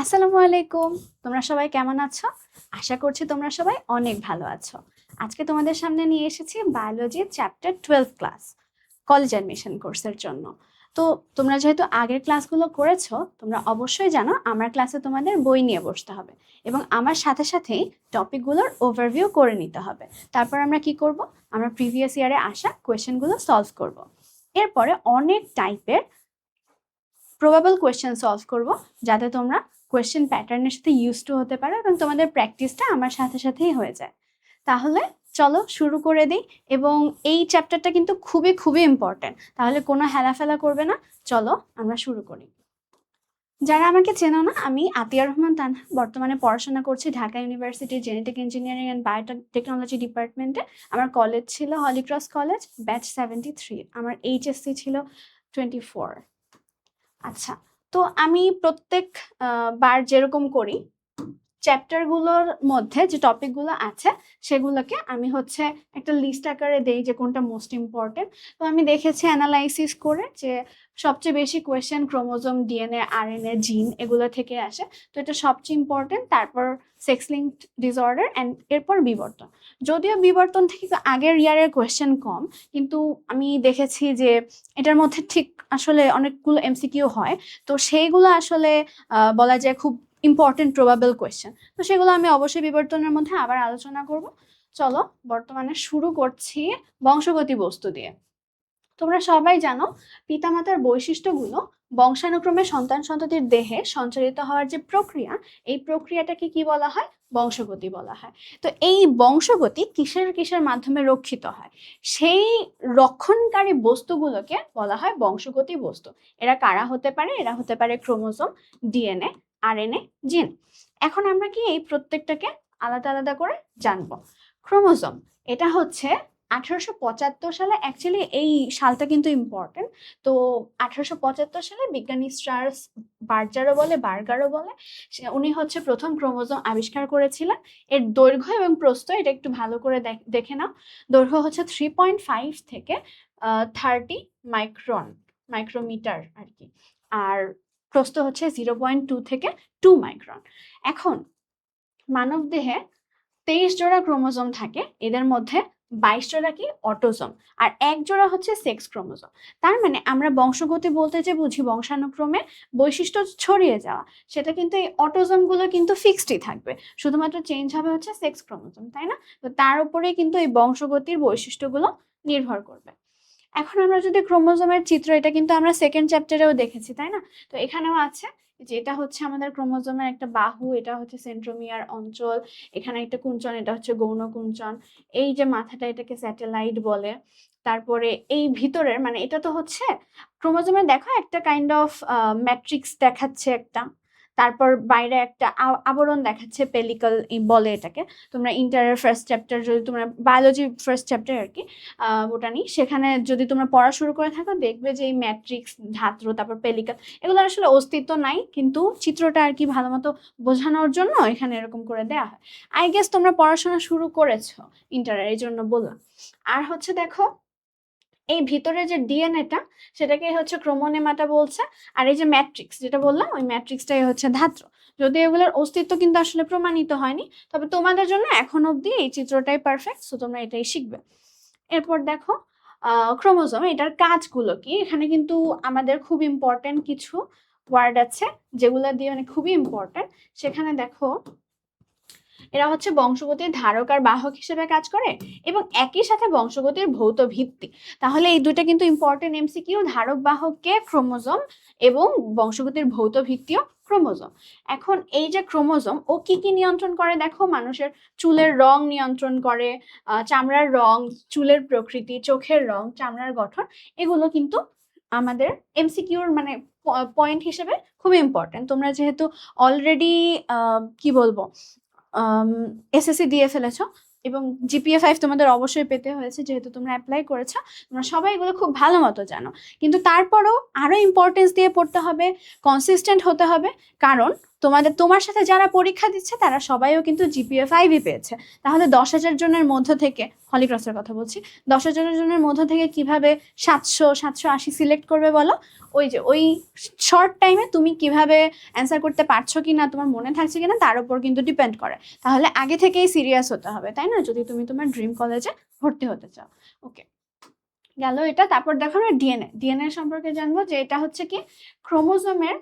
আসসালামু আলাইকুম। তোমরা সবাই কেমন আছো? আশা করছি তোমরা সবাই অনেক ভালো আছো। আজকে তোমাদের সামনে নিয়ে এসেছি biology chapter 12 class college admission কোর্সের জন্য। তো তোমরা যেহেতু আগের ক্লাসগুলো করেছো, তোমরা অবশ্যই জানো আমার ক্লাসে তোমাদের বই নিয়ে বসতে হবে এবং আমার সাথে সাথেই টপিকগুলোর ওভারভিউ করে নিতে হবে। তারপর আমরা কি করব? আমরা প্রিভিয়াস ইয়ারে আসা কোয়েশ্চেনগুলো সলভ করব। এরপরে অনেক টাইপের প্রবাবল কোয়েশ্চেন সলভ করব, যাতে তোমরা কোয়েশ্চেন প্যাটার্নের সাথে ইউজ টু হতে পারো এবং তোমাদের প্র্যাকটিসটা আমার সাথে সাথেই হয়ে যায়। তাহলে চলো শুরু করে দিই। এবং এই চ্যাপ্টারটা কিন্তু খুবই খুবই ইম্পর্টেন্ট, তাহলে কোনো হেলাফেলা করবে না। চলো আমরা শুরু করি। যারা আমাকে চেনো না, আমি আতিয়া রহমান তানহা, বর্তমানে পড়াশোনা করছি ঢাকা ইউনিভার্সিটির জেনেটিক ইঞ্জিনিয়ারিং অ্যান্ড বায়োটেকনোলজি ডিপার্টমেন্টে। আমার কলেজ ছিল হলিক্রস কলেজ, ব্যাচ 73। আমার এইচএসসি ছিল 24। আচ্ছা, তো আমি প্রত্যেক বার যেরকম করি, চ্যাপ্টারগুলোর মধ্যে যে টপিকগুলো আছে সেগুলোকে আমি একটা লিস্ট আকারে দেই যে কোনটা মোস্ট ইম্পর্টেন্ট। তো আমি দেখেছি অ্যানালাইসিস করে যে সবচেয়ে বেশি কোয়েশ্চেন ক্রোমোজোম, ডিএনএ, আরএনএ, জিন এগুলো থেকে আসে। তো এটা সবচেয়ে ইম্পর্টেন্ট। তারপর সেক্স লিঙ্কড ডিসঅর্ডার অ্যান্ড এরপর বিবর্তন। যদিও বিবর্তন থেকে আগের ইয়ারের কোয়েশ্চেন কম, কিন্তু আমি দেখেছি যে এটার মধ্যে ঠিক আসলে অনেকগুলো এমসিকিউ হয়। তো সেইগুলো আসলে বলা যায় খুব ইম্পর্টেন্ট প্রবাবল কোয়েশ্চেন। তো সেগুলো আমি অবশ্যই বিবর্তনের মধ্যে আবার আলোচনা করব। চলো বর্তমানে শুরু করছি বংশগতি বস্তু দিয়ে। তোমরা সবাই জানো পিতামাতার বৈশিষ্ট্যগুলো বংশানুক্রমে সন্তান সন্ততির দেহে সঞ্চারিত হওয়ার যে প্রক্রিয়া, এই প্রক্রিয়াটাকে কি বলা হয়? বংশগতি বলা হয়। তো এই বংশগতি কিসের কিসের মাধ্যমে রক্ষিত হয়? সেই রক্ষণকারী বস্তুগুলোকে বলা হয় বংশগতি বস্তু। এরা কারা হতে পারে? এরা হতে পারে ক্রোমোজোম, ডিএনএ, আরএনএ, জিন। এখন আমরা কি এই প্রত্যেকটাকে আলাদা আলাদা করে জানবো। ক্রোমোজোম, এটা হচ্ছে 1875 সালে, অ্যাকচুয়ালি এই সালটা কিন্তু ইম্পর্টেন্ট। তো 1875 সালে বিজ্ঞানী চার্লস বার্গারও বলে উনি প্রথম ক্রোমোজোম আবিষ্কার করেছিলেন। এর দৈর্ঘ্য এবং প্রস্থ এটা একটু ভালো করে দেখে নাও। দৈর্ঘ্য 3.5 থেকে 30 মাইক্রোমিটার আর কি। আর প্রস্থ 0.2 থেকে 2 মাইক্রন। এখন মানব দেহে 23 জোড়া ক্রোমোজোম থাকে। এদের মধ্যে 22 জোড়া কি অটোজোম, আর 1 জোড়া সেক্স ক্রোমোজোম। তার মানে আমরা বংশগতি বলতে যে বুঝি বংশানুক্রমে বৈশিষ্ট্য ছড়িয়ে যাওয়া, সেটা কিন্তু এই অটোজোম গুলো কিন্তু ফিক্সডই থাকবে, শুধুমাত্র চেঞ্জ হবে সেক্স ক্রোমোজোম, তাই না? তো তার উপরেই কিন্তু এই বংশগতির বৈশিষ্ট্যগুলো নির্ভর করবে। এখন আমরা যদি ক্রোমোজোমের চিত্র, এটা কিন্তু আমরা সেকেন্ড চ্যাপ্টারেও দেখেছি, তাই না? তো এখানেও আছে যে এটা আমাদের ক্রোমোজোমের একটা বাহু, এটা সেন্ট্রোমিয়ার অঞ্চল, এখানে একটা কুঞ্চন, এটা গৌণ কুঞ্চন, এই যে মাথাটা এটাকে স্যাটেলাইট বলে। তারপরে এই ভিতরের মানে এটা তো ক্রোমোজোমে দেখো একটা কাইন্ড অফ ম্যাট্রিক্স দেখাচ্ছে একটা, তারপর বাইরে একটা আবরণ দেখাচ্ছে, পেলিকল বলে এটাকে। তোমরা ইন্টারের ফার্স্ট চ্যাপ্টার, যদি তোমরা বায়োলজি ফার্স্ট চ্যাপ্টার আর কি বোটানি, সেখানে যদি তোমরা পড়া শুরু করে থাকো, দেখবে যে এই ম্যাট্রিক্স, ধাত্র, তারপর পেলিকল, এগুলো আসলে অস্তিত্ব নাই, কিন্তু চিত্রটা আর কি ভালো মতো বোঝানোর জন্য এখানে এরকম করে দেওয়া হয়। আই গেস তোমরা পড়াশোনা শুরু করেছো ইন্টারের, এই জন্য বললাম। আর দেখো এই ভিতরে যে ডিএনএটা, সেটাকে ক্রোমোনেমাটা বলছে। আর এই যে ম্যাট্রিক্স যেটা বললাম, ওই ম্যাট্রিক্সটাই ধাত্র। যদি এগুলোর অস্তিত্ব কিন্তু আসলে প্রমাণিত হয়নি, তবে তোমাদের জন্য এখন অবধি এই চিত্রটাই পারফেক্ট, সো তোমরা এটাই শিখবে। এরপর দেখো ক্রোমোজোম, এটার কাজগুলো কি। এখানে কিন্তু আমাদের খুব ইম্পর্টেন্ট কিছু ওয়ার্ড আছে যেগুলো দিয়ে খুবই ইম্পর্টেন্ট। সেখানে দেখো এরা বংশগতির ধারক আর বাহক হিসেবে কাজ করে এবং একই সাথে বংশগতির ভৌত ভিত্তি। তাহলে এই দুটো কিন্তু ইম্পর্টেন্ট এমসিকিউ, ধারক বাহককে ক্রোমোজোম এবং বংশগতির ভৌত ভিত্তিও ক্রোমোজোম। এখন এই যে ক্রোমোজোম, ও কি কি নিয়ন্ত্রণ করে দেখো, মানুষের চুলের রং নিয়ন্ত্রণ করে, চামড়ার রং, চুলের প্রকৃতি, চোখের রং, চামড়ার গঠন, এগুলো কিন্তু আমাদের এমসিকিউর পয়েন্ট হিসেবে খুব ইম্পর্টেন্ট। তোমরা যেহেতু অলরেডি কি বলবো এসএসসি দিয়ে ফেলেছো এবং জিপিএ 5 তোমাদের অবশ্যই পেতে হয়েছে, যেহেতু তোমরা অ্যাপ্লাই করেছো, তোমরা সবাই এগুলো খুব ভালো মতো জানো। কিন্তু তারপরও আরো ইম্পর্টেন্স দিয়ে পড়তে হবে, কনসিস্টেন্ট হতে হবে, কারণ তোমার সাথে যারা পরীক্ষা দিচ্ছে তারা সবাইও কিন্তু জিপিএ 5 পেয়েছে। তাহলে 10,000 জনের মধ্য থেকে, হলিক্রসের কথা বলছি, 10,000 জনের মধ্য থেকে কিভাবে 780 সিলেক্ট করবে বলো? ওই শর্ট টাইমে তুমি কিভাবে অ্যান্সার করতে পারছো কিনা, তোমার মনে থাকছে কিনা তার উপর কিন্তু ডিপেন্ড করে। তাহলে আগে থেকেই সিরিয়াস হতে হবে, তাই না, যদি তুমি তোমার ড্রিম কলেজে ভর্তি হতে চাও। ওকে, গেল এটা। তারপর দেখো আমরা ডিএনএ সম্পর্কে জানবো, যে এটা হচ্ছে কি ক্রোমোজোমের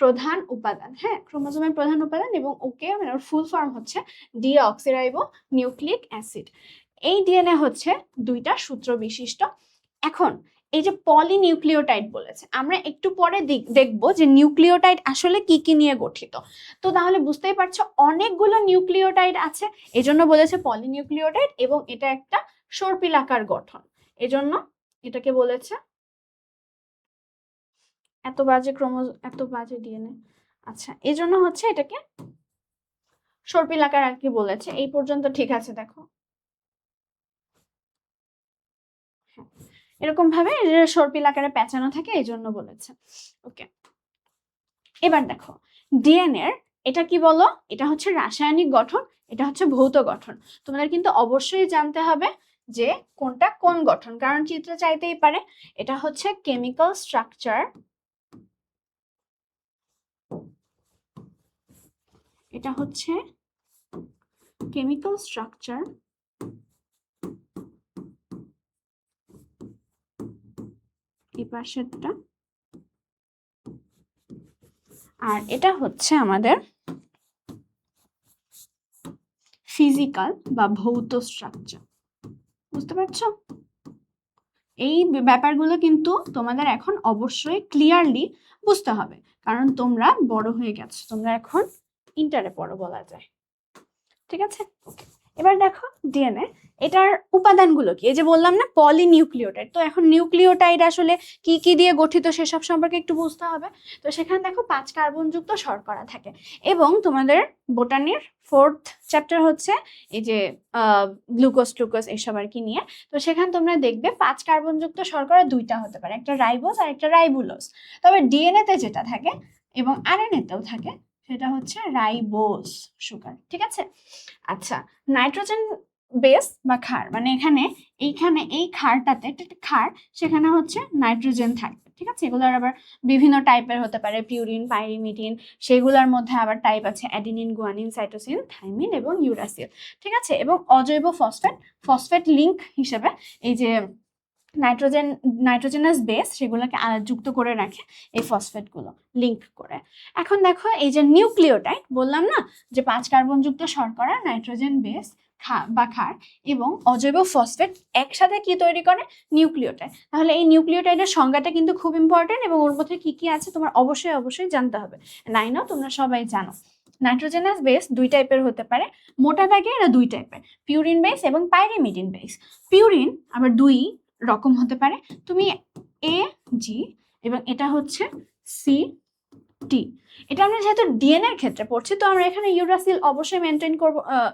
প্রধান উপাদান। হ্যাঁ, ক্রোমোজোমের প্রধান উপাদান, এবং ওকে মানে ওর ফুল ফর্ম হচ্ছে ডিঅক্সিরাইবো নিউক্লিক অ্যাসিড। এই ডিএনএ হচ্ছে 2টা সূত্র বিশিষ্ট। এখন এই যে পলিনিউক্লিওটাইড বলেছে, আমরা একটু পরে দেখবো যে নিউক্লিওটাইড আসলে কি কি নিয়ে গঠিত। তো তাহলে বুঝতেই পারছো অনেকগুলো নিউক্লিওটাইড আছে, এজন্য বলেছে পলিনিউক্লিওটাইড, এবং এটা একটা সর্পিলাকার গঠন, এজন্য এটাকে বলেছে এত বাজে ডিএনএ। আচ্ছা, এজন্য হচ্ছে এটাকে সর্পিলাকার আর কি বলেছে। এই পর্যন্ত ঠিক আছে? দেখো এরকম ভাবে সর্পিলাকারে পেঁচানো থাকে, এই জন্য বলেছে। ওকে, এবার দেখো ডিএনএর এটা কি বলো, এটা হচ্ছে রাসায়নিক গঠন, এটা হচ্ছে ভৌত গঠন। তোমাদের কিন্তু অবশ্যই জানতে হবে যে কোনটা কোন গঠন, কারণ চিত্র চাইতেই পারে। এটা হচ্ছে কেমিক্যাল স্ট্রাকচার, এটা হচ্ছে কেমিক্যাল স্ট্রাকচার, এই পাশেরটা, আর এটা হচ্ছে আমাদের ফিজিক্যাল বা ভৌত স্ট্রাকচার। বুঝতে পারছো? এই ব্যাপারগুলো কিন্তু তোমাদের এখন অবশ্যই ক্লিয়ারলি বুঝতে হবে, কারণ তোমরা বড় হয়ে গেছো, তোমরা এখন ইন্টারে পড়ো বলা যায়। ঠিক আছে? এবার দেখো ডিএনএ, এটার উপাদানগুলো কি? এই যে বললাম না পলিনিউক্লিওটাইড, তো এখন নিউক্লিওটাইড আসলে কি কি দিয়ে গঠিত সেসব সম্পর্কে একটু বুঝতে হবে। তো সেখানে দেখো 5 কার্বনযুক্ত শর্করা থাকে, এবং তোমাদের বোটানির 4th চ্যাপ্টার হচ্ছে এই যে গ্লুকোজ এইসব আর কি নিয়ে। তো সেখানে তোমরা দেখবে 5 কার্বনযুক্ত শর্করা 2টা হতে পারে, একটা রাইবোজ আর একটা রাইবুলোজ। তবে ডিএনএতে যেটা থাকে এবং আরএনএতেও থাকে সেটা হচ্ছে রাইবোজ সুগার। ঠিক আছে? আচ্ছা, নাইট্রোজেন বেস বা ক্ষার, মানে এইখানে এই ক্ষারটাতে একটা ক্ষার, সেখানে হচ্ছে নাইট্রোজেন থাকবে। ঠিক আছে? এগুলোর আবার বিভিন্ন টাইপের হতে পারে, পিউরিন, পাইরিমিডিন, সেগুলোর মধ্যে আবার টাইপ আছে অ্যাডিনিন, গুয়ানিন, সাইটোসিন, থাইমিন এবং ইউরাসিল। ঠিক আছে? এবং অজৈব ফসফেট লিঙ্ক হিসেবে এই যে নাইট্রোজেনাস বেস সেগুলোকে যুক্ত করে রাখে এই ফসফেটগুলো লিঙ্ক করে। এখন দেখো এই যে নিউক্লিওটাইড বললাম না, যে 5 কার্বনযুক্ত শর্করা, নাইট্রোজেন বেস বা ক্ষার এবং অজৈব ফসফেট একসাথে কি তৈরি করে? নিউক্লিওটাইড। তাহলে এই নিউক্লিওটাইডের সংজ্ঞাটা কিন্তু খুব ইম্পর্টেন্ট, এবং ওর মধ্যে কি কি আছে তোমার অবশ্যই জানতে হবে। নাইনও তোমরা সবাই জানো নাইট্রোজেনাস বেস 2 টাইপের হতে পারে, মোটা দাগে এরা 2 টাইপের, পিউরিন বেস এবং পাইরিমিডিন বেস। পিউরিন আবার 2 রকম হতে পারে, তুমি AG, এবং এটা হচ্ছে CT। এটা আমরা যেহেতু ডিএনএ এর ক্ষেত্রে পড়ছি, তো আমরা এখানে ইউরাসিল অবশ্যই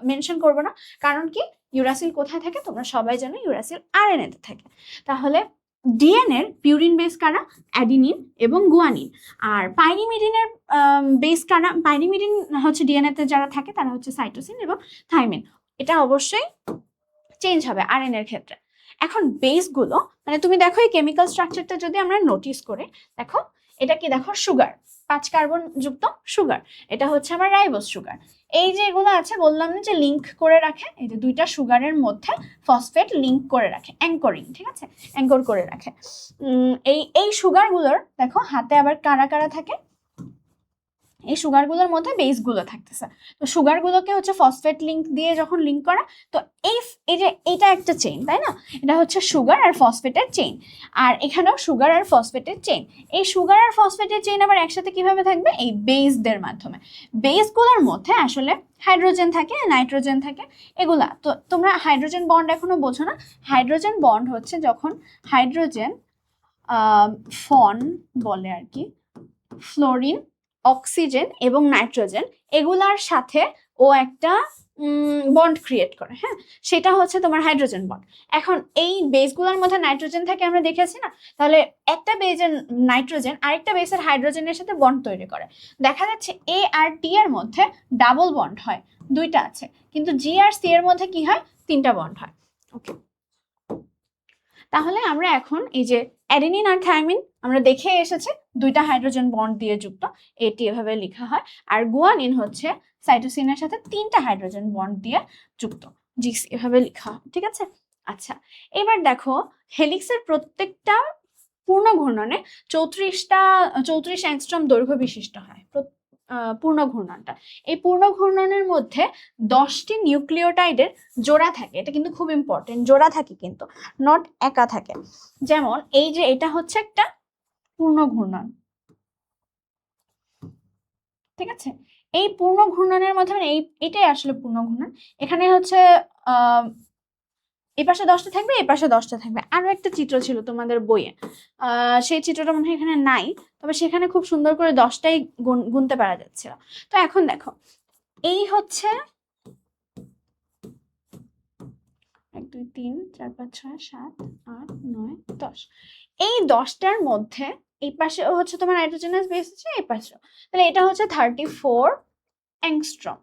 মেনশন করব না, কারণ কি ইউরাসিল কোথায় থাকে তোমরা সবাই জানো, ইউরাসিল আরএনএ তে থাকে। তাহলে ডিএনএ এর পিউরিন বেস কারা? অ্যাডিনিন এবং গুয়ানিন। আর পাইরিমিডিনের বেস কারা? পাইরিমিডিন হচ্ছে ডিএনএ তে যারা থাকে তারা হচ্ছে সাইটোসিন এবং থাইমিন। এটা অবশ্যই চেঞ্জ হবে আরএনএ এর ক্ষেত্রে। এখন বেসগুলো, মানে তুমি দেখো এই কেমিক্যাল স্ট্রাকচারটা যদি আমরা নোটিস করে দেখো, এটা কি দেখো সুগার, 5 কার্বন যুক্ত সুগার, এটা হচ্ছে আমার রাইবোজ সুগার। এই যে এগুলো আছে বললাম না যে লিঙ্ক করে রাখে, এই যে 2টা সুগারের মধ্যে ফসফেট লিঙ্ক করে রাখে, অ্যাঙ্করিং। ঠিক আছে? অ্যাঙ্কর করে রাখে। এই সুগারগুলোর দেখো হাতে আবার কারা কারা থাকে, এই সুগারগুলোর মধ্যে বেসগুলো থাকতেছে। তো সুগারগুলোকে হচ্ছে ফসফেট লিঙ্ক দিয়ে যখন লিঙ্ক করা, তো এই যে এটা একটা চেইন, তাই না? এটা হচ্ছে সুগার আর ফসফেটের চেইন, আর এখানেও সুগার আর ফসফেটের চেইন। এই সুগার আর ফসফেটের চেইন আবার একসাথে কিভাবে থাকবে? এই বেসদের মাধ্যমে। বেসগুলোর মধ্যে আসলে হাইড্রোজেন থাকে, নাইট্রোজেন থাকে, এগুলা। তো তোমরা হাইড্রোজেন বন্ড এখনো বোঝো না। হাইড্রোজেন বন্ড হচ্ছে যখন হাইড্রোজেন ফন বলে আর কি, ফ্লোরিন অক্সিজেন এবং নাইট্রোজেন এগুলার সাথে ও একটা বন্ড ক্রিয়েট করে, হ্যাঁ, সেটা হচ্ছে তোমার হাইড্রোজেন বন্ড। এখন এই বেসগুলোর মধ্যে নাইট্রোজেন থাকে আমরা দেখেছি না, তাহলে একটা বেজের নাইট্রোজেন আরেকটা বেসের হাইড্রোজেনের সাথে বন্ড তৈরি করে। দেখা যাচ্ছে এ আর টি এর মধ্যে ডাবল বন্ড হয়, দুইটা আছে, কিন্তু জি আর সি এর মধ্যে কি হয়, তিনটা বন্ড হয়। ওকে, তাহলে আমরা এখন এই যে অ্যাডেনিন আর থাইমিন আমরা দেখে এসেছি দুইটা হাইড্রোজেন বন্ড দিয়ে যুক্ত, এটি এভাবে লেখা হয়। আর গুয়ানিন হচ্ছে সাইটোসিনের সাথে তিনটা হাইড্রোজেন বন্ড দিয়ে যুক্ত, জিক্স এভাবে লেখা হয়, ঠিক আছে। আচ্ছা, এবার দেখো হেলিক্সের প্রত্যেকটা পূর্ণ ঘূর্ণনে 34 অ্যাংস্ট্রম দৈর্ঘ্য বিশিষ্ট হয় পূর্ণ ঘূর্ণনটা। এই পূর্ণ ঘূর্ণনের মধ্যে 10টি নিউক্লিওটাইডের জোড়া থাকে, এটা কিন্তু খুব ইম্পর্টেন্ট, জোড়া থাকে কিন্তু, নট একা থাকে। যেমন এই যে এটা হচ্ছে একটা পূর্ণ ঘূর্ণন, ঠিক আছে। এই পূর্ণ ঘূর্ণনের মধ্যে মানে এটাই আসলে পূর্ণ ঘূর্ণন। এখানে হচ্ছে এই পাশে 10টা থাকবে, এই পাশে 10টা থাকবে। আরো একটা চিত্র ছিল তোমাদের বইয়ে, সেই চিত্রটা মনে হয় এখানে নাই, তবে সেখানে খুব সুন্দর করে 10টাই গুনতে পারা যাচ্ছিল। তো এখন দেখো এই হচ্ছে 1 2 3 4 5 6 7 8 9 10, এই 10টার মধ্যে এই পাশে হচ্ছে তোমার নাইট্রোজেনাস বেস আছে, এই পাশে, তাহলে এটা হচ্ছে 34 অ্যাংস্ট্রম।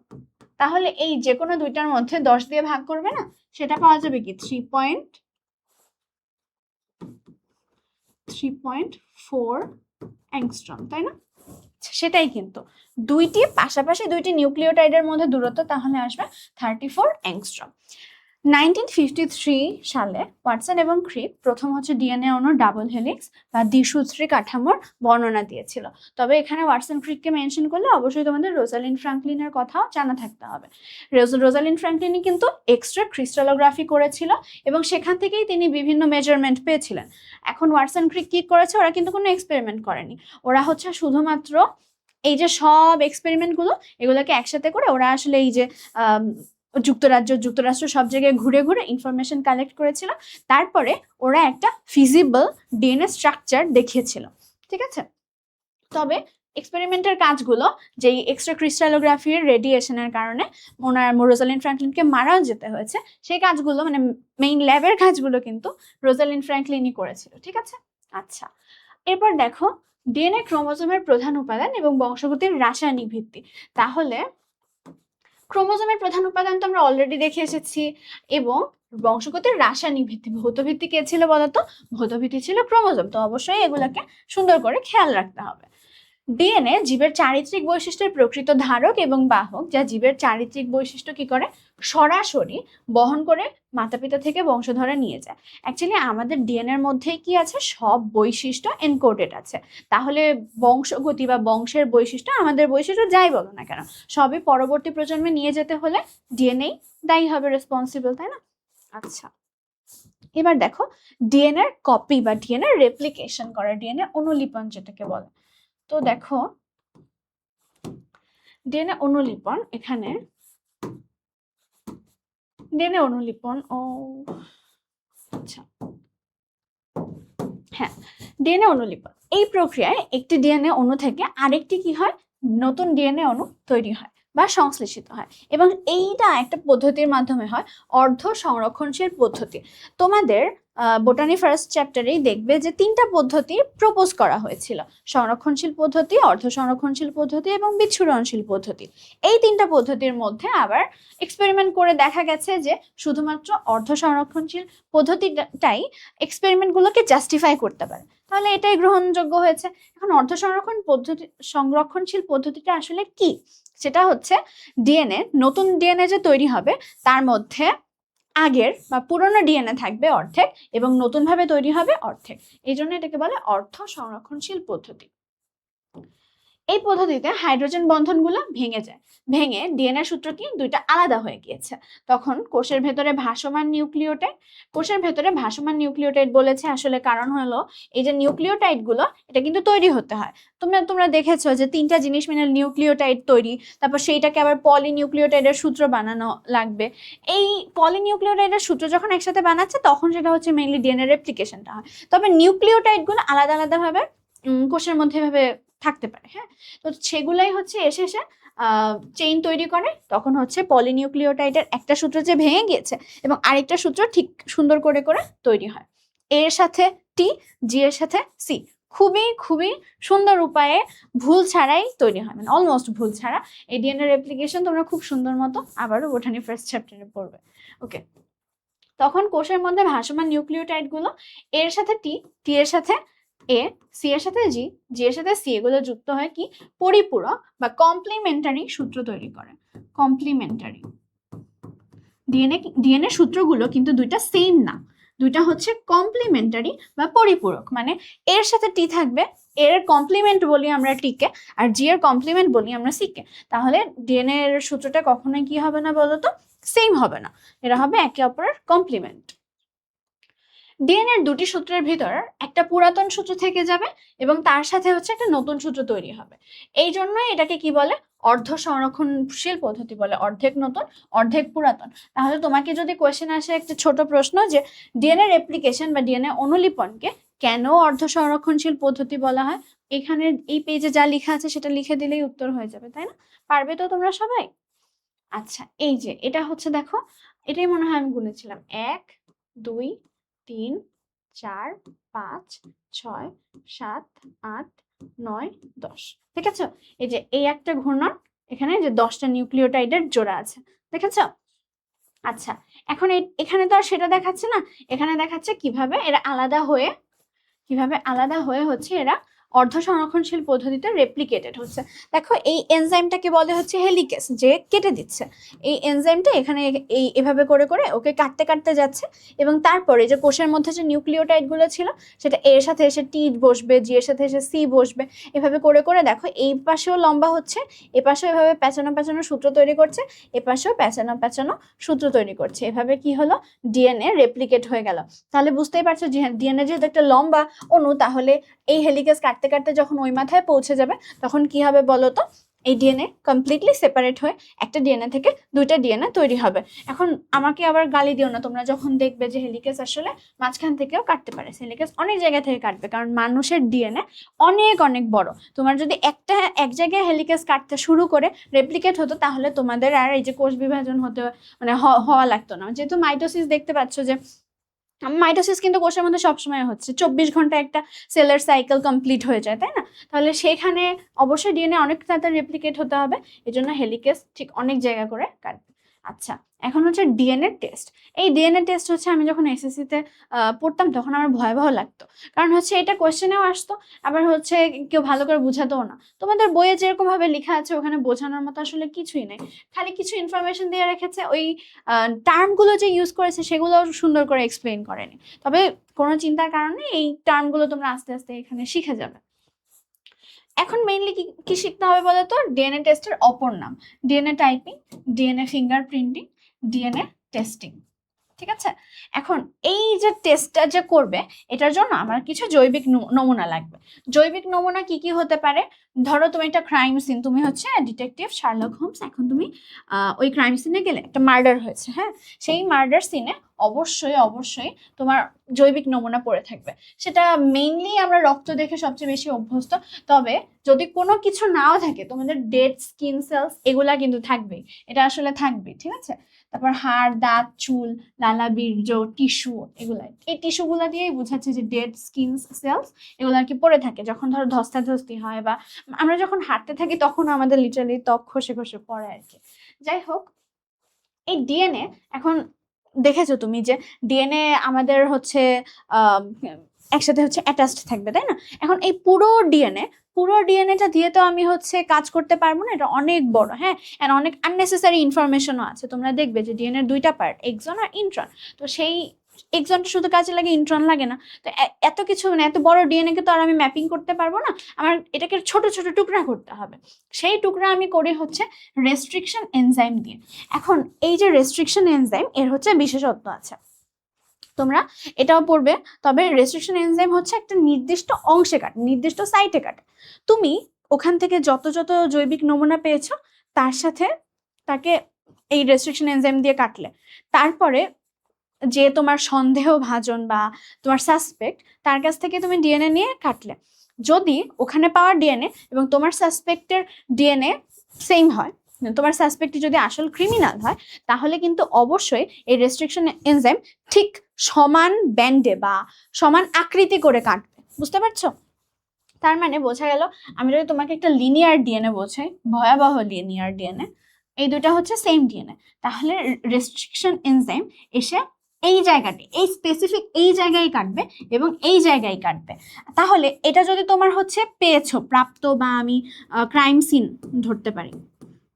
তাহলে এই যে কোনো দুইটার মধ্যে 10 দিয়ে ভাগ করবে না, সেটা পাওয়া যাবে কি 3.4 অ্যাংস্ট্রম, তাই না? সেটাই কিন্তু দুইটি পাশাপাশি দুইটি নিউক্লিওটাইডের মধ্যে দূরত্ব তাহলে আসবে 34 অ্যাংস্ট্রম। 1953 সালে ওয়াটসন এবং ক্রিক প্রথম হচ্ছে ডিএনএ অণুর ডাবল হেলিক্স বা দ্বিসূত্রী কাঠামোর বর্ণনা দিয়েছিল। তবে এখানে ওয়াটসন ক্রিককে মেনশন করলে অবশ্যই তোমাদের রোজালিন্ড ফ্র্যাঙ্কলিনের কথাও জানা থাকতে হবে। রোজালিন্ড ফ্র্যাঙ্কলিনই কিন্তু এক্সট্রা ক্রিস্টালোগ্রাফি করেছিল এবং সেখান থেকেই তিনি বিভিন্ন মেজারমেন্ট পেয়েছিলেন। এখন ওয়াটসন ক্রিক কি করেছে, ওরা কিন্তু কোনো এক্সপেরিমেন্ট করেনি, ওরা হচ্ছে শুধুমাত্র এই যে সব এক্সপেরিমেন্টগুলো এগুলোকে একসাথে করে ওরা আসলে এই যে যুক্তরাষ্ট্র সব জায়গায় ঘুরে ঘুরে ইনফরমেশন কালেক্ট করেছিল, তারপরে ওরা একটা ফিজিবল ডিএনএ স্ট্রাকচার দেখিয়েছিল, ঠিক আছে। তবে এক্সপেরিমেন্টের কাজগুলো যেই এক্সট্রা ক্রিস্টালোগ্রাফির রেডিয়েশনের কারণে রোজালিন্ড ফ্র্যাঙ্কলিনকে মারাও যেতে হয়েছে, সেই কাজগুলো মানে মেইন ল্যাবের কাজগুলো কিন্তু রোজালিন্ড ফ্র্যাঙ্কলিনই করেছিল, ঠিক আছে। আচ্ছা, এরপর দেখো ডিএনএ ক্রোমোজোমের প্রধান উপাদান এবং বংশগতির রাসায়নিক ভিত্তি। তাহলে ক্রোমোজোমের প্রধান উপাদান তো আমরা অলরেডি দেখে এসেছি, এবং বংশগতির রাসায়নিক ভিত্তি, ভৌত ভিত্তি কে ছিল বলতো, ভৌত ভিত্তি ছিল ক্রোমোজোম। তো অবশ্যই এগুলোকে সুন্দর করে খেয়াল রাখতে হবে। ডিএনএ জীবের চারিত্রিক বৈশিষ্ট্যের প্রকৃত ধারক এবং বাহক, যা জীবের চারিত্রিক বৈশিষ্ট্য কি করে সরাসরি বহন করে মাতা পিতা থেকে বংশধরে নিয়ে যায়। অ্যাকচুয়ালি আমাদের ডিএনএর মধ্যেই কি আছে, সব বৈশিষ্ট্য এনকোডেড আছে। তাহলে বংশগতি বা বংশের বৈশিষ্ট্য, আমাদের বৈশিষ্ট্য যাই বলো না কেন, সবই পরবর্তী প্রজন্মে নিয়ে যেতে হলে ডিএনএ দায়ী হবে, রেসপন্সিবল, তাই না? আচ্ছা, এবার দেখো ডিএনএর কপি বা ডিএনএ রেপ্লিকেশন করা, ডিএনএ অনুলিপন যেটাকে বলে। তো দেখো ডিএনএ অনুলিপন, এখানে ডিএনএ অনুলিপন আচ্ছা হ্যাঁ, ডিএনএ অনুলিপন এই প্রক্রিয়ায় একটি ডিএনএ অণু থেকে আরেকটি কি হয়, নতুন ডিএনএ অণু তৈরি হয় বা সংশ্লেষিত হয়, এবং এইটা একটা পদ্ধতির মাধ্যমে হয়, অর্ধ সংরক্ষণশীল পদ্ধতি। তোমাদের বোটানি ফার্স্ট চ্যাপ্টারেই দেখবে যে 3টা পদ্ধতি প্রপোজ করা হয়েছিল, সংরক্ষণশীল পদ্ধতি, অর্ধ সংরক্ষণশীল পদ্ধতি এবং বিচ্ছুরণশীল পদ্ধতি। এই 3টা পদ্ধতির মধ্যে আবার এক্সপেরিমেন্ট করে দেখা গেছে যে শুধুমাত্র অর্ধ সংরক্ষণশীল পদ্ধতিটাই এক্সপেরিমেন্টগুলোকে জাস্টিফাই করতে পারে, তাহলে এটাই গ্রহণযোগ্য হয়েছে। এখন অর্ধ সংরক্ষণশীল পদ্ধতিটা আসলে কি, সেটা হচ্ছে ডিএনএ, নতুন ডিএনএ যে তৈরি হবে তার মধ্যে আগের বা পুরনো ডিএনএ থাকবে অর্ধেক এবং নতুন ভাবে তৈরি হবে অর্ধেক, এই জন্য এটাকে বলে অর্ধ সংরক্ষণশীল পদ্ধতি। এই পদ্ধতিতে হাইড্রোজেন বন্ধনগুলো ভেঙে যায়, ভেঙে ডিএনএ সূত্র কি দুইটা আলাদা হয়ে গিয়েছে। তখন কোষের ভেতরে ভাসমান নিউক্লিওটাইড বলেছে আসলে কারণ হলো এই যে নিউক্লিওটাইড গুলো এটা কিন্তু তৈরি হতে হয়, তোমরা দেখেছো যে 3টা জিনিস মিলে নিউক্লিওটাইড তৈরি, তারপর সেইটাকে আবার পলিনিউক্লিওটাইডের সূত্র বানানো লাগবে। এই পলিনিউক্লিওটাইডের সূত্র যখন একসাথে বানাচ্ছে তখন সেটা হচ্ছে মেইনলি ডিএনএ রেপ্লিকেশনটা হয়। তবে নিউক্লিওটাইড গুলো আলাদা আলাদা ভাবে কোষের মধ্যে ভাবে থাকতে পারে। হ্যাঁ, তো সেগুলাই হচ্ছে এসে এসে চেইন তৈরি করে। তখন হচ্ছে পলিনিউক্লিওটাইডের একটা সূত্র যে ভেঙে গিয়েছে এবং আরেকটা সূত্র ঠিক সুন্দর করে করে তৈরি হয়। এর সাথে টি, জি এর সাথে সি, খুবই খুবই সুন্দর উপায়ে ভুল ছাড়াই তৈরি হয়, মানে অলমোস্ট ভুল ছাড়া। এই ডিএনএ রেপ্লিকেশন তোমরা খুব সুন্দর মতো আবারও বোটানি ফার্স্ট চ্যাপ্টারে পড়বে। ওকে, তখন কোষের মধ্যে ভাসমান নিউক্লিওটাইড গুলো এর সাথে টি, টি এর সাথে এ, সি এর সাথে জি, জি এর সাথে সি, এগুলো যুক্ত হয় কি পরিপূরক বা কমপ্লিমেন্টারি সূত্র তৈরি করে। কমপ্লিমেন্টারি ডিএনএ সূত্রগুলো কিন্তু দুইটা সেম না, দুইটা হচ্ছে কমপ্লিমেন্টারি বা পরিপূরক। মানে এর সাথে টি থাকবে, এর কমপ্লিমেন্ট বলি আমরা টিকে, আর জি এর কমপ্লিমেন্ট বলি আমরা সিকে। তাহলে ডিএনএ এর সূত্রটা কখনোই কি হবে না বলতো, সেম হবে না, এরা হবে একে অপরের কমপ্লিমেন্ট। ডিএনএ এর দুটি সূত্রের ভিতর একটা পুরাতন সূত্র থেকে যাবে এবং তার সাথে হচ্ছে একটা নতুন সূত্র তৈরি হবে। এই জন্যই এটাকে কি বলে, অর্ধ সংরক্ষণশীল পদ্ধতি বলে, অর্ধেক নতুন অর্ধেক পুরাতন। তাহলে তোমাকে যদি কোয়েশ্চেন আসে একটা ছোট প্রশ্ন যে ডিএনএ রেপ্লিকেশন বা ডিএনএ অনুলিপনকে কেন অর্ধ সংরক্ষণশীল পদ্ধতি বলা হয়, এখানে এই পেজে যা লেখা আছে সেটা লিখে দিলেই উত্তর হয়ে যাবে, তাই না? পারবে তো তোমরা সবাই? আচ্ছা, এই যে এটা হচ্ছে দেখো, এটাই মনে হয় আমি গুনেছিলাম 1 2 3 4 5 6 7 8 9 10, ঠিক আছে? এই যে এই একটা ঘূর্ণন, এখানে যে 10টা নিউক্লিওটাইডের জোড়া আছে, দেখেছো? আচ্ছা, এখন এখানে তো আর সেটা দেখাচ্ছে না, এখানে দেখাচ্ছে কিভাবে এরা আলাদা হয়ে হচ্ছে এরা অর্ধ সংরক্ষণশীল পদ্ধতিতে রেপ্লিকেটেড হচ্ছে। দেখো এই এনজাইমটাকে বলে হচ্ছে হেলিকেস, যে কেটে দিচ্ছে। এই এনজাইমটা এখানে এই এভাবে করে করে ওকে কাটতে কাটতে যাচ্ছে এবং তারপরে যে কোষের মধ্যে যে নিউক্লিওটাইড গুলো ছিল সেটা এর সাথে এসে টি বসবে, জি এর সাথে এসে সি বসবে, এভাবে করে করে দেখো এই পাশেও লম্বা হচ্ছে, এ পাশেও এভাবে প্যাঁচানো প্যাঁচানো সূত্র তৈরি করছে, এ পাশেও প্যাঁচানো প্যাঁচানো সূত্র তৈরি করছে। এভাবে কি হলো, ডিএনএ রেপ্লিকেট হয়ে গেল। তাহলে বুঝতেই পারছো যে ডিএনএ যেহেতু একটা লম্বা অণু, তাহলে এই হেলিকেস কাটতে কাটতে যখন ওই মাথায় পৌঁছে যাবে তখন কি হবে বলো তো, এই ডিএনএ কমপ্লিটলি সেপারেট হয়ে একটা ডিএনএ থেকে দুইটা ডিএনএ তৈরি হবে। এখন আমাকে আবার গালি দিও না তোমরা যখন দেখবে যে হেলিকেস আসলে মাঝখান থেকেও কাটতে পারে। হেলিকেস অনেক জায়গা থেকে কাটবে, কারণ মানুষের ডিএনএ অনেক অনেক বড়। তোমার যদি এক জায়গায় হেলিকেস কাটতে শুরু করে রেপ্লিকেট হতো, তাহলে তোমাদের আর এই যে কোষ বিভাজন হতে মানে হওয়া লাগতো না। যেহেতু মাইটোসিস দেখতে পাচ্ছ যে মাইটোসিস কিন্তু কোষের মধ্যে সবসময় হচ্ছে, 24 ঘন্টা একটা সেলের সাইকেল কমপ্লিট হয়ে যায়, তাই না? তাহলে সেখানে অবশ্যই ডিএনএ অনেক তাড়াতাড়ি রেপ্লিকেট হতে হবে, এজন্য হেলিকেস ঠিক অনেক জায়গা করে কাটবে। আচ্ছা, এখন হচ্ছে ডিএনএ টেস্ট। এই ডিএনএ টেস্ট হচ্ছে আমি যখন এসএসসিতে পড়তাম তখন আমার ভয়াবহ লাগতো, কারণ হচ্ছে এটা কোয়েশ্চেনেও আসতো, আবার হচ্ছে কেউ ভালো করে বুঝাতেও না। তোমাদের বইয়ে যেরকম ভাবে লেখা আছে ওখানে বোঝানোর মতো আসলে কিছুই নেই, খালি কিছু ইনফরমেশন দিয়ে রেখেছে, ওই টার্মগুলো যে ইউজ করেছে সেগুলো সুন্দর করে এক্সপ্লেন করেনি। তবে কোনো চিন্তার কারণে এই টার্মগুলো তোমরা আস্তে আস্তে এখানে শিখে যাবে। এখন মেইনলি কি শিখতে হবে বলো তো, ডিএনএ টেস্টের অপর নাম DNA typing, DNA fingerprinting, DNA testing, ঠিক আছে? এখন এই যে টেস্টটা যে করবে এটার জন্য আমার কিছু জৈবিক নমুনা লাগবে। জৈবিক নমুনা কি কি হতে পারে, ধরো তুমি একটা ক্রাইম সিন, তুমি হচ্ছে ডিটেকটিভ শার্লক হোমস, এখন তুমি ওই ক্রাইম সিনে গেলে, একটা মার্ডার হয়েছে, হ্যাঁ, সেই মার্ডার সিনে অবশ্যই অবশ্যই তোমার জৈবিক নমুনা পড়ে থাকবে। সেটা মেইনলি আমরা রক্ত দেখে সবচেয়ে বেশি অভ্যস্ত, তবে যদি কোনো কিছু নাও থাকে তোমাদের ডেড স্কিন সেলস এগুলা কিন্তু থাকবেই, এটা আসলে থাকবে, ঠিক আছে? তারপর হাড়, দাঁত, চুল, লালা, বীর্য, টিস্যু, এগুলাই, এই টিস্যুগুলা দিয়েই বোঝাচ্ছে যে ডেড স্কিন সেলস এগুলো আর কি পড়ে থাকে। যখন ধরো ধস্তাধস্তি হয় বা আমরা যখন হাঁটতে থাকি তখন আমাদের লিটারালি ত্বক খসে খসে পড়ে আর কি। যাই হোক, এই ডিএনএ এখন দেখেছো তুমি যে ডিএনএ আমাদের হচ্ছে একসাথে হচ্ছে অ্যাটাচড থাকবে, তাই না? এখন এই পুরো ডিএনএটা দিয়ে তো আমি হচ্ছে কাজ করতে পারবো না, এটা অনেক বড়, হ্যাঁ, এন্ড অনেক আননেসেসারি ইনফরমেশনও আছে। তোমরা দেখবে যে ডিএনএর দুইটা পার্ট, এক্সন আর ইন্ট্রন, তো সেই এক্সনটা শুধু কাজে লাগে, ইন্ট্রন লাগে না। তো এত কিছু মানে এত বড় ডিএনএ কে তো আর আমি ম্যাপিং করতে পারবো না, আমার এটাকে ছোট ছোট টুকরা করতে হবে। সেই টুকরা আমি করি হচ্ছে রেস্ট্রিকশন এনজাইম দিয়ে। এখন এই যে রেস্ট্রিকশন এনজাইম এর হচ্ছে বিশেষত্ব আছে, তোমরা এটাও পড়বে। তবে রেস্ট্রিকশন এনজাইম হচ্ছে একটা নির্দিষ্ট অংশে কাটে, নির্দিষ্ট সাইটে কাটে। তুমি ওখান থেকে যত যত জৈবিক নমুনা পেয়েছো তার সাথে তাকে এই রেস্ট্রিকশন এনজাইম দিয়ে কাটলে, তারপরে যে তোমার সন্দেহভাজন বা তোমার সাসপেক্ট তার কাছ থেকে তুমি ডিএনএ নিয়ে কাটলে, যদি ওখানে পাওয়া ডিএনএ এবং তোমার সাসপেক্টের ডিএনএ সেম হয়, তোমার সাসপেক্ট যদি আসল ক্রিমিনাল হয়, তাহলে কিন্তু অবশ্যই এই রেস্ট্রিকশন এনজাইম ঠিক সমান ব্যান্ডে বা সমান আকৃতি করে কাটবে। বুঝতে পারছো? তার মানে বোঝা গেল, আমি যদি তোমাকে একটা লিনিয়ার ডিএনএ বোঝাই, ভয়াবহ লিনিয়ার ডিএনএ, এই দুটো হচ্ছে সেম ডিএনএ, তাহলে রেস্ট্রিকশন এনজাইম এসে এই জায়গাটি, এই স্পেসিফিক এই জায়গায় কাটবে এবং এই জায়গায় কাটবে। তাহলে এটা যদি তোমার হচ্ছে পেয়েছো প্রাপ্ত, বা আমি ক্রাইম সিন ধরতে পারি,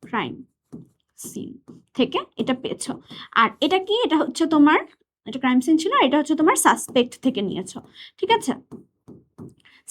ক্রাইম সিন থেকে এটা পেয়েছো, আর এটা কি, এটা হচ্ছে তোমার, এটা ক্রাইম সিন ছিল, এটা হচ্ছে তোমার সাসপেক্ট থেকে নিয়েছো, ঠিক আছে,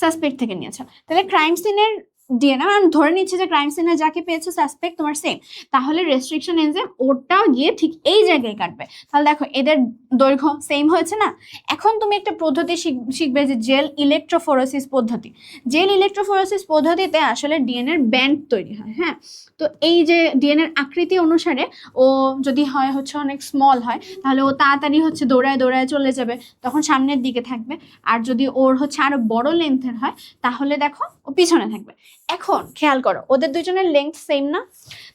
সাসপেক্ট থেকে নিয়েছো। তাহলে ক্রাইম সিনের ডিএনএ আমি ধরে নিচ্ছি যে ক্রাইম সিনে যাকে পেয়েছো সাসপেক্ট তোমার সেম, তাহলে রেস্ট্রিকশন এনজাইম ওটাও গিয়ে ঠিক এই জায়গায় কাটবে। তাহলে দেখো এদের দৈর্ঘ্য সেম হয়েছে না। এখন তুমি একটা পদ্ধতি শিখবে যে জেল ইলেকট্রোফোরেসিস পদ্ধতি। জেল ইলেকট্রোফোরেসিস পদ্ধতিতে আসলে ডিএনএর ব্যান্ড তৈরি হয়। হ্যাঁ, তো এই যে ডিএনএর আকৃতি অনুসারে ও যদি হয় হচ্ছে অনেক স্মল হয়, তাহলে ও তাড়াতাড়ি হচ্ছে দৌড়ায় দৌড়ায় চলে যাবে, তখন সামনের দিকে থাকবে। আর যদি ওর হচ্ছে আরো বড় লেন্থের হয়, তাহলে দেখো ও পিছনে থাকবে। এখন খেয়াল করো, ওদের দুজনের লেন্থ সেম না?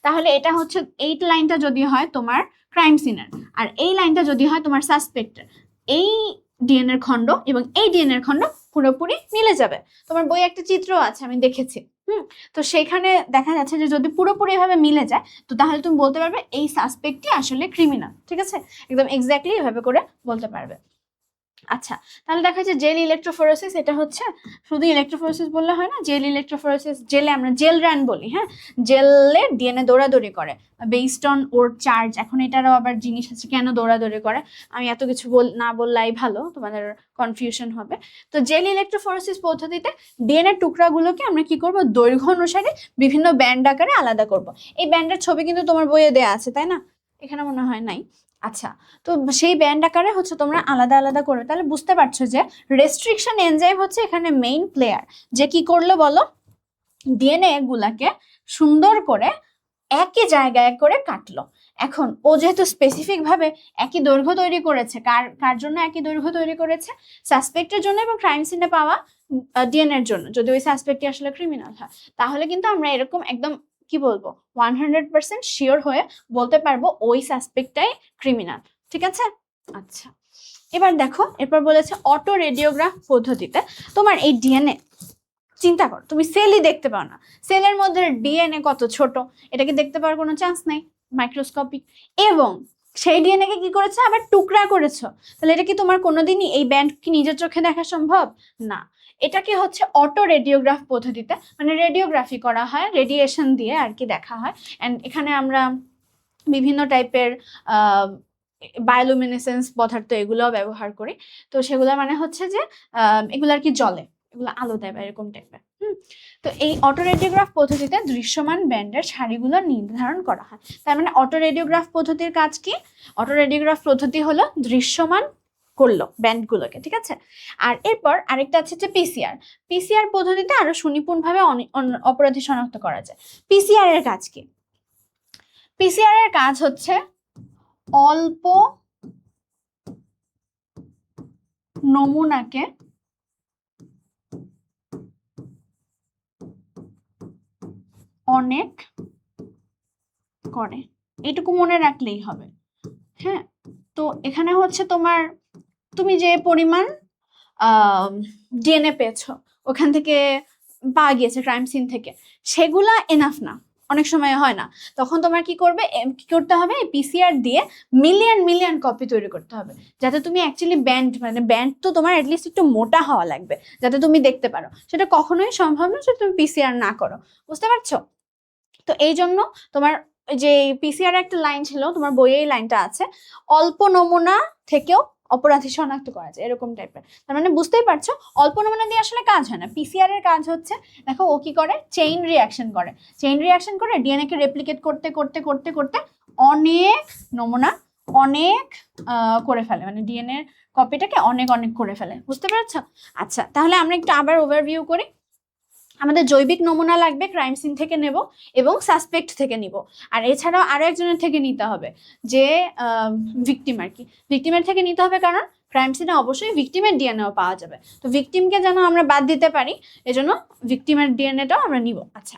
তাহলে এটা হচ্ছে এই লাইনটা যদি হয় তোমার ক্রাইম সিনের, আর এই লাইনটা যদি হয় তোমার সাসপেক্টের, এই ডিএনএর খণ্ড এবং এই ডিএনএর খণ্ড পুরোপুরি মিলে যাবে। তোমার বই একটা চিত্র আছে, আমি দেখেছি। তো সেখানে দেখা যাচ্ছে যে যদি পুরোপুরি এভাবে মিলে যায়, তো তাহলে তুমি বলতে পারবে এই সাসপেক্টই আসলে ক্রিমিনাল। ঠিক আছে, একদম এক্স্যাক্টলি এভাবে করে বলতে পারবে। আচ্ছা, তাহলে দেখা যাচ্ছে জেল ইলেকট্রোফোরেসিস, এটা হচ্ছে শুধু ইলেকট্রোফোরেসিস বললে হয় না, জেল ইলেকট্রোফোরেসিস, জেলে আমরা জেল রান বলি। হ্যাঁ, জেলে ডিএনএ দৌড়াদৌড়ি করে বেসড অন ওর চার্জ। এখন এটারও আবার জিনিস আছে কেন দৌড়াদৌড়ি করে, আমি এত কিছু না বললাই ভালো, তোমাদের কনফিউশন হবে। তো জেল ইলেকট্রোফোরেসিস পদ্ধতিতে ডিএনএ টুকরাগুলোকে আমরা কি করব, দৈর্ঘ্য অনুসারে বিভিন্ন ব্যান্ড আকারে আলাদা করব। এই ব্যান্ডের ছবি কিন্তু তোমার বইয়ে দেয়া আছে, তাই না? এখানে মনে হয় নাই। আচ্ছা, তো সেই ব্যান্ড আকারে হচ্ছে তোমরা আলাদা আলাদা করবে। তাহলে বুঝতে পারছো যে রেস্ট্রিকশন এনজাইম হচ্ছে এখানে মেইন প্লেয়ার, যে কি করলো বলো, ডিএনএ গুলাকে সুন্দর করে একই জায়গায় করে কাটলো। এখন ও যেহেতু স্পেসিফিক ভাবে একই দৈর্ঘ্য তৈরি করেছে, কার জন্য একই দৈর্ঘ্য তৈরি করেছে, সাসপেক্টের জন্য এবং ক্রাইম সিনে পাওয়া ডিএনএর জন্য, যদি ওই সাসপেক্টই আসলে ক্রিমিনাল হয়, তাহলে কিন্তু আমরা এরকম একদম কি বলবো 100% শিওর হয়ে বলতে পারবো ওই সাসপেক্টটাই ক্রিমিনাল। ঠিক আছে? আচ্ছা, এবার দেখো, এরপর বলেছে অটো রেডিওগ্রাফ পদ্ধতিতে তোমার এই ডিএনএ, চিন্তা করো তুমি সেলই দেখতে পাও না, সেলের মধ্যে ডিএনএ কত ছোট, এটাকে দেখতে পাওয়ার কোনো চান্স নেই, মাইক্রোস্কোপিক। এবং সেই ডিএনএ কে কি করেছো, আবার টুকরা করেছো, তাহলে এটা কি তোমার কোনোদিনই এই ব্যান্ড কি নিজের চোখে দেখা সম্ভব না। এটাকে হচ্ছে অটো রেডিওগ্রাফ পদ্ধতিতে, মানে রেডিওগ্রাফি করা হয়, রেডিয়েশন দিয়ে আর কি দেখা হয়। অ্যান্ড এখানে আমরা বিভিন্ন টাইপের বায়োলুমিনেসেন্স পদার্থ এগুলোও ব্যবহার করি। তো সেগুলো মানে হচ্ছে যে এগুলো আর কি জলে, এগুলো আলো দেয় বা এরকম টাইপের। তো এই অটো রেডিওগ্রাফ পদ্ধতিতে দৃশ্যমান ব্যান্ডের সারিগুলো নির্ধারণ করা হয়। তার মানে অটো রেডিওগ্রাফ পদ্ধতির কাজ কি? অটো রেডিওগ্রাফ পদ্ধতি হলো দৃশ্যমান করলো ব্যান্ডগুলোকে। ঠিক আছে, আর এরপর আরেকটা আছে যে পিসিআর। পিসিআর পদ্ধতিতে আরো সুনিপুণভাবে অপরাধী শনাক্ত করা যায়। পিসিআর এর কাজ কি? পিসিআর এর কাজ হচ্ছে অল্প নমুনাকে অনেক করে, এটুকু মনে রাখলেই হবে। হ্যাঁ, তো এখানে হচ্ছে তোমার, তুমি যে পরিমাণ ডিএনএ পেয়েছো ওখান থেকে পাওয়া গিয়েছে ক্রাইম সিন থেকে, সেগুলা এনাফ না, অনেক সময় হয় না। তখন তোমার কি করতে হবে, পিসিআর দিয়ে মিলিয়ন মিলিয়ন কপি তৈরি করতে হবে, যাতে তুমি অ্যাকচুয়ালি ব্যান্ড তো তোমার অ্যাটলিস্ট একটু মোটা হওয়া লাগবে, যাতে তুমি দেখতে পারো। সেটা কখনোই সম্ভব না যদি তুমি পিসিআর না করো। বুঝতে পারছো? তো এই জন্য তোমার যে পিসিআর একটা লাইন ছিল, তোমার বইয়ে এই লাইনটা আছে, অল্প নমুনা থেকেও অপরাধী শনাক্ত করা যায়, এরকম টাইপের। তার মানে বুঝতেই পারছো, অল্প নমুনা দিয়ে আসলে কাজ হয় না। পিসিআর এর কাজ হচ্ছে, দেখো ও কি করে, চেইন রিয়াকশন করে। চেইন রিয়াকশন করে ডিএনএ কে রেপ্লিকেট করতে করতে করতে করতে অনেক নমুনা অনেক করে ফেলে, মানে ডিএনএ কপিটাকে অনেক অনেক করে ফেলে। বুঝতে পারছো? আচ্ছা, তাহলে আমরা একটু আবার ওভারভিউ করি। আমাদের জৈবিক নমুনা লাগবে, ক্রাইম সিন থেকে নেব এবং সাসপেক্ট থেকে নিব, আর এছাড়াও আরো একজনের থেকে নিতে হবে, যে ভিকটিম আর কি। ভিকটিমের থেকে নিতে হবে, কারণ ক্রাইম সিনে অবশ্যই ভিকটিমের ডিএনএও পাওয়া যাবে। তো ভিকটিমকে যেন আমরা বাদ দিতে পারি, এজন্য ভিকটিমের ডিএনএটাও আমরা নিব। আচ্ছা,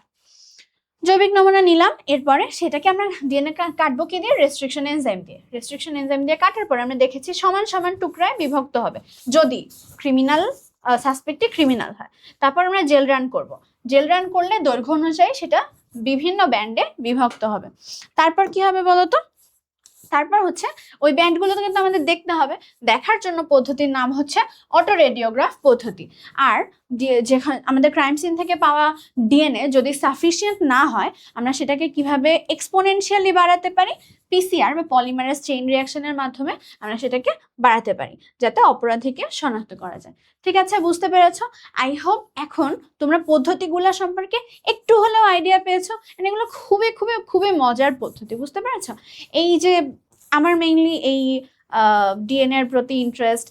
জৈবিক নমুনা নিলাম, এরপরে সেটাকে আমরা ডিএনএ কাটবো কি দিয়ে? রেস্ট্রিকশন এনজাইম দিয়ে। রেস্ট্রিকশন এনজাইম দিয়ে কাটার পরে আমরা দেখেছি সমান সমান টুকরায় বিভক্ত হবে যদি ক্রিমিনাল সাসপেক্টে ক্রিমিনাল হয়। তারপর আমরা জেল রান করব। জেল রান করলে দৈর্ঘ্য অনুযায়ী সেটা বিভিন্ন ব্যান্ডে বিভক্ত হবে। তারপর কি হবে বলতো? তারপর হচ্ছে ওই ব্যান্ডগুলোতে কিন্তু আমাদের দেখতে হবে। দেখার জন্য পদ্ধতির নাম হচ্ছে অটো রেডিওগ্রাফ পদ্ধতি। আর যেখানে আমাদের ক্রাইম সিন থেকে পাওয়া ডিএনএ যদি সাফিসিয়েন্ট না হয়, আমরা সেটাকে কিভাবে এক্সপোনেনশিয়ালি বাড়াতে পারি? পিসিআর বা পলিমারেজ চেইন রিঅ্যাকশনের মাধ্যমে আমরা সেটাকে বাড়াতে পারি, যাতে অপরাধীকে শনাক্ত করা যায়। ঠিক আছে, বুঝতে পেরেছো? আই হোপ এখন তোমরা পদ্ধতিগুলো সম্পর্কে একটু হলেও আইডিয়া পেয়েছো। এগুলো খুবই খুবই খুবই মজার পদ্ধতি, বুঝতে পেরেছো? এই যে আমার মেইনলি এই ডিএনএর প্রতি ইন্টারেস্ট,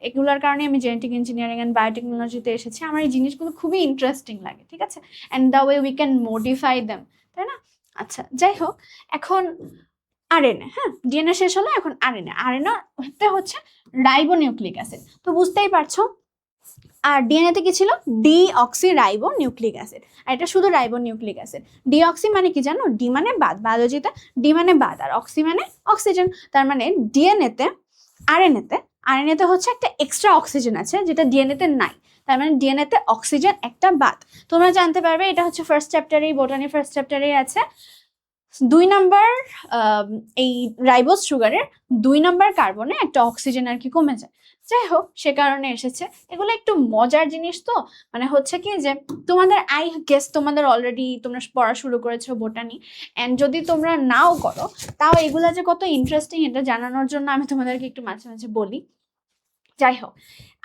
এগুলার কারণে আমি জেনেটিক ইঞ্জিনিয়ারিং অ্যান্ড বায়োটেকনোলজিতে এসেছি। আমার এই জিনিসগুলো খুবই ইন্টারেস্টিং লাগে, ঠিক আছে? And the way we can modify them, তাই না? আচ্ছা, যাই হোক, এখন আরএনএ, হ্যাঁ, ডিএনএ শেষ হলো, এখন আরএনএ। আরএনএ হচ্ছে রাইবোনিউক্লিক অ্যাসিড। তো বুঝতেই পারছো, আর ডিএনএতে কি ছিল? Deoxyribonucleic acid. আর এটা শুধু রাইবো নিউক্লিক অ্যাসিড। ডিঅক্সি মানে কি জানো? ডি মানে বাদ, বায়োলজিতে ডি মানে বাদ, আর অক্সি মানে অক্সিজেন। তার মানে ডিএনএতে আরএনএতে হচ্ছে একটা এক্সট্রা অক্সিজেন আছে, যেটা ডিএনএতে নাই। তার মানে ডিএনএতে অক্সিজেন একটা বাদ। তোমরা জানতে পারবে, এটা হচ্ছে ফার্স্ট চ্যাপ্টারেই, বোটানি ফার্স্ট চ্যাপ্টারেই আছে। 2 নাম্বার এই রাইবোজ সুগারের 2 নাম্বার কার্বনে একটা অক্সিজেন আর কি কমে যায়। যাই হোক, সে কারণে এসেছে। এগুলো একটু মজার জিনিস। তো মানে হচ্ছে কি যে তোমাদের আই গেস তোমাদের অলরেডি তোমরা পড়া শুরু করেছো বোটানি, অ্যান্ড যদি তোমরা নাও করো তাও এগুলা যে কত ইন্টারেস্টিং এটা জানানোর জন্য আমি তোমাদেরকে একটু মাঝে মাঝে বলি। যাই হোক,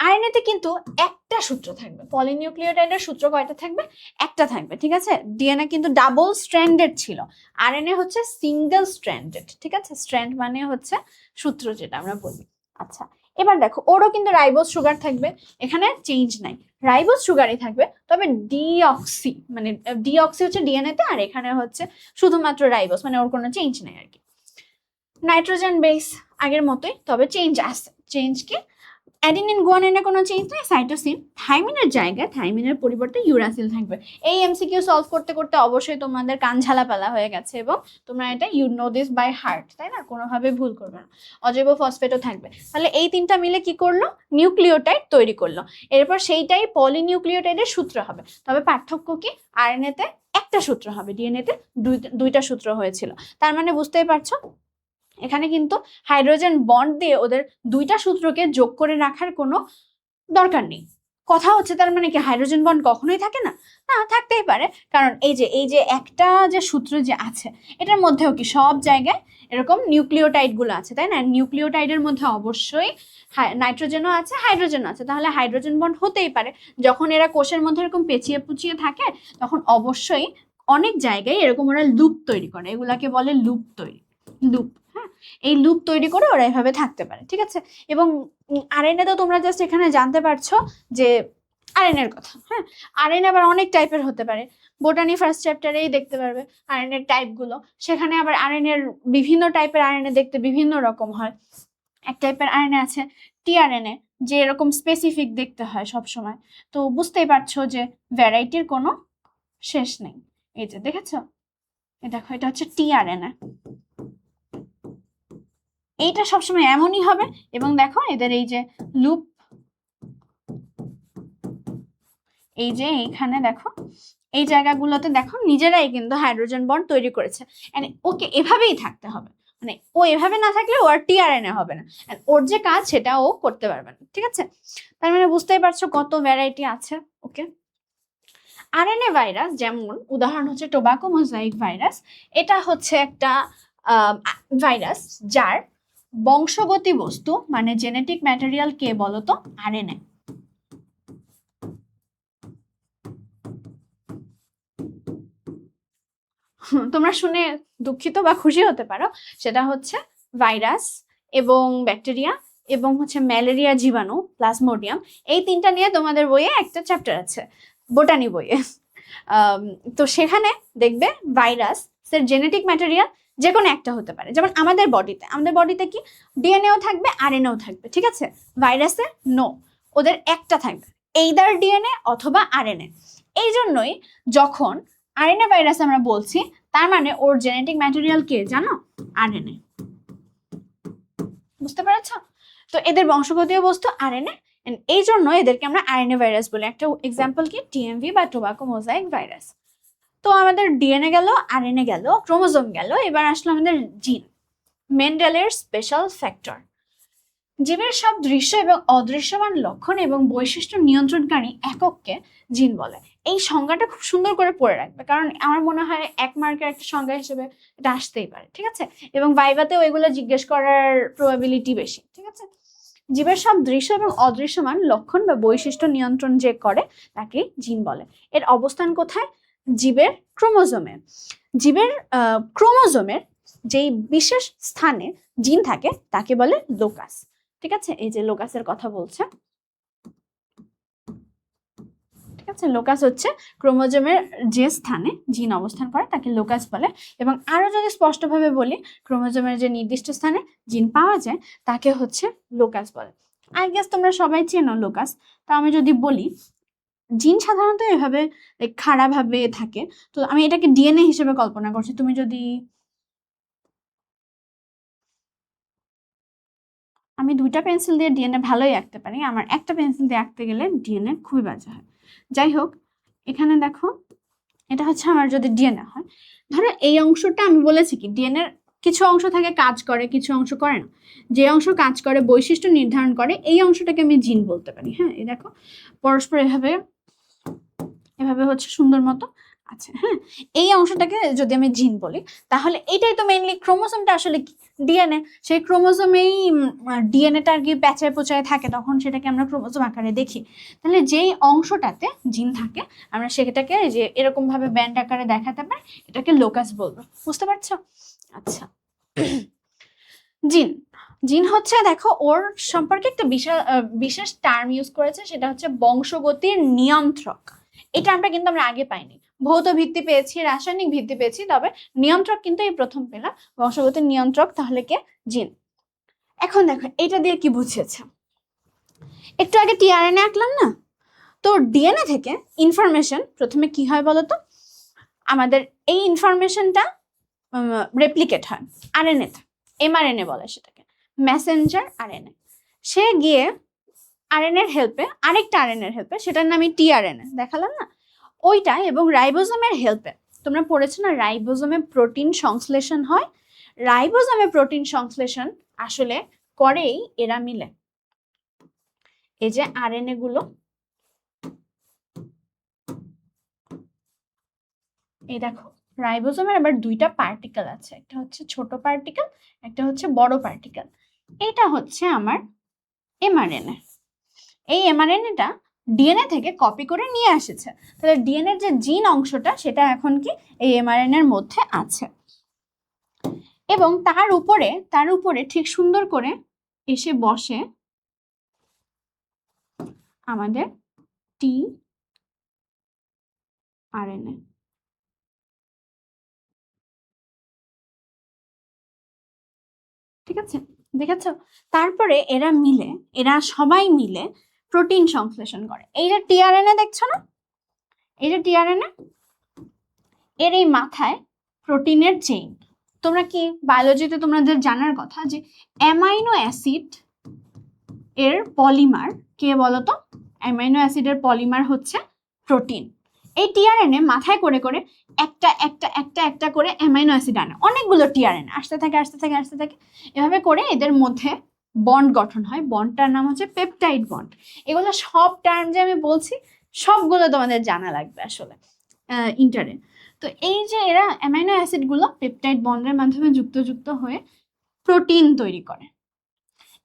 আরএনএতে কিন্তু একটা সূত্র থাকবে। পলিনিউক্লিওটাইডের সূত্র কয়টা থাকবে? একটা থাকবে, ঠিক আছে? ডিএনএ কিন্তু ডাবল স্ট্র্যান্ডেড ছিল, আরএনএ হচ্ছে সিঙ্গেল স্ট্র্যান্ডেড, ঠিক আছে? স্ট্র্যান্ড মানে হচ্ছে সূত্র, যেটা আমরা বলি। আচ্ছা, এবার দেখো, ওরও কিন্তু রাইবোজ সুগার থাকবে, এখানে চেঞ্জ নাই, রাইবোজ সুগারই থাকবে। তবে ডিঅক্সি মানে ডিঅক্সি হচ্ছে ডিএনএতে, আর এখানে হচ্ছে শুধুমাত্র রাইবোজ, মানে ওর কোনো চেঞ্জ নেই আর কি। নাইট্রোজেন বেস আগের মতোই, তবে চেঞ্জ আসছে। চেঞ্জ কি? অ্যাডিনিন গুয়ানিনে কোনো চেঞ্জ নেই। সাইটোসিন, থাইমিনের জায়গায় থাইমিনের পরিবর্তে ইউরাসিল থাকবে। এই এমসিকিউ সলভ করতে করতে অবশ্যই তোমাদের কান ঝালাপালা হয়ে গেছে, এবং তোমরা এটা you know this by heart, তাই না? কোনোভাবে ভুল করবে না। অজৈব ফসফেটও থাকবে। তাহলে এই তিনটা মিলে কি করলো? নিউক্লিওটাইড তৈরি করলো। এরপর সেইটাই পলিনিউক্লিওটাইডের সূত্র হবে। তবে পার্থক্য কি? আরএনএতে একটা সূত্র হবে, ডিএনএতে দুইটা সূত্র হয়েছিল। তার মানে বুঝতেই পারছো, এখানে কিন্তু হাইড্রোজেন বন্ড দিয়ে ওদের দুইটা সূত্রকে যোগ করে রাখার কোনো দরকার নেই। কথা হচ্ছে তার মানে কি হাইড্রোজেন বন্ড কখনোই থাকে না? না, থাকতেই পারে। কারণ এই যে একটা যে সূত্র যে আছে, এটার মধ্যেও কি সব জায়গায় এরকম নিউক্লিওটাইড গুলো আছে, তাই না? নিউক্লিওটাইডের মধ্যে অবশ্যই নাইট্রোজেনও আছে, হাইড্রোজেনও আছে। তাহলে হাইড্রোজেন বন্ড হতেই পারে। যখন এরা কোষের মধ্যে এরকম পেঁচিয়ে পুচিয়ে থাকে, তখন অবশ্যই অনেক জায়গায় এরকম ওরা লুপ তৈরি করে। এগুলাকে বলে লুপ তৈরি, লুপ। হ্যাঁ, এই লুপ তৈরি করে ওরা এভাবে থাকতে পারে, ঠিক আছে? এবং আরএনএ তো তোমরা জাস্ট এখানে জানতে পারছো যে আরএনএ এর কথা। হ্যাঁ, আরএনএ আবার অনেক টাইপের হতে পারে। বোটানি ফার্স্ট চ্যাপ্টারেই দেখতে পারবে আরএনএ এর টাইপগুলো। সেখানে আবার আরএনএ এর বিভিন্ন টাইপের আরএনএ দেখতে বিভিন্ন রকম হয়। এক টাইপের আরএনএ আছে টিআরএনএ, যে এরকম স্পেসিফিক দেখতে হয় সব সময়। তো বুঝতেই পারছো যে ভ্যারাইটির কোনো শেষ নেই। এই যে দেখেছো, দেখো, এটা হচ্ছে টিআরএনএ। এইটা সবসময় এমনই হবে। এবং দেখো এদের এই যে লুপ, এই যে এইখানে দেখো এই জায়গাগুলোতে দেখো নিজেরাই কিন্তু হাইড্রোজেন বন্ড তৈরি করেছে। ওকে এভাবেই থাকতে হবে, মানে ও এভাবে না থাকলে ও আর টিআরএনএ হবে না, ওর যে কাজ সেটা ও করতে পারবে না, ঠিক আছে? তার মানে বুঝতেই পারছো কত ভ্যারাইটি আছে। ওকে, আরএনএ ভাইরাস যেমন উদাহরণ হচ্ছে টোবাকো মোজাইক ভাইরাস। এটা হচ্ছে একটা ভাইরাস যার বংশগতি বস্তু মানে জেনেটিক ম্যাটেরিয়াল কে বলতো? আরএনএ। তোমরা শুনে দুঃখিত বা খুশি হতে পারো, সেটা হচ্ছে ভাইরাস এবং ব্যাকটেরিয়া এবং হচ্ছে ম্যালেরিয়া জীবাণু প্লাজমোডিয়াম, এই তিনটা নিয়ে তোমাদের বইয়ে একটা চ্যাপ্টার আছে, বোটানি বইয়ে। তো সেখানে দেখবে ভাইরাস এর জেনেটিক ম্যাটেরিয়াল যে কোনো একটা হতে পারে। যেমন আমাদের বডিতে কি ডিএনএও থাকবে, আরএনএও থাকবে, ঠিক আছে? ভাইরাসে নো, ওদের একটা থাকবে, এইদার ডিএনএ অথবা আরএনএ। এই জন্যই যখন আরএনএ ভাইরাস আমরা বলছি, তার মানে ওর জেনেটিক ম্যাটেরিয়াল কে জানো? আরএনএ। বুঝতে পেরেছ? তো এদের বংশগতীয় বস্তু আরএনএ, এই জন্য এদেরকে আমরা আরএনএ ভাইরাস বলি। একটা এক্সাম্পল কি? টিএমভি বা টোবাকো মোজাইক ভাইরাস। তো আমাদের ডিএনএ গেল, আরএনএ গেল, ক্রোমোজোম গেল, এবার আসলো আমাদের জিন, মেন্ডেলের স্পেশাল ফ্যাক্টর। জীবের সব দৃশ্য এবং অদৃশ্যমান লক্ষণ এবং বৈশিষ্ট্য নিয়ন্ত্রণকারী একককে জিন বলে। এই সংজ্ঞাটা খুব সুন্দর করে পড়ে রাখবে, কারণ আমার মনে হয় 1 মার্কের একটা সংজ্ঞা হিসেবে এটা আসতেই পারে, ঠিক আছে? এবং ভাইভাতেও এগুলো জিজ্ঞেস করার প্রবাবিলিটি বেশি, ঠিক আছে? জীবের সব দৃশ্য এবং অদৃশ্যমান লক্ষণ বা বৈশিষ্ট্য নিয়ন্ত্রণ যে করে তাকে জিন বলে। এর অবস্থান কোথায়? জীবের ক্রোমোজোমে। জীবের ক্রোমোজোমের যেই বিশেষ স্থানে জিন থাকে তাকে বলে লোকাস, ঠিক আছে? এই যে লোকাসের কথা বলছে, ঠিক আছে? লোকাস হচ্ছে ক্রোমোজোমের যে স্থানে জিন অবস্থান করে তাকে লোকাস বলে। এবং আরো যদি স্পষ্টভাবে বলি, ক্রোমোজোমের যে নির্দিষ্ট স্থানে জিন পাওয়া যায় তাকে হচ্ছে লোকাস বলে। আই গেস তোমরা সবাই চেনো লোকাস। তা আমি যদি বলি, জিন সাধারণত এভাবে খাড়াভাবে থাকে, তো আমি এটাকে ডিএনএ হিসেবে কল্পনা করছি। তুমি যদি, আমি 2টা পেন্সিল দিয়ে ডিএনএ ভালোই আঁকতে পারি, আমার একটা পেন্সিল দিয়ে আঁকতে গেলে ডিএনএ খুবই বাজে হয়। যাই হোক, এখানে দেখো, এটা হচ্ছে আমার যদি ডিএনএ হয়, ধরো এই অংশটা আমি বলেছি কি ডিএনএর কিছু অংশ থাকে কাজ করে, কিছু অংশ করে না। যে অংশ কাজ করে, বৈশিষ্ট্য নির্ধারণ করে, এই অংশটাকে আমি জিন বলতে পারি। হ্যাঁ, এই দেখো পরস্পর এভাবে এভাবে হচ্ছে সুন্দর মতো আছে। হ্যাঁ, এই অংশটাকে যদি আমি জিন বলি, তাহলে এটাই তো মেইনলি ক্রোমোসোমটা আসলে ডিএনএ। সেই ক্রোমোসোমেই ডিএনএটা আর কি প্যাচায় পোচায় থাকে, তখন সেটাকে আমরা ক্রোমোসোম আকারে দেখি। তাহলে যেই অংশটাতে জিন থাকে আমরা সেটাকে যে এরকম ভাবে ব্যান্ড আকারে দেখাতে পারি, এটাকে লোকাস বলবো। বুঝতে পারছো? আচ্ছা, জিন, জিন হচ্ছে, দেখো ওর সম্পর্কে একটা বিশেষ টার্ম ইউজ করেছে, সেটা হচ্ছে বংশগতির নিয়ন্ত্রক। এটা আমরা আগে পাইনি। ভৌত ভিত্তি পেয়েছি, রাসায়নিক ভিত্তি পেয়েছি, তবে নিয়ন্ত্রক কিন্তু এই প্রথম পেলাম। বংশগতির নিয়ন্ত্রক তাহলে কে? জিন। এখন দেখো এটা দিয়ে কি বুঝিয়েছে, একটু আগে টিআরএনএ আঁকলাম না? তো ডিএনএ থেকে ইনফরমেশন প্রথমে কি হয় বলতো? আমাদের এই ইনফরমেশনটা রেপ্লিকেট হয় আরএনএ তে, এমআরএনএ বলে সেটাকে, মেসেঞ্জার আরএনএ। সে গিয়ে আরএনএর হেল্পে, আরেকটা আরএনএর হেল্পে, সেটার নামই টিআরএনএ দেখালাম না, ওইটা, এবং রাইবোজোমের হেল্পে। তোমরা পড়েছো না রাইবোজোমে প্রোটিন সংশ্লেষণ হয়? রাইবোজোমে প্রোটিন সংশ্লেষণ আসলে করেই এরা মিলে, এই যে আরএনএ গুলো, এই দেখো রাইবোজোমের আবার 2টা পার্টিকেল আছে, একটা হচ্ছে ছোট পার্টিকেল, একটা হচ্ছে বড় পার্টিকেল। এটা হচ্ছে আমার এমআরএনএ। এই এমআরএনএটা ডিএনএ থেকে কপি করে নিয়ে এসেছে, তাহলে ডিএনএর যে জিন অংশটা সেটা এখন কি এই এমআরএনএর মধ্যে আছে। এবং তার উপরে ঠিক সুন্দর করে এসে বসে আমাদের টি আরএনএ। ঠিক আছে, দেখেছো? তারপরে এরা সবাই মিলে প্রোটিন সংশ্লেষণ করে। এই যে টিআরএনএ দেখছো না, এই যে টিআরএনএ, এর এই মাথায় প্রোটিনের চেইন। তোমরা কি বায়োলজিতে তোমাদের জানার কথা যে অ্যামাইনো অ্যাসিড এর পলিমার কে বলতো? অ্যামাইনো অ্যাসিডের পলিমার হচ্ছে প্রোটিন। এই টিআরএনএ মাথায় করে করে একটা একটা একটা একটা করে অ্যামাইনো অ্যাসিড আনে, অনেকগুলো টিআরএনএ আসতে থাকে, এভাবে করে এদের মধ্যে বন্ড গঠন হয়। বন্ডটার নাম হচ্ছে পেপটাইড বন্ড। এগুলো সব টার্ম যে আমি বলছি সবগুলো তোমাদের জানা লাগবে আসলে ইন্টারে। তো এই যে এরা অ্যামাইনো অ্যাসিড গুলো পেপটাইড বন্ডের মাধ্যমে যুক্ত হয়ে প্রোটিন তৈরি করে।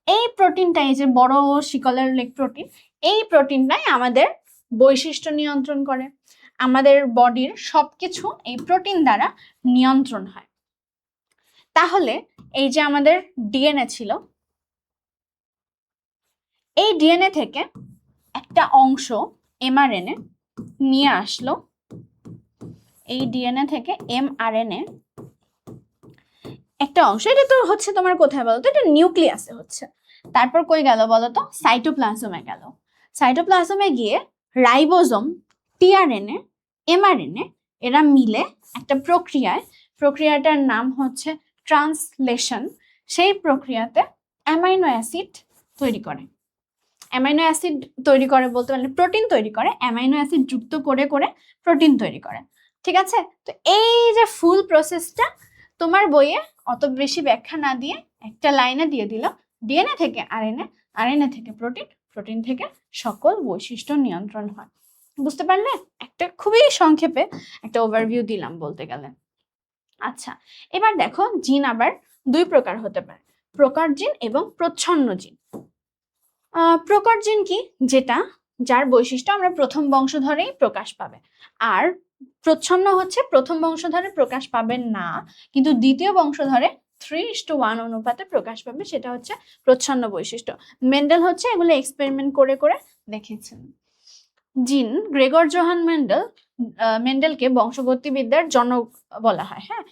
এই প্রোটিনটা, এই যে বড় শিকলের লেগ প্রোটিন, এই প্রোটিনটাই আমাদের বৈশিষ্ট্য নিয়ন্ত্রণ করে। আমাদের বডির সবকিছু এই প্রোটিন দ্বারা নিয়ন্ত্রণ হয়। তাহলে এই যে আমাদের ডিএনএ ছিল, এই ডিএনএ থেকে একটা অংশ এমআরএনএ নিয়ে আসলো, এই ডিএনএ থেকে এমআরএনএ একটা অংশ, এটা তো হচ্ছে তোমার কোথায় বলো তো, এটা নিউক্লিয়াসে হচ্ছে। তারপর কই গেল বলো তো, সাইটোপ্লাজমে গেল। সাইটোপ্লাজমে গিয়ে রাইবোজোম, টিআরএনএ, এমআরএনএ এরা মিলে একটা প্রক্রিয়াটার নাম হচ্ছে ট্রান্সলেশন। সেই প্রক্রিয়াতে অ্যামাইনো অ্যাসিড তৈরি করে। অ্যামাইনো অ্যাসিড তৈরি করে বলতে পারলে প্রোটিন তৈরি করে, অ্যামাইনো অ্যাসিড যুক্ত করে করে প্রোটিন তৈরি করে। ঠিক আছে, তো এই যে ফুল প্রসেসটা তোমার বইয়ে অত বেশি ব্যাখ্যা না দিয়ে একটা লাইনে দিয়ে দিল, ডিএনএ থেকে আরএনএ, আরএনএ থেকে প্রোটিন, প্রোটিন থেকে সকল বৈশিষ্ট্য নিয়ন্ত্রণ হয়। বুঝতে পারলে? একটা খুবই সংক্ষেপে একটা ওভারভিউ দিলাম বলতে গেলে। আচ্ছা, এবার দেখো জিন আবার দুই প্রকার হতে পারে, প্রকট জিন এবং প্রচ্ছন্ন জিন। প্রকট জিন কি? যেটা যার বৈশিষ্ট্য আমরা প্রথম বংশধরেই প্রকাশ পাবে। আর প্রচ্ছন্ন হচ্ছে প্রথম বংশধরে প্রকাশ পাবে না, কিন্তু দ্বিতীয় বংশধরে 3:1 অনুপাতে প্রকাশ পাবে, সেটা হচ্ছে প্রচ্ছন্ন বৈশিষ্ট্য। মেন্ডেল হচ্ছে এগুলো এক্সপেরিমেন্ট করে করে দেখেছেন। জিন গ্রেগর জোহান মেন্ডেলকে বংশগতিবিদ্যার জনক বলা হয়। হ্যাঁ,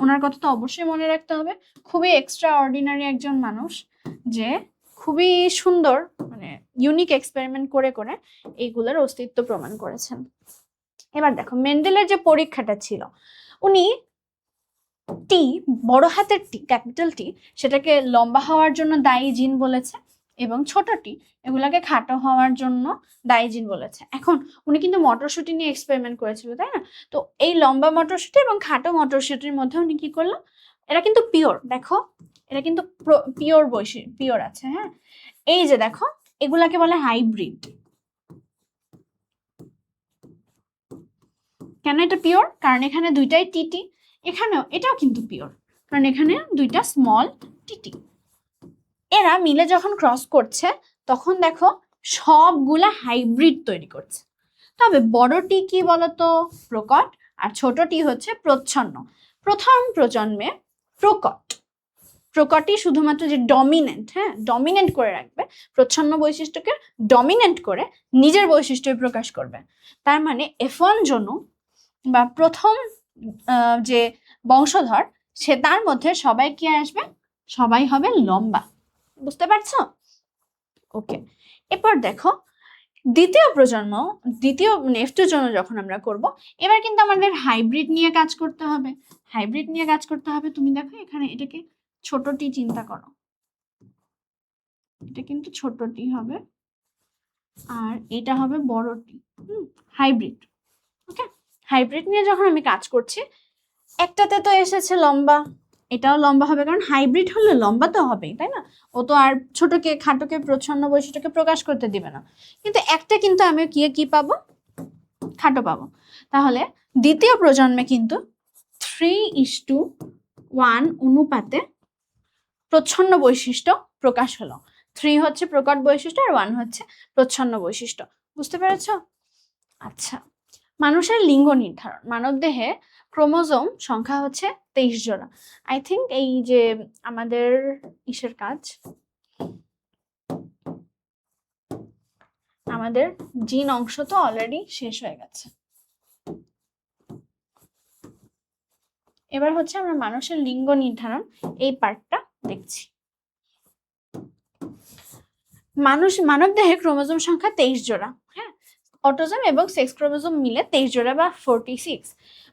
ওনার কথা তো অবশ্যই মনে রাখতে হবে। খুবই এক্সট্রা অর্ডিনারি একজন মানুষ, যে খুবই সুন্দর মানে ইউনিক এক্সপেরিমেন্ট করে করে এইগুলোর অস্তিত্ব প্রমাণ করেছেন। এবার দেখো মেন্ডেলের যে পরীক্ষাটা ছিল, উনি টি, বড় হাতের টি, ক্যাপিটাল টি, সেটাকে লম্বা হওয়ার জন্য দায়ী জিন বলেছে, এবং ছোট টি এগুলাকে খাটো হওয়ার জন্য দায়ী জিন বলেছে। এখন উনি কিন্তু মটরশুঁটি নিয়ে এক্সপেরিমেন্ট করেছিল, তাই না? তো এই লম্বা মটরশুঁটি এবং খাটো মটরশুঁটির মধ্যে উনি কি করলো, এরা কিন্তু পিওর, দেখো এটা কিন্তু পিওর আছে। হ্যাঁ, এই যে দেখো এগুলাকে বলে হাইব্রিড। কেন এটা পিওর? কারণ এখানে দুইটাই টিটি, এখানেও এটাও কিন্তু পিওর, কারণ এখানে দুইটা স্মল টিটি। এরা মিলে যখন ক্রস করছে তখন দেখো সবগুলা হাইব্রিড তৈরি করছে। তবে বড় টি কি বলতো? প্রকট, আর ছোট টি হচ্ছে প্রচ্ছন্ন। প্রথম প্রজন্মে প্রকটই শুধুমাত্র যে ডমিনেন্ট, হ্যাঁ ডমিনেন্ট করে রাখবে, প্রচ্ছন্ন বৈশিষ্ট্যকে ডমিনেন্ট করে নিজের বৈশিষ্ট্য প্রকাশ করবে। তার মানে F1 জনু বা প্রথম যে বংশধর, সে তার মধ্যে সবাই কি আসবে? সবাই হবে লম্বা। বুঝতে পারছো? ওকে, এরপর দেখো দ্বিতীয় F2 জন্য যখন আমরা করব, এবার কিন্তু আমাদের হাইব্রিড নিয়ে কাজ করতে হবে। তুমি দেখো এখানে এটাকে ছোট টি চিন্তা করো, এটা কিন্তু ছোট টি হবে, আর এটা হবে বড় টি। হাইব্রিড। ওকে, হাইব্রিড নিয়ে যখন আমি কাজ করছি, একটাতে তো এসেছে লম্বা, এটাও লম্বা হবে, কারণ হাইব্রিড হলে লম্বা তো হবেই, তাই না? ও তো আর ছোটকে খাটোকে প্রচ্ছন্ন বৈশিষ্ট্যকে প্রকাশ করতে দিবে না। কিন্তু একটা কিন্তু আমি কি পাবো? খাটো পাবো। তাহলে দ্বিতীয় প্রজন্মে কিন্তু 3:1 অনুপাতে প্রচ্ছন্ন বৈশিষ্ট্য প্রকাশ হলো। 3 হচ্ছে প্রকট বৈশিষ্ট্য আর 1 হচ্ছে প্রচ্ছন্ন বৈশিষ্ট্য। বুঝতে পেরেছ? আচ্ছা, মানুষের লিঙ্গ নির্ধারণ। মানবদেহে ক্রোমোজোম সংখ্যা হচ্ছে 23 জোড়া। আই থিঙ্ক এই যে আমাদের ইসের কাজ, আমাদের জিন অংশ তো অলরেডি শেষ হয়ে গেছে। এবার হচ্ছে আমরা মানুষের লিঙ্গ নির্ধারণ এই পার্টটা দেখছি। মানবদেহে ক্রোমোজোম সংখ্যা 23 জোড়া। হ্যাঁ, অটোজোম এবং সেক্স ক্রোমোজোম মিলে 23 জোড়া বা 46।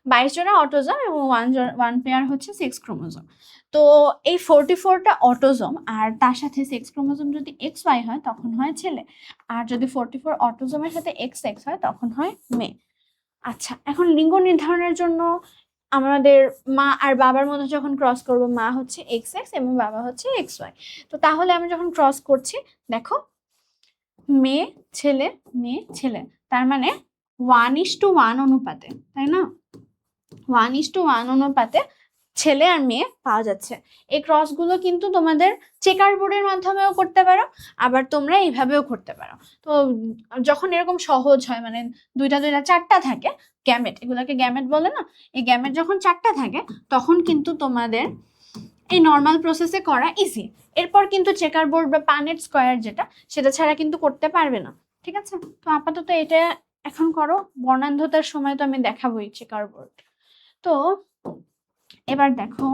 22 জোড়া অটোজোম এবং 1 পেয়ার হচ্ছে সেক্স ক্রোমোজোম। তো এই 44টা অটোজোম আর তার সাথে সেক্স ক্রোমোজোম যদি XY হয় তখন হয় ছেলে, আর যদি 44 অটোজোমের সাথে XX হয় তখন হয় মেয়ে। আচ্ছা, এখন লিঙ্গ নির্ধারণের জন্য আমাদের মা আর বাবার মধ্যে যখন ক্রস করব, মা হচ্ছে XX এবং বাবা হচ্ছে XY। তো তাহলে আমি যখন ক্রস করছি, দেখো মেয়ে ছেলে, তার মানে 1:1 অনুপাতে, তাই না? 1:1 অনুপাতে ছেলে আর মেয়ে পাওয়া যাচ্ছে। এই ক্রসগুলো কিন্তু তোমাদের চেকার বোর্ডের মাধ্যমেও করতে পারো, আবার তোমরা এইভাবেও করতে পারো। তো যখন এরকম সহজ হয়, মানে দুইটা চারটা থাকে গ্যামেট, এগুলোকে গ্যামেট বলে না, এই গ্যামেট যখন চারটা থাকে তখন কিন্তু তোমাদের এই নর্মাল প্রসেসে করা ইজি। এরপর কিন্তু চেকার বোর্ড বা পানেট স্কয়ার যেটা, সেটা ছাড়া কিন্তু করতে পারবে না। ঠিক আছে, তো আপাতত এটা এখন করো, বর্ণান্ধতার সময় তো আমি দেখাবোই চেকার বোর্ড। তো এবার দেখো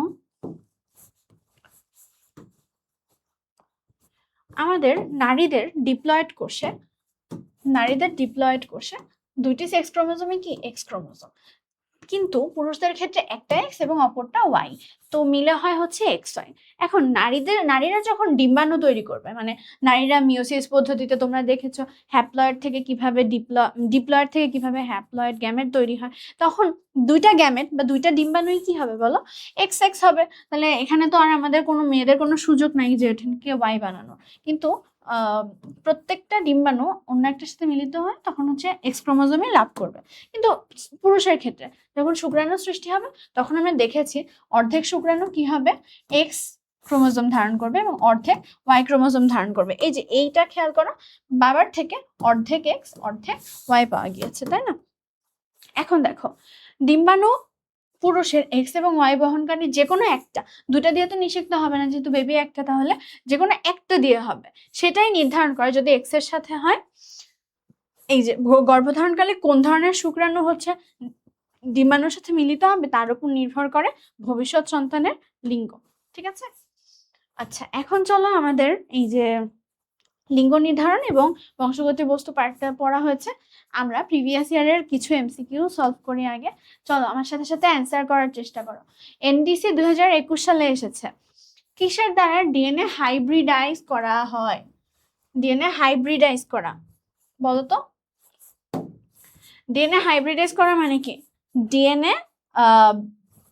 আমাদের নারীদের ডিপ্লয়েড কোষে দুইটি সেক্স ক্রোমোজোমে কি এক্স ক্রোমোজোম, কিন্তু পুরুষদের ক্ষেত্রে একটা এক্স এবং অপরটা ওয়াই, তো মিলে হয় হচ্ছে এক্স ওয়াই। এখন নারীরা যখন ডিম্বাণু তৈরি করবে, মানে নারীরা মিওসিস পদ্ধতিতে তোমরা দেখেছো হ্যাপ্লয়েড থেকে কিভাবে ডিপ্লয়েড থেকে কিভাবে হ্যাপ্লয়েড গ্যামেট তৈরি হয়, তখন দুইটা গ্যামেট বা দুইটা ডিম্বাণুই কি হবে বলো, এক্স এক্স হবে। তাহলে এখানে তো আর আমাদের কোনো মেয়েদের কোনো সুযোগ নাই যে এটাকে ওয়াই বানানো, কিন্তু প্রত্যেকটা ডিম্বাণু অন্য একটার সাথে মিলিত হয় তখন হচ্ছে এক্স ক্রোমোজোমই লাভ করবে। কিন্তু পুরুষের ক্ষেত্রে যখন শুক্রাণু সৃষ্টি হবে তখন আমরা দেখেছি অর্ধেক শুক্রাণু কি হবে, এক্স ক্রোমোজোম ধারণ করবে এবং অর্ধেক ওয়াই ক্রোমোজোম ধারণ করবে। এই যে এইটা খেয়াল করো, বাবার থেকে অর্ধেক এক্স অর্ধেক ওয়াই পাওয়া গিয়েছে, তাই না? এখন দেখো ডিম্বাণু পুরুষের এক্স এবং ওয়াই বহনকারী যে কোনো একটা, দুটা দিয়ে তো নিষিদ্ধ হবে না যেহেতু বেবি একটা, তাহলে যে কোনো একটা দিয়ে হবে, সেটাই নির্ধারণ করে যদি এক্স এর সাথে হয়। এই যে গর্ভধারণকালে কোন ধরনের শুক্রাণু হচ্ছে ডিম্বাণুর সাথে মিলিত হবে তার উপর নির্ভর করে ভবিষ্যৎ সন্তানের লিঙ্গ, ঠিক আছে? আচ্ছা, এখন চলো আমাদের এই যে লিঙ্গ নির্ধারণ এবং বংশগতি বস্তু পার্টটা পড়া হয়েছে, আমরা প্রিভিয়াস ইয়ারের কিছু এমসিকিউ সলভ করি আগে। চলো আমার সাথে সাথে অ্যান্সার করার চেষ্টা করো। এনডিসি 2021 সালে এসেছে, কিসের দ্বারা ডিএনএ হাইব্রিডাইজ করা হয়? ডিএনএ হাইব্রিডাইজ করা, বলো তো। ডিএনএ হাইব্রিডাইজ করা মানে কি, ডিএনএ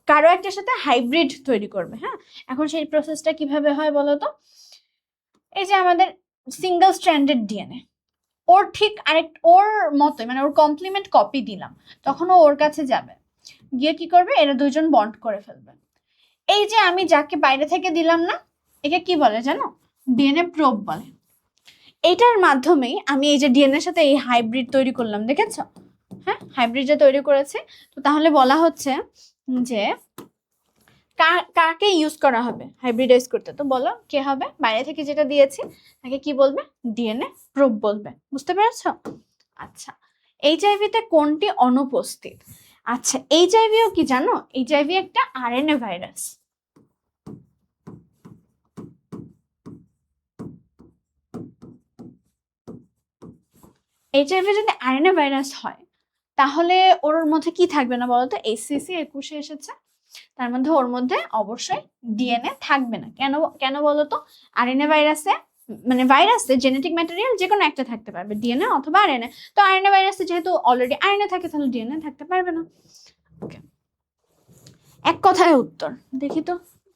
কারো একটার সাথে হাইব্রিড তৈরি করবে। হ্যাঁ, এখন সেই প্রসেসটা কিভাবে হয় বলো তো। এই যে আমাদের সিঙ্গেল স্ট্র্যান্ডেড ডিএনএ, ওর ঠিক ওর মতোই, মানে ওর কমপ্লিমেন্ট কপি দিলাম, তখন ও ওর কাছে যাবে, গিয়ে কি করবে, এরা দুজন বন্ড করে ফেলবে। এই যে আমি যাকে বাইরে থেকে দিলাম না, একে কি বলে জানো, ডিএনএ প্রোব বলে। এইটার মাধ্যমেই আমি এই যে ডিএনএর সাথে এই হাইব্রিড তৈরি করলাম, দেখেছো? হ্যাঁ, হাইব্রিড যে তৈরি করেছে, তো তাহলে বলা হচ্ছে যে কাকে ইউজ করা হবে হাইব্রিডাইজ করতে, তো বলো কে হবে? বাইরে থেকে যেটা দিয়েছি তাকে কি বলবে, ডিএনএ প্রোব বলবে। বুঝতে পেরেছো? আচ্ছা, এইচআইভি তে কোনটি অনুপস্থিত? আচ্ছা, এইচআইভিও কি জানো, এইচআইভি একটা আরএনএ ভাইরাস। এইচআইভি যদি আরএনএ ভাইরাস হয় তাহলে ওর মধ্যে কি থাকবে না বলতো, এইচসিসি 21 এসেছে, তার মধ্যে ওর মধ্যে অবশ্যই ডিএনএ থাকবে না। কেন কেন বলতো, আরএনএ ভাইরাসে মানে ভাইরাসে জেনেটিক ম্যাটেরিয়াল যে কোনো একটা থাকতে পারবে, ডিএনএ অথবা আরএনএ। তো আরএনএ ভাইরাসে যেহেতু অলরেডি আরএনএ থাকে তাহলে ডিএনএ থাকতে পারবে না। ওকে, এক কথায় উত্তর। দেখি তো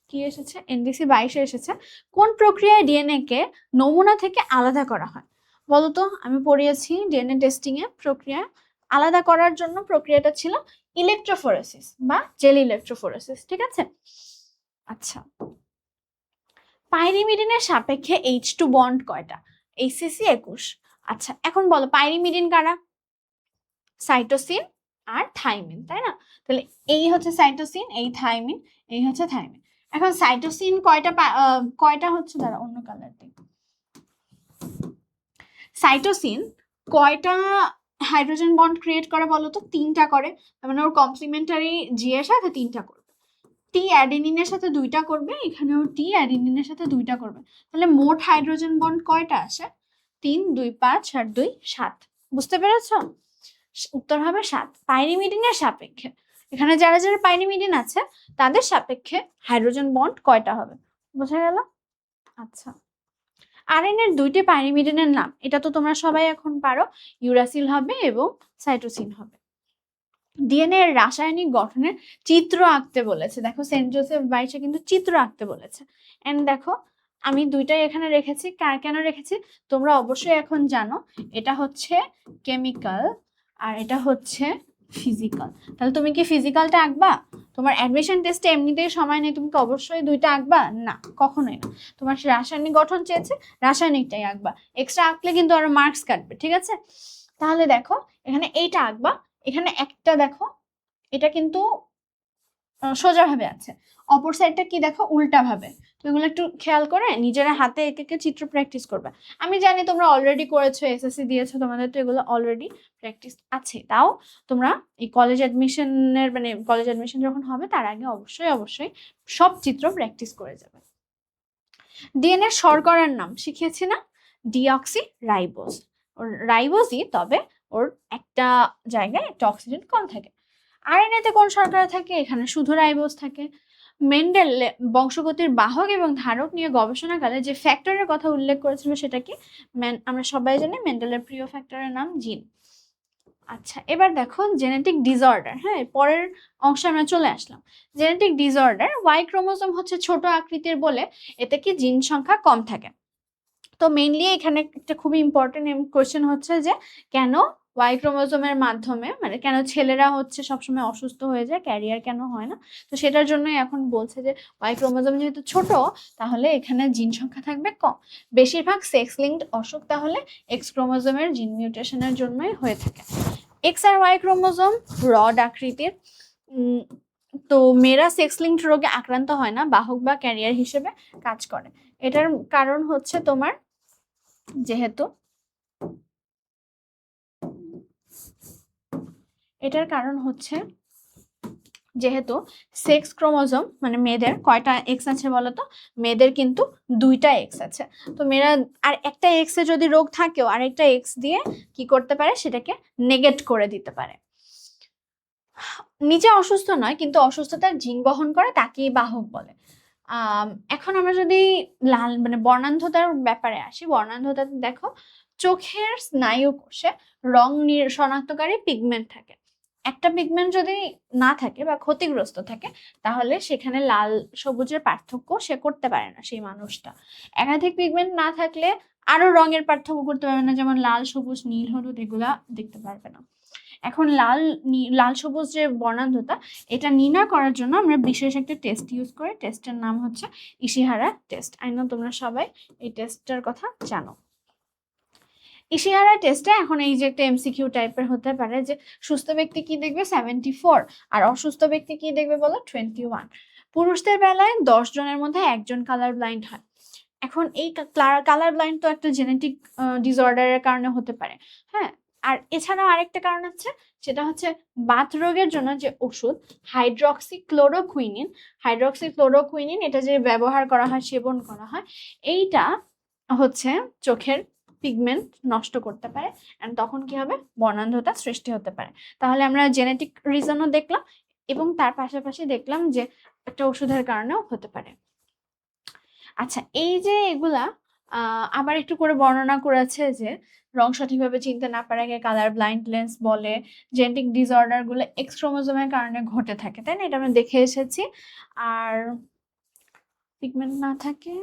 কি এসেছে, এনডিসি 22 এসেছে, কোন প্রক্রিয়ায় ডিএনএ কে নমুনা থেকে আলাদা করা হয় বলতো? আমি পড়িয়েছি ডিএনএ টেস্টিং এ প্রক্রিয়া আলাদা করার জন্য প্রক্রিয়াটা ছিল ইলেকট্রোফোরেসিস বা জেল ইলেকট্রোফোরেসিস, ঠিক আছে? আচ্ছা, পাইরিমিডিনের সাপেক্ষে H2 বন্ড কয়টা? এইচসিসি 21। আচ্ছা, এখন বলো পাইরিমিডিন কারা? সাইটোসিন আর থাইমিন, তাই না? তাহলে এই হচ্ছে সাইটোসিন, এই থাইমিন, এই হচ্ছে থাইমিন। এখন সাইটোসিন কয়টা হচ্ছে, দ্বারা অন্য কালার দিই। সাইটোসিন কয়টা হাইড্রোজেন বন্ড ক্রিয়েট করে বলো তো? 3টা করে, তার মানে ওর কমপ্লিমেন্টারি জি এর সাথে 3টা করবে। টি অ্যাডেনিনের সাথে 2টা করবে, এখানেও টি অ্যাডেনিনের সাথে 2টা করবে, তাহলে মোট হাইড্রোজেন বন্ড কয়টা আসে? 3 2 5 আর 2 7। বুঝতে পেরেছো? উত্তর হবে 7। পাইরিমিডিনের সাপেক্ষে, এখানে যারা যারা পাইরিমিডিন আছে তাদের সাপেক্ষে হাইড্রোজেন বন্ড কয়টা হবে? বোঝা গেল? আচ্ছা, আরএনএর 2টি পাইরিমিডিনের নাম, এটা তো তোমরা সবাই এখন পারো, ইউরাসিল হবে এবং সাইটোসিন হবে। ডিএনএ এর রাসায়নিক গঠনের চিত্র আঁকতে বলেছে, দেখো সেন্ট জোসেফ বাইশে কিন্তু চিত্র আঁকতে বলেছে। এন্ড দেখো আমি দুইটাই এখানে রেখেছি, কেন রেখেছি তোমরা অবশ্যই এখন জানো, এটা হচ্ছে কেমিক্যাল আর এটা হচ্ছে ফিজিক্যাল। তাহলে তুমি কি ফিজিক্যালটা আঁকবা? তোমার অ্যাডমিশন টেস্টে এমনিতেই সময় নেই, তুমি কি অবশ্যই 2টা আঁকবা? না, কখনোই না। তোমার রাসায়নিক গঠন চেয়েছে, রাসায়নিকটাই আঁকবা, এক্সট্রা আঁকলে কিন্তু আরো মার্কস কাটবে, ঠিক আছে? তাহলে দেখো এখানে এইটা আঁকবা, এখানে একটা দেখো এটা কিন্তু সোজা ভাবে আছে, অপর সাইডটা কি দেখো উল্টা ভাবে। তো এগুলো একটু খেয়াল করে নিজেরা হাতে একে চিত্র প্র্যাকটিস করবে। আমি জানি তোমরা অলরেডি করেছো, এসএসসি দিয়েছো, তোমাদের তো এগুলো অলরেডি প্র্যাকটিস আছে, তাও তোমরা এই কলেজ অ্যাডমিশন যখন হবে তার আগে অবশ্যই সব চিত্র প্র্যাকটিস করে যাবে। ডিএনএ শর্করার নাম শিখিয়েছি না, ডিঅক্সি রাইবোজ। ওর রাইবোজই, তবে ওর একটা জায়গায় একটা অক্সিজেন কম থাকে। আরএনএতে কোন শর্করা থাকে? এখানে শুধু রাইবোজ থাকে। মেন্ডেল বংশগতির বাহক এবং ধারক নিয়ে গবেষণাকালে যে ফ্যাক্টরের কথা উল্লেখ করেছিল সেটা কি? আমরা সবাই জানি মেন্ডেলের প্রিয় ফ্যাক্টরের নাম জিন। আচ্ছা, এবার দেখো জেনেটিক ডিসঅর্ডার। হ্যাঁ, পরের অংশে আমরা চলে আসলাম। জেনেটিক ডিসঅর্ডার, ওয়াই ক্রোমোসোম হচ্ছে ছোট আকৃতির বলে এতে কি জিন সংখ্যা কম থাকে। তো মেইনলি এখানে একটা খুবই ইম্পর্টেন্ট কোয়েশ্চেন হচ্ছে যে কেন ওয়াই ক্রোমোজোমের মাধ্যমে, মানে কেন ছেলেরা হচ্ছে সবসময় অসুস্থ হয়ে যায়, ক্যারিয়ার কেন হয় না? তো সেটার জন্যই এখন বলছে যে ওয়াই ক্রোমোজোম যেহেতু ছোট, তাহলে এখানে জিন সংখ্যা থাকবে কম। বেশিরভাগ সেক্স লিঙ্কড অসুখ তাহলে এক্স ক্রোমোজোমের জিন মিউটেশনের জন্যই হয়ে থাকে। এক্স আর ওয়াই ক্রোমোজোম রড আকৃতির। তো মেয়েরা সেক্স লিঙ্কড রোগে আক্রান্ত হয় না, বাহক বা ক্যারিয়ার হিসেবে কাজ করে। এটার কারণ হচ্ছে তোমার যেহেতু সেক্স ক্রোমোজোম, মানে মেয়েদের কয়টা এক্স আছে বলতো? মেয়েদের কিন্তু 2টা এক্স আছে। তো মেয়েরা আর একটা এক্সে যদি রোগ থাকেও আরেকটা এক্স দিয়ে কি করতে পারে? সেটাকে নেগেট করে দিতে পারে। নিজে অসুস্থ নয়, কিন্তু অসুস্থতার জিন বহন করে, তাকেই বাহক বলে। এখন আমরা যদি লাল মানে বর্ণান্ধতার ব্যাপারে আসি, বর্ণান্ধতাতে দেখো চোখের স্নায়ু কোষে রং শনাক্তকারী পিগমেন্ট থাকে। একটা পিগমেন্ট যদি না থাকে বা ক্ষতিগ্রস্ত থাকে, তাহলে সেখানে লাল সবুজের পার্থক্য সে করতে পারে না সেই মানুষটা। একাধিক পিগমেন্ট না থাকলে আরো রঙের পার্থক্য করতে পারবে না, যেমন লাল, সবুজ, নীল, হলুদ এগুলা দেখতে পারবে না। এখন লাল সবুজ যে বর্ণান্ধতা, এটা নির্ণয় করার জন্য আমরা বিশেষ একটা টেস্ট ইউজ করি। টেস্টের নাম হচ্ছে ইশিহারা টেস্ট। আই নো তোমরা সবাই এই টেস্টটার কথা জানো। ইশিহারা টেস্টে এখন এই যে একটা এমসিকিউ টাইপের হতে পারে যে সুস্থ ব্যক্তি কি দেখবে? 74, আর অসুস্থ ব্যক্তি কি দেখবে বলো? 21। পুরুষদের বেলায় 10 জনের মধ্যে 1 জন কালার ব্লাইন্ড হয়। এখন এই কালার ব্লাইন্ড তো একটা জেনেটিক ডিসঅর্ডারের কারণে হতে পারে। হ্যাঁ, আর এছাড়াও আরেকটা কারণ আছে, সেটা হচ্ছে বাত রোগের জন্য যে ওষুধ হাইড্রক্সিক্লোরোকুইনিন, এটা যে ব্যবহার করা হয়, সেবন করা হয়, এইটা হচ্ছে চোখের পিগমেন্ট নষ্ট করতে পারে, এন্ড তখন কি হবে? বর্ণান্ধতা সৃষ্টি হতে পারে। তাহলে আমরা জেনেটিক রিজনও দেখলাম এবং তার পাশাপাশি দেখলাম যে একটা ওষুধের কারণেও হতে পারে। আচ্ছা, এই যে এগুলা আবার একটু করে বর্ণনা করেছে যে রং সঠিকভাবে চিনতে না পারাকে কালার ব্লাইন্ডনেস বলে। জেনেটিক ডিসঅর্ডার গুলো এক্স ক্রোমোজোমের কারণে ঘটে থাকে, তাই না? এটা আমরা দেখে এসেছি। আর পিগমেন্ট না থাকে,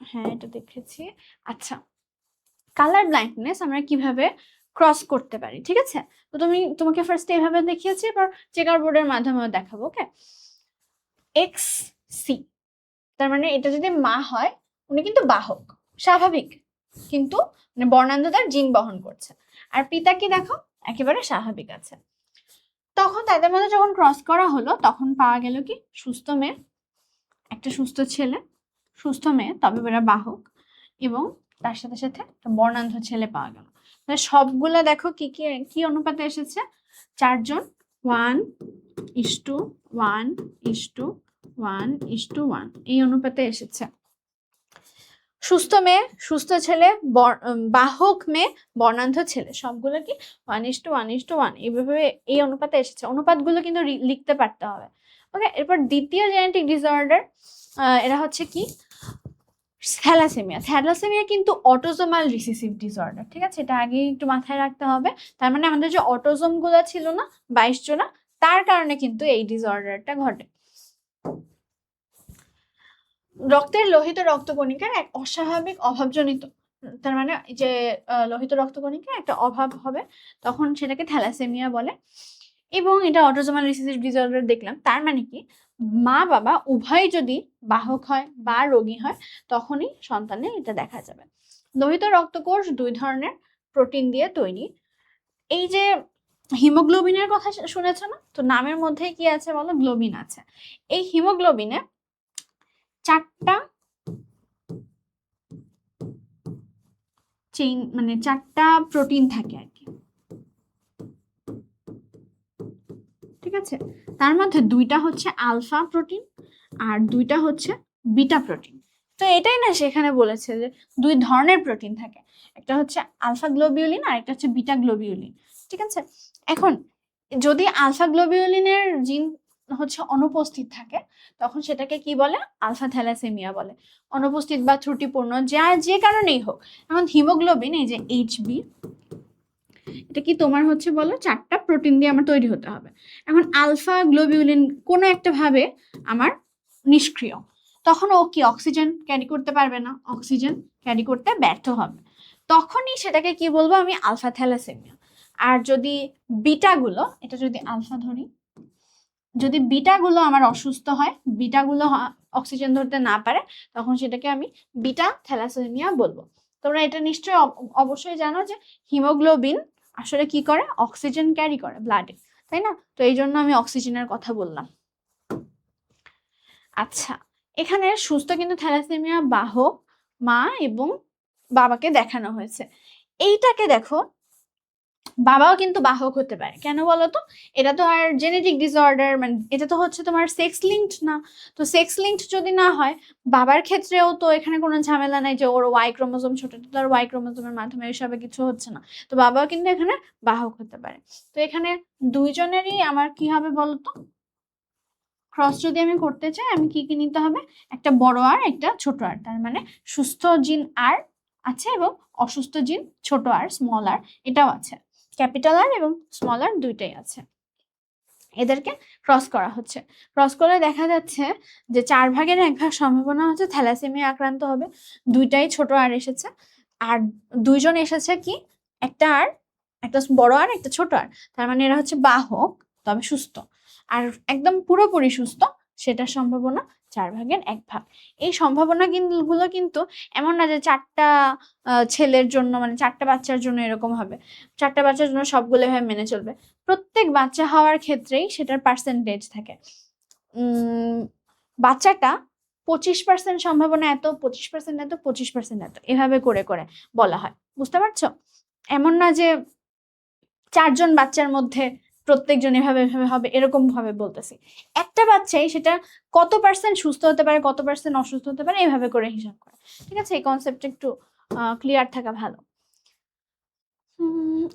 হ্যাঁ এটা দেখেছি। আচ্ছা, কালার ব্লাইন্ডনেস আমরা কিভাবে ক্রস করতে পারি, ঠিক আছে? তো তোমাকে ফার্স্ট এইভাবে দেখিয়েছি, এবার চেকার বোর্ডের মাধ্যমেও দেখাবো। ওকে, এক্স সি, তার মানে এটা যদি মা হয়, উনি কিন্তু বাহক, স্বাভাবিক, কিন্তু মানে বর্ণান্ধতার জিন বহন করছে। আর পিতা কি দেখো, একেবারে স্বাভাবিক আছে। তখন তাদের মধ্যে যখন ক্রস করা হলো, তখন পাওয়া গেল কি? সুস্থ মেয়ে, একটা সুস্থ ছেলে, সুস্থ মেয়ে, তবে এরা বাহক, এবং তার সাথে সাথে একটা বর্ণান্ধ ছেলে পাওয়া গেল। সবগুলা দেখো কি কি কি অনুপাতে এসেছে? 4 জন, 1:1:1:1 এই অনুপাতে এসেছে। সুস্থ মেয়ে, সুস্থ ছেলে, বাহক মেয়ে, বর্ণান্ধ ছেলে, সবগুলো কি 1:1:1 এইভাবে এই অনুপাতে এসেছে। অনুপাতগুলো কিন্তু লিখতে পারতে হবে। ওকে, এরপর দ্বিতীয় জেনেটিক ডিসঅর্ডার, এরা হচ্ছে কি? থ্যালাসেমিয়া কিন্তু অটোজোমাল রিসেসিভ ডিসঅর্ডার, ঠিক আছে? এটা আগে একটু মাথায় রাখতে হবে। তার মানে আমাদের যে অটোজোম গুলো ছিল না 22 জনা, তার কারণে কিন্তু এই ডিসঅর্ডারটা ঘটে। রক্তের লোহিত রক্তকণিকার এক অস্বাভাবিক অভাবজনিত, তার মানে যে লোহিত রক্তকণিকার একটা অভাব হবে, তখন সেটাকে থ্যালাসেমিয়া বলে। এবং এটা অটোজোমাল রিসেসিভ ডিসঅর্ডার দেখলাম, তার মানে কি? মা বাবা উভয় যদি বাহক হয় বা রোগী হয়, তখনই সন্তানে এটা দেখা যাবে। লোহিত রক্তকোষ 2 ধরনের প্রোটিন দিয়ে তৈরি। এই যে হিমোগ্লোবিনের কথা শুনেছ না? তো নামের মধ্যে কি আছে বলো? গ্লোবিন আছে। এই হিমোগ্লোবিনে 4টা চেইন, মানে 4টা প্রোটিন থাকে আর কি, ঠিক আছে? তার মধ্যে 2টা হচ্ছে আলফা প্রোটিন আর 2টা হচ্ছে বিটা প্রোটিন। তো এটাই না সেখানে বলেছে যে দুই ধরনের প্রোটিন থাকে, একটা হচ্ছে আলফা গ্লোবিউলিন আর একটা হচ্ছে বিটা গ্লোবিউলিন। ঠিক আছে, এখন যদি আলফা গ্লোবিউলিনের জিন হচ্ছে অনুপস্থিত থাকে তখন সেটাকে কি বলে, আলফা থ্যালাসেমিয়া বলে। অনুপস্থিত বা ত্রুটিপূর্ণ যা যে কারণেই হোক। এখন হিমোগ্লোবিন এই যে এইচবি, এটা কি তোমার হচ্ছে বলো 4টা প্রোটিন দিয়ে আমার তৈরি হতে হবে। এখন আলফা গ্লোবিউলিন কোনো একটা ভাবে আমার নিষ্ক্রিয়, তখন ও কি অক্সিজেন ক্যারি করতে পারবে না, অক্সিজেন ক্যারি করতে ব্যর্থ হবে, তখনই সেটাকে কি বলবো আমি, আলফা থ্যালাসেমিয়া। আর যদি বিটাগুলো, এটা যদি আলফা ধরি, যদি বিটাগুলো আমার অসুস্থ হয়, বিটাগুলো অক্সিজেন ধরতে না পারে, তখন সেটাকে আমি বিটা থ্যালাসেমিয়া বলবো। তোমরা এটা নিশ্চয়ই অবশ্যই জানো যে হিমোগ্লোবিন আসলে কি করে, অক্সিজেন ক্যারি করে ব্লাডে, তাই না? তো এই জন্য আমি অক্সিজেনের কথা বললাম। আচ্ছা, এখানে সুস্থ কিন্তু থ্যালাসেমিয়া বাহক মা এবং বাবাকে দেখানো হয়েছে। এইটাকে দেখো, বাবাও কিন্তু বাহক হতে পারে, কেন বলতো? এটা তো আর জেনেটিক ডিসঅর্ডার, মানে এটা তো হচ্ছে তোমার সেক্স লিঙ্কড না। তো সেক্স লিঙ্কড যদি না হয়, বাবার ক্ষেত্রেও তো এখানে কোনো ঝামেলা নাই যে ওর ওয়াই ক্রোমোজোম ছোট, তো আর ওয়াই ক্রোমোজোমের মাধ্যমে এসবে কিছু হচ্ছে না, তো বাবাও কিন্তু এখানে বাহক হতে পারে। তো এখানে দুইজনেরই আমার কি হবে বলতো, ক্রস যদি আমি করতে চাই, আমি কি কি নিতে হবে, একটা বড় আর একটা ছোট আর, তার মানে সুস্থ জিন আর আছে এবং অসুস্থ জিন ছোট আর স্মল আর এটাও আছে, ক্যাপিটাল আর এবং স্মল আর দুইটাই আছে। এদেরকে ক্রস করা হচ্ছে, ক্রস করলে দেখা যাচ্ছে যে 1/4 সম্ভাবনা হচ্ছে থ্যালাসেমিয়া আক্রান্ত হবে, দুইটাই ছোট আর এসেছে, আর দুইজন এসেছে কি, একটা আর, একটা বড় আর একটা ছোট আর, তার মানে এরা হচ্ছে বাহক তবে সুস্থ। আর একদম পুরোপুরি সুস্থ সেটার সম্ভাবনা 1/4। এই সম্ভাবনা গুলো কিন্তু এমন না যে 4টা ছেলের জন্য, মানে 4টা বাচ্চার জন্য এরকম হবে, 4টা বাচ্চার জন্য সবগুলো এভাবে মেনে চলবে। প্রত্যেক বাচ্চা হওয়ার ক্ষেত্রেই সেটার পার্সেন্টেজ থাকে। বাচ্চাটা 25% সম্ভাবনা এত, 25% এত, 25% এত, এভাবে করে করে বলা হয়, বুঝতে পারছো? এমন না যে 4জন বাচ্চার মধ্যে প্রত্যেকজন এভাবে এভাবে হবে, এরকম ভাবে বলতেছি। একটা বাচ্চাই সেটা কত পার্সেন্ট সুস্থ হতে পারে, কত পার্সেন্ট অসুস্থ হতে পারে, এভাবে করে হিসাব করে। ঠিক আছে, এই কনসেপ্টটা একটু ক্লিয়ার থাকা ভালো।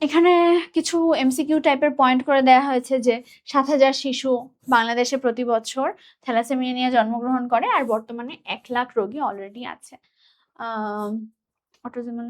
এখানে কিছু এমসিকিউ টাইপের পয়েন্ট করে দেওয়া হয়েছে যে 7,000 শিশু বাংলাদেশে প্রতি বছর থ্যালাসেমিয়া নিয়ে জন্মগ্রহণ করে, আর বর্তমানে 1 লাখ রোগী অলরেডি আছে। অটোজোমাল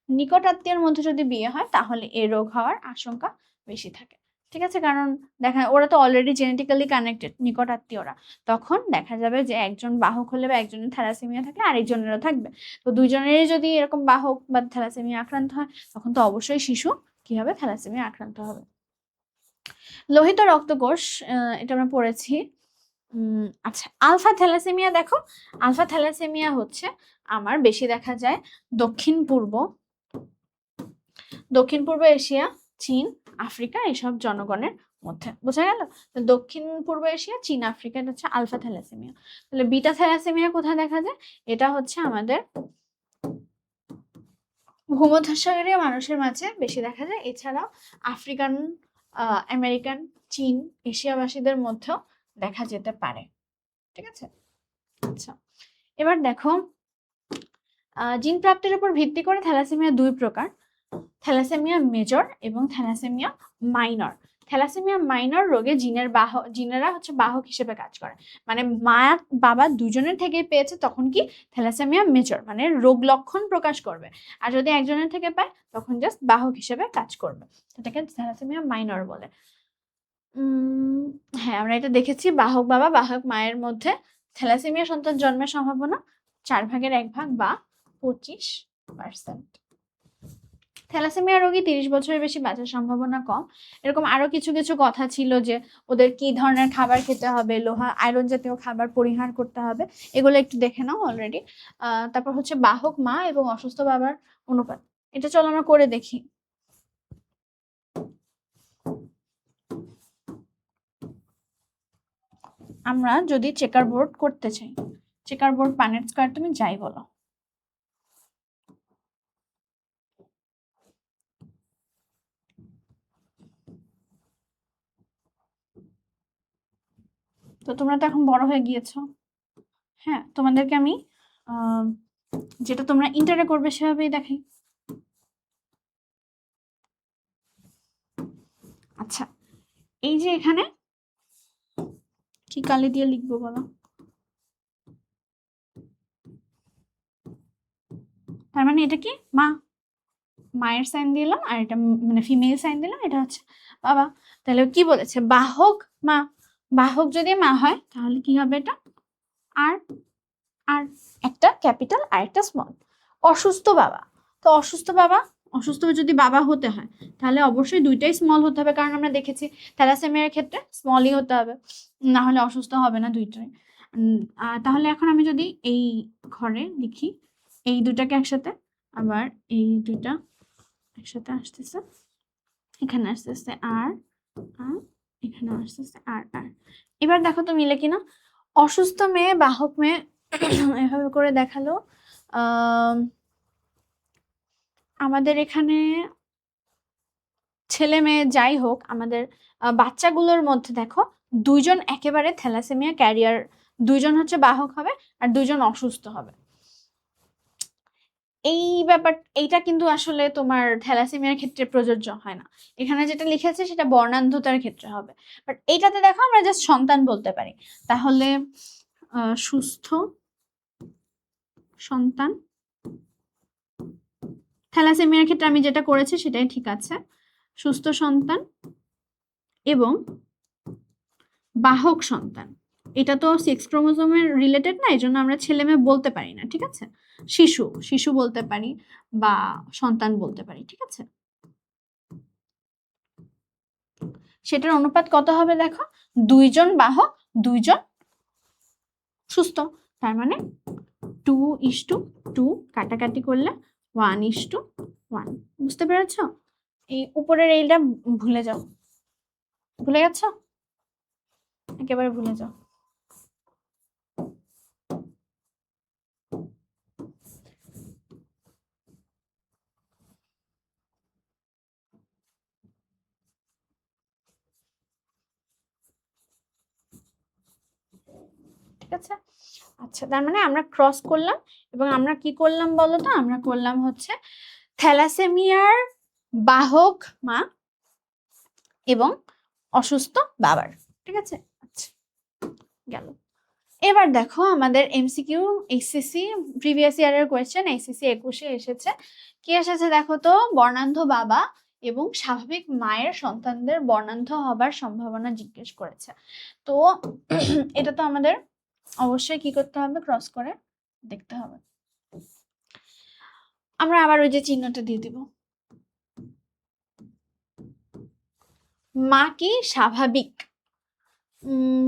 নিকট আত্মীয়ের মধ্যে যদি বিয়ে হয় তাহলে এ রোগ হওয়ার আশঙ্কা বেশি থাকে। ঠিক আছে, কারণ দেখা ওরা তো অলরেডি জেনেটিক্যালি কানেক্টেড, নিকট আত্মীয়রা, তখন দেখা যাবে যে একজন বাহক হলে বা একজনের থ্যালাসেমিয়া থাকলে আরেকজনেরও থাকবে। তো দুইজনেরই যদি এরকম বাহক বা থ্যালাসেমিয়া আক্রান্ত হয়, তখন তো অবশ্যই শিশু কি হবে, থ্যালাসেমিয়া আক্রান্ত হবে। লোহিত রক্তকোষ, এটা আমরা পড়েছি। আচ্ছা, আলফা থ্যালাসেমিয়া দেখো, আলফা থ্যালাসেমিয়া হচ্ছে আমার বেশি দেখা যায় দক্ষিণ পূর্ব এশিয়া, চীন, আফ্রিকা এইসব জনগণের মধ্যে, বোঝা গেল? দক্ষিণ পূর্ব এশিয়া, চীন, আফ্রিকা, এটা হচ্ছে আলফা থ্যালাসেমিয়া। তাহলে বিটা থ্যালাসেমিয়া কোথায় দেখা যায়? এটা হচ্ছে আমাদের ভূমধ্যসাগরীয় মানুষের মাঝে বেশি দেখা যায়, এছাড়াও আফ্রিকান, আমেরিকান, চীন, এশিয়াবাসীদের মধ্যেও দেখা যেতে পারে। ঠিক আছে, আচ্ছা এবার দেখো, জিন প্রাপ্তির উপর ভিত্তি করে থ্যালাসেমিয়া 2 প্রকার, থ্যালাসেমিয়া মেজর এবং থ্যালাসেমিয়া মাইনর। থ্যালাসেমিয়া মাইনর রোগে জিনেরা হচ্ছে বাহক হিসেবে কাজ করে, মানে মা বাবা দুজনের থেকে পেয়েছে তখন কি থ্যালাসেমিয়া মেজর, মানে রোগ লক্ষণ প্রকাশ করবে, আর যদি একজনের থেকে পায় তখন জাস্ট বাহক হিসেবে কাজ করবে, এটাকে থ্যালাসেমিয়া মাইনর বলে। হ্যাঁ, আমরা এটা দেখেছি, বাহক বাবা বাহক মায়ের মধ্যে থ্যালাসেমিয়া সন্তান জন্মের সম্ভাবনা 1/4 বা 25%। থ্যালাসেমিয়া রোগী 30 বছরের বেশি বাঁচার সম্ভাবনা কম। এরকম আরো কিছু কিছু কথা ছিল যে ওদের কি ধরনের খাবার খেতে হবে, লোহা আয়রন জাতীয় খাবার পরিহার করতে হবে, এগুলো একটু দেখে নাও অলরেডি। তারপর হচ্ছে বাহক মা এবং অসুস্থ বাবার অনুপাত, এটা চলো আমরা করে দেখি। আমরা যদি চেকার বোর্ড করতে চাই, চেকার বোর্ড পানেট স্কয়ার তুমি যাই বলো, তো তোমরা তো এখন বড় হয়ে গিয়েছো, হ্যাঁ তোমাদেরকে আমি যেটা তোমরা ইন্টারে করবে সেভাবেই দেখাই। আচ্ছা, এই যে এখানে কি কালি দিয়ে লিখবো বলো? তার মানে এটা কি মা, মায়ের সাইন দিলাম, আর এটা মানে ফিমেল সাইন দিলাম, এটা হচ্ছে বাবা। তাহলে কি বলেছে? বাহক মা। বাহক যদি মা হয় তাহলে কি হবে? এটা আর আর একটা ক্যাপিটাল আর একটা স্মল। অসুস্থ বাবা, তো অসুস্থ বাবা, অসুস্থ যদি বাবা হতে হয় তাহলে অবশ্যই দুইটাই স্মল হতে হবে, কারণ আমরা দেখেছি থ্যালাসেমিয়ার ক্ষেত্রে স্মলই হতে হবে, না হলে অসুস্থ হবে না দুইটাই। তাহলে এখন আমি যদি এই ঘরে লিখি এই দুটাকে একসাথে, আবার এই দুইটা একসাথে আসতেছে, এখানে আসতেছে আর এখানে আসতেছে আর। এবার দেখো তো মিলে কিনা। অসুস্থ মেয়ে বাহক মেয়ে এভাবে করে দেখালো। আমাদের এখানে ছেলে মেয়ে যাই হোক, আমাদের বাচ্চাগুলোর মধ্যে দেখো দুইজন একেবারে থ্যালাসেমিয়া ক্যারিয়ার, দুইজন হচ্ছে বাহক হবে আর দুইজন অসুস্থ হবে। এই ব্যাপার, এইটা কিন্তু আসলে তোমার থ্যালাসেমিয়ার ক্ষেত্রে প্রযোজ্য হয় না। এখানে যেটা লিখেছে সেটা বর্ণান্ধতার ক্ষেত্রে হবে, বাট এইটাতে দেখো আমরা জাস্ট সন্তান বলতে পারি। তাহলে সুস্থ সন্তান, থ্যালাসেমিয়ার ক্ষেত্রে আমি যেটা করেছি সেটাই ঠিক আছে। সুস্থ সন্তান এবং বাহক সন্তান, এটা তো 6 ক্রোমোজোমের রিলেটেড না, এই জন্য আমরা ছেলে মেয়ে বলতে পারি না, ঠিক আছে? শিশু শিশু বলতে পারি বা সন্তান বলতে পারি, ঠিক আছে? সেটার অনুপাত কত হবে দেখো, দুইজন বাহক দুইজন সুস্থ, তার মানে 2:2, কাটাকাটি করলে 1:1। বুঝতে পেরেছ? এই উপরের এইটা ভুলে যাও, ভুলে গেছ, একেবারে ভুলে যাও। ঠিক আছে? আচ্ছা, তার মানে আমরা ক্রস করলাম এবং আমরা কি করলাম বলো তো? আমরা করলাম হচ্ছে থ্যালাসেমিয়ার বাহক মা এবং অসুস্থ বাবার, ঠিক আছে? আচ্ছা, গেল। এবার দেখো আমাদের এমসিকিউ এইচসিসি প্রিভিয়াস ইয়ারের কোয়েশ্চেন এইচসিসি 21-এ এসেছে। কি এসেছে দেখো তো? বর্ণান্ধ বাবা এবং স্বাভাবিক মায়ের সন্তানদের বর্ণান্ধ হবার সম্ভাবনা জিজ্ঞেস করেছে। তো এটা তো আমাদের অবশ্যই কি করতে হবে? ক্রস করে দেখতে হবে। আমরা আবার ওই যে চিহ্নটা দিয়ে দিব। মা কি স্বাভাবিক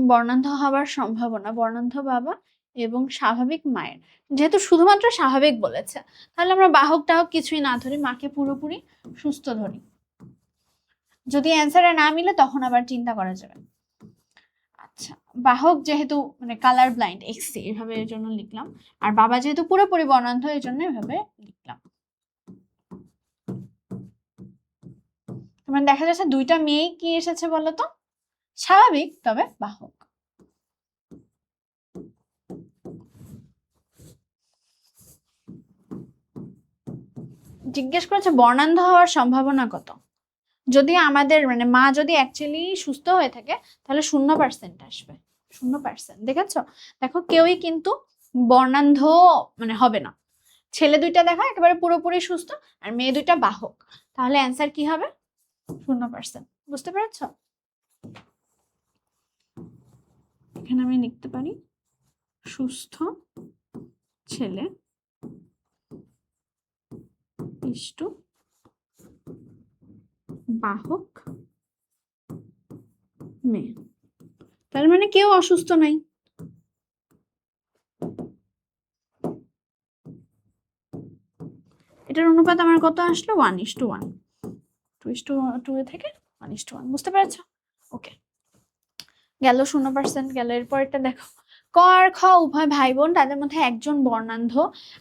বর্ণান্ধ হবার সম্ভাবনা, বর্ণান্ধ বাবা এবং স্বাভাবিক মায়ের, যেহেতু শুধুমাত্র স্বাভাবিক বলেছে তাহলে আমরা বাহক টাহক কিছুই না ধরি, মাকে পুরোপুরি সুস্থ ধরি। যদি অ্যান্সারে না মিলে তখন আবার চিন্তা করা যাবে। আচ্ছা, বাহক যেহেতু মানে কালার ব্লাইন্ড এক্সি, এভাবে এর জন্য লিখলাম, আর বাবা যেহেতু পুরোপুরি বর্ণান্ধ এর জন্য এভাবে লিখলাম। তোমার দেখা যাচ্ছে দুইটা মেয়ে কি এসেছে বলতো? স্বাভাবিক তবে বাহক। জিজ্ঞেস করেছে বর্ণান্ধ হওয়ার সম্ভাবনা কত। যদি আমাদের মানে মা যদি অ্যাকচুয়ালি সুস্থ হয়ে থাকে তাহলে 0% আসবে, 0%। দেখেছ? দেখো কেউই কিন্তু বর্ণান্ধ মানে হবে না। ছেলে দুইটা দেখো একেবারে পুরোপুরি সুস্থ আর মেয়ে দুইটা বাহক, তাহলে অ্যান্সার কি হবে? 0%। বুঝতে পেরেছ? এখানে আমি লিখতে পারি সুস্থ ছেলে ইষ্টু বাহক মেয়ে, তার মানে কেউ অসুস্থ নাই। এটার অনুপাত আমার কত আসলো? 1:1, 2:2 থেকে 1:1। বুঝতে পেরেছ? ওকে, গেল 0% গেল। এরপরটা দেখো, ক আর খ উভয় ভাই বোন, তাদের মধ্যে একজন বর্ণান্ধ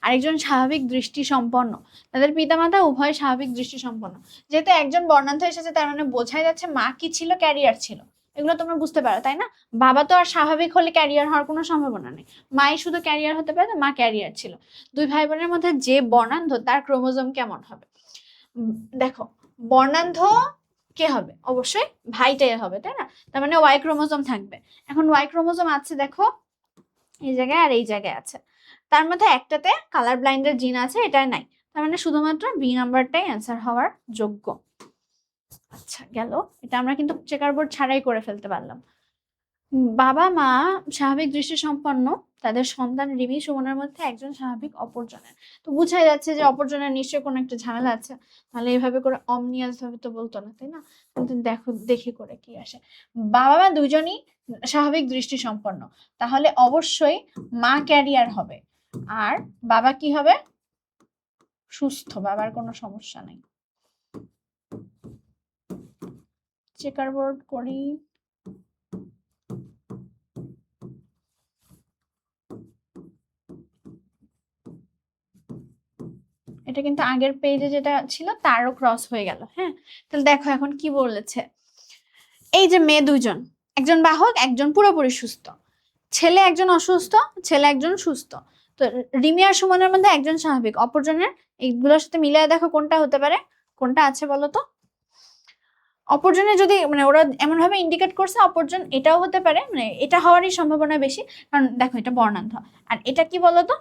আর একজন স্বাভাবিক দৃষ্টি সম্পন্ন, তাদের পিতামাতা উভয় স্বাভাবিক দৃষ্টি সম্পন্ন। যেহেতু একজন বর্ণান্ধ এসেছে তার মানে বোঝাই যাচ্ছে মা কি ছিল? ক্যারিয়ার ছিল, এগুলো তোমরা বুঝতে পারো, তাই না? বাবা তো আর স্বাভাবিক হলে ক্যারিয়ার হওয়ার কোনো সম্ভাবনা নেই, মাই শুধু ক্যারিয়ার হতে পারে, মা ক্যারিয়ার ছিল। দুই ভাই বোনের মধ্যে যে বর্ণান্ধ তার ক্রোমোজোম কেমন হবে? দেখো, বর্ণান্ধ কে হবে? অবশ্যই ভাইটাই হবে, তাই না? তার মানে ওয়াই ক্রোমোজোম থাকবে। এখন ওয়াই ক্রোমোজোম আছে দেখো এই জায়গায় আর এই জায়গায় আছে, তার মধ্যে একটাতে কালার ব্লাইন্ডের জিন আছে, এটাই নাই। তার মানে শুধুমাত্র বি নাম্বারটাই অ্যান্সার হওয়ার যোগ্য। আচ্ছা গেল, এটা আমরা কিন্তু চেকার বোর্ড ছাড়াই করে ফেলতে পারলাম। বাবা মা স্বাভাবিক দৃষ্টি সম্পন্ন, তাদের সন্তান রিমি সুমনের মধ্যে একজন স্বাভাবিক অপরজনের। তো বুঝাই যাচ্ছে যে অপরজনের নিশ্চয়ই কোনো একটা ঝামেলা আছে, তাহলে এইভাবে করে অমনিয়াস ভাবে তো বলতো না, তাই না? কিন্তু দেখো দেখি করে কি আসে। বাবা মা দুজনই স্বাভাবিক দৃষ্টি সম্পন্ন, তাহলে অবশ্যই মা ক্যারিয়ার হবে আর বাবা কি হবে? সুস্থ, বাবার কোনো সমস্যা নেই। চেকার বোর্ড করি। এটা কিন্তু আগের পেজে যেটা ছিল তারও ক্রস হয়ে গেল। হ্যাঁ, তাহলে দেখো এখন কি বলেছে। এই যে মেয়ে দুজন, একজন বাহক একজন পুরোপুরি সুস্থ, ছেলে একজন অসুস্থ ছেলে একজন সুস্থ। তো রিমি আর সুমনের মধ্যে একজন স্বাভাবিক, অপরজনের এইগুলোর সাথে মিলিয়ে দেখো কোনটা হতে পারে, কোনটা আছে বলো তো? অপরজনের যদি মানে ওরা এমন ভাবে ইন্ডিকেট করছে অপরজন এটাও হতে পারে, মানে এটা হওয়ারই সম্ভাবনা বেশি, কারণ দেখো এটা বর্ণান্ধ আর এটা কি বলতো?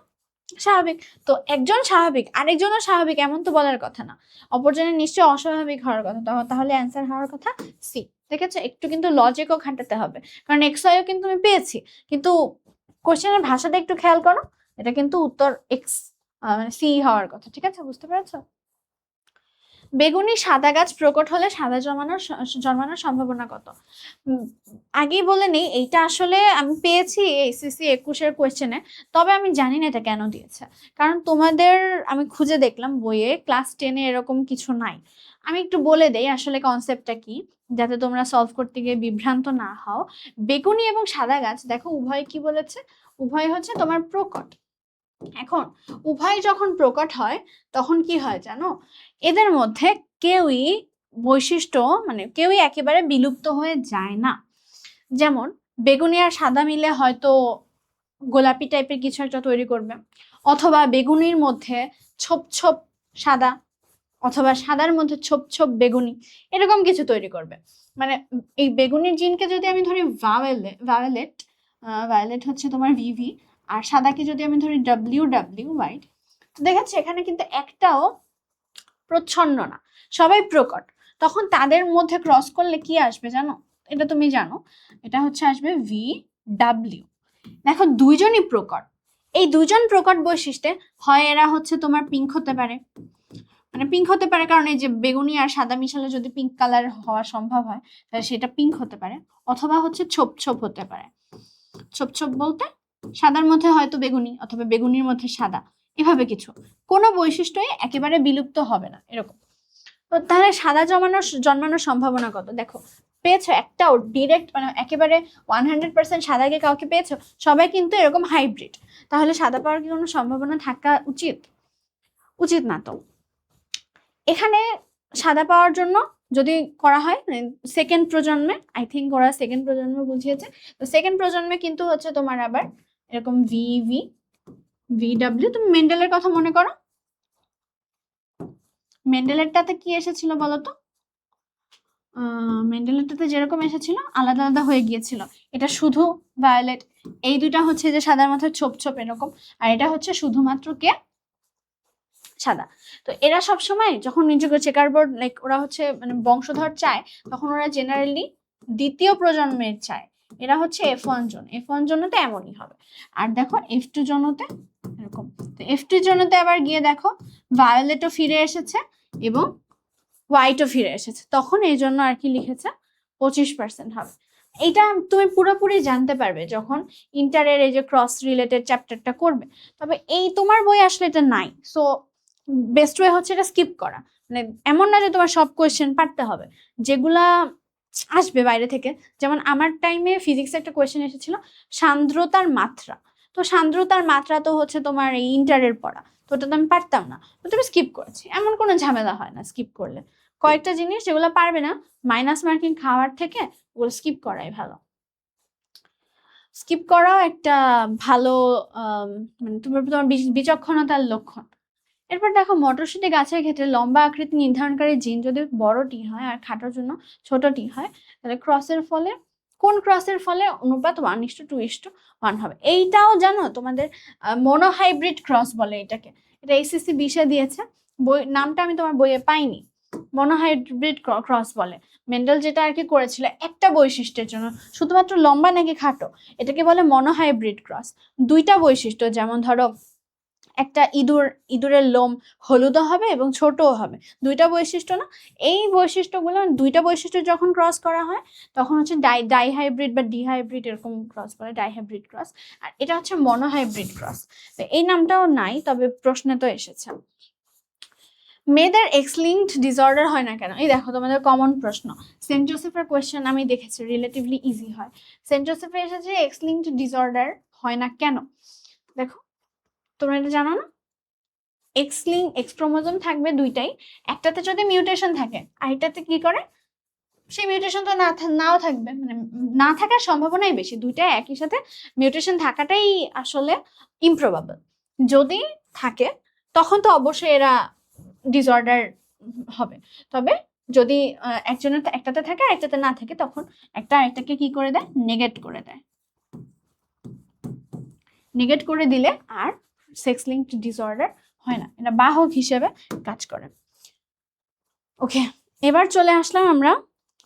স্বাভাবিক। তো একজন স্বাভাবিক আরেকজনও স্বাভাবিক এমন তো বলার কথা না, অপরজনের নিশ্চয়ই অস্বাভাবিক হওয়ার কথা, তাহলে অ্যান্সার হওয়ার কথা সি। দেখেছো, একটু কিন্তু লজিকও খাটাতে হবে, কারণ এক্স ওয়াইও কিন্তু আমি পেয়েছি, কিন্তু কোশ্চেনের ভাষাটা একটু খেয়াল করো, এটা কিন্তু উত্তর এক্স মানে সি হওয়ার কথা। ঠিক আছে, বুঝতে পেরেছো? বেগুনি সাদা গাছ প্রকট হলে সাদা জন্মানোর সম্ভাবনা কত? আগেই বলে নেই, এইটা আসলে আমি পেয়েছি এসএসসি 21-এর কোয়েশ্চেনে, তবে আমি জানি না এটা কেন দিয়েছে, কারণ তোমাদের আমি খুঁজে দেখলাম বইয়ে ক্লাস 10-এ এরকম কিছু নাই। আমি একটু বলে দেই আসলে কনসেপ্টটা কি, যাতে তোমরা সলভ করতে গিয়ে বিভ্রান্ত না হও। বেগুনি এবং সাদা গাছ দেখো উভয় কি বলেছে, উভয় হচ্ছে তোমার প্রকট। এখন উভয় যখন প্রকট হয় তখন কি হয় জানো, এদের মধ্যে কেউই বৈশিষ্ট্য মানে কেউই একেবারে বিলুপ্ত হয়ে যায় না। যেমন বেগুনি আর সাদা মিলে হয়তো গোলাপি টাইপের কিছু একটা তৈরি করবে, অথবা বেগুনির মধ্যে ছোপ ছোপ সাদা, অথবা সাদার মধ্যে ছোপ ছোপ বেগুনি, এরকম কিছু তৈরি করবে। মানে এই বেগুনির জিনকে যদি আমি ধরি ভায়োলেট, ভায়োলেট হচ্ছে তোমার ভিভি, আর সাদাকে যদি আমি ধরি ডাব্লিউ হোয়াইট, দেখাচ্ছে এখানে কিন্তু একটাও প্রচ্ছন্ন না, সবাই প্রকট। তখন তাদের মধ্যে ক্রস করলে কি আসবে জানো? এটা তুমি জানো, এটা হচ্ছে আসবে ভি ডাব্লিউ। দেখো দুইজনই প্রকট, এই দুজন প্রকট বৈশিষ্ট্যে হয় এরা হচ্ছে তোমার পিঙ্ক হতে পারে, মানে পিঙ্ক হতে পারে কারণ এই যে বেগুনি আর সাদা মিশালে যদি পিঙ্ক কালার হওয়া সম্ভব হয় তাহলে সেটা পিঙ্ক হতে পারে, অথবা হচ্ছে ছোপ ছোপ হতে পারে। ছোপ ছোপ বলতে সাদার মধ্যে হয়তো বেগুনি অথবা বেগুনির মধ্যে সাদা, এভাবে কিছু। কোনো বৈশিষ্ট্যই একেবারে বিলুপ্ত হবে না এরকম। তো তাহলে সাদা জন্মানোর সম্ভাবনা কত? দেখো পেয়েছো একটাও ডিরেক্ট মানে একেবারে 100% সাদাকে কাউকে পেয়েছো? সবাই কিন্তু এরকম হাইব্রিড, তাহলে সাদা পাওয়ার কি কোনো সম্ভাবনা থাকা উচিত? উচিত না তো। এখানে সাদা পাওয়ার জন্য যদি করা হয় সেকেন্ড প্রজন্মে, আই থিঙ্ক ওরা সেকেন্ড প্রজন্মে বুঝিয়েছে, তো সেকেন্ড প্রজন্মে কিন্তু হচ্ছে তোমার আবার এরকম ভি ডাব্লিউ। তুমি মেন্ডেলের কথা মনে করো, মেন্ডেলেরটাতে কি এসেছিল বলতো? মেন্ডেলেরটাতে যেরকম এসেছিল আলাদা আলাদা হয়ে গিয়েছিল, এটা শুধু ভায়োলেট, এই দুটা হচ্ছে যে সাদার মাথায় ছোপ ছোপ এরকম, আর এটা হচ্ছে শুধুমাত্র কে? সাদা। তো এরা সব সময় যখন নিজেকে চেকার বোর্ড লাইক ওরা হচ্ছে মানে বংশধর চায়, তখন ওরা জেনারেলি দ্বিতীয় প্রজন্মের চায়। এরা হচ্ছে F1 জন, F1 জনতে এমনই হবে। আর দেখো F2 জনতে এরকম। তো F2 জনতে আবার গিয়ে দেখো ভায়োলেটও ফিরে এসেছে এবং হোয়াইটও ফিরে এসেছে, তখন এই জন্য আর কি লিখেছে 25% হবে। এটা তুমি পুরোপুরি জানতে পারবে যখন ইন্টারের এই যে ক্রস রিলেটেড চ্যাপ্টারটা করবে, তবে এই তোমার বই আসলে এটা নাই, সো বেস্ট ওয়ে হচ্ছে এটা স্কিপ করা। মানে এমন না যে তোমার সব কোয়েশ্চেন পারতে হবে, যেগুলা আসবে বাইরে থেকে। যেমন আমার টাইমে ফিজিক্সে একটা কোয়েশ্চেন এসেছিল সান্দ্রতার মাত্রা, তো সান্দ্রতার মাত্রা তো হচ্ছে তোমার এই ইন্টারের পড়া, তো ওটা তো আমি পারতাম না, তো তুমি স্কিপ করেছি, এমন কোনো ঝামেলা হয় না স্কিপ করলে, কয়েকটা জিনিস যেগুলো পারবে না, মাইনাস মার্কিং খাওয়ার থেকে ওগুলো স্কিপ করাই ভালো। স্কিপ করাও একটা ভালো মানে তোমার বিচক্ষণতার লক্ষণ। এরপর দেখো, মটরশুঁটি গাছের ক্ষেত্রে লম্বা আকৃতি নির্ধারণকারী জিন যদি বড় টি হয় আর খাটোর জন্য ছোট টি হয়, তাহলে ক্রসের ফলে কোন ক্রসের ফলে অনুপাত 1:2:1 হবে। এইটাও জানো তোমাদের মনোহাইব্রিড ক্রস বলে এটাকে। এটা এসএসসি 20-এ দিয়েছে, বই নামটা আমি তোমার বইয়ে পাইনি। মনোহাইব্রিড ক্রস বলে। মেন্ডেল যেটা আর কি করেছিল একটা বৈশিষ্ট্যের জন্য, শুধুমাত্র লম্বা নাকি খাটো, এটাকে বলে মনোহাইব্রিড ক্রস। দুইটা বৈশিষ্ট্য, যেমন ধরো একটা ইঁদুরের লোম হলুদও হবে এবং ছোটও হবে, দুইটা বৈশিষ্ট্য না? এই বৈশিষ্ট্যগুলো, দুইটা বৈশিষ্ট্য যখন ক্রস করা হয় তখন হচ্ছে ডাইহাইব্রিড বা ডিহাইব্রিড এরকম ক্রস বলে, ডাইহাইব্রিড ক্রস। আর এটা হচ্ছে মনোহাইব্রিড ক্রস। তো এই নামটাও নাই, তবে প্রশ্নে তো এসেছে। মেয়েদের এক্স লিঙ্কড ডিসঅর্ডার হয় না কেন? এই দেখো তোমাদের কমন প্রশ্ন, সেন্ট জোসেফের কোয়েশ্চেন আমি দেখেছি, রিলেটিভলি ইজি হয়। সেন্ট জোসেফে এসেছে এক্স লিঙ্কড ডিসঅর্ডার হয় না কেন। দেখো, তোমরা এটা জানো না? এক্স ক্রোমোজোম থাকবে দুইটাই, একটাতে যদি মিউটেশন থাকে আরেকটাতে কি করে, সেই মিউটেশন তো নাও থাকবে, মানে না থাকার সম্ভাবনাই বেশি। দুইটা একই সাথে মিউটেশন থাকাটাই আসলে ইমপ্রবাবল। যদি থাকে তখন তো অবশ্যই এরা ডিসঅর্ডার হবে। তবে যদি একজনের একটাতে থাকে আর একটাতে না থাকে, তখন একটা আরেকটাকে কি করে দেয়, নেগেট করে দেয়। নেগেট করে দিলে আর সেক্স লিঙ্কড ডিসঅর্ডার হয় না, এটা বাহক হিসেবে কাজ করে। ওকে, এবার চলে আসলাম আমরা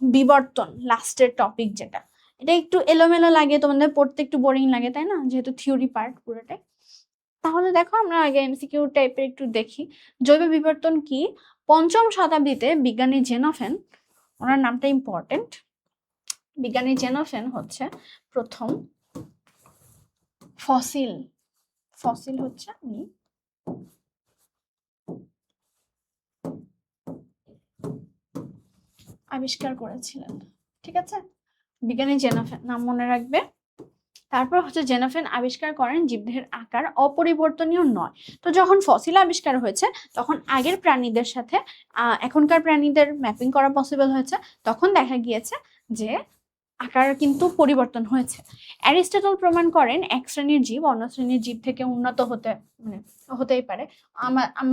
বিবর্তন, লাস্টের টপিক যেটা। এটা একটু এলোমেলো লাগে, তোমাদের পড়তে একটু বোরিং লাগে, তাই না? যেহেতু থিওরি পার্ট পুরোটাই। তাহলে দেখো, আমরা আগে এমসিকিউ টাইপের একটু দেখি। জৈব বিবর্তন কি? 5ম শতাব্দীতে বিজ্ঞানী জেনোফেন, ওনার নামটা ইম্পর্টেন্ট, বিজ্ঞানী জেনোফেন হচ্ছে প্রথম ফসিল হচ্ছে উনি আবিষ্কার করেছিলেন। ঠিক আছে, বিজ্ঞানী জেনোফেন নাম মনে রাখবে। তারপর হচ্ছে জেনোফেন আবিষ্কার করেন জীবদেহের আকার অপরিবর্তনীয় নয়। তো যখন ফসিল আবিষ্কার হয়েছে তখন আগের প্রাণীদের সাথে এখনকার প্রাণীদের ম্যাপিং করা পসিবল হয়েছে, তখন দেখা গিয়েছে যে আকার কিন্তু পরিবর্তন হয়েছে। অ্যারিস্টটল প্রমাণ করেন এক শ্রেণীর জীব অন্য শ্রেণীর জীব থেকে উন্নত হতেই পারে।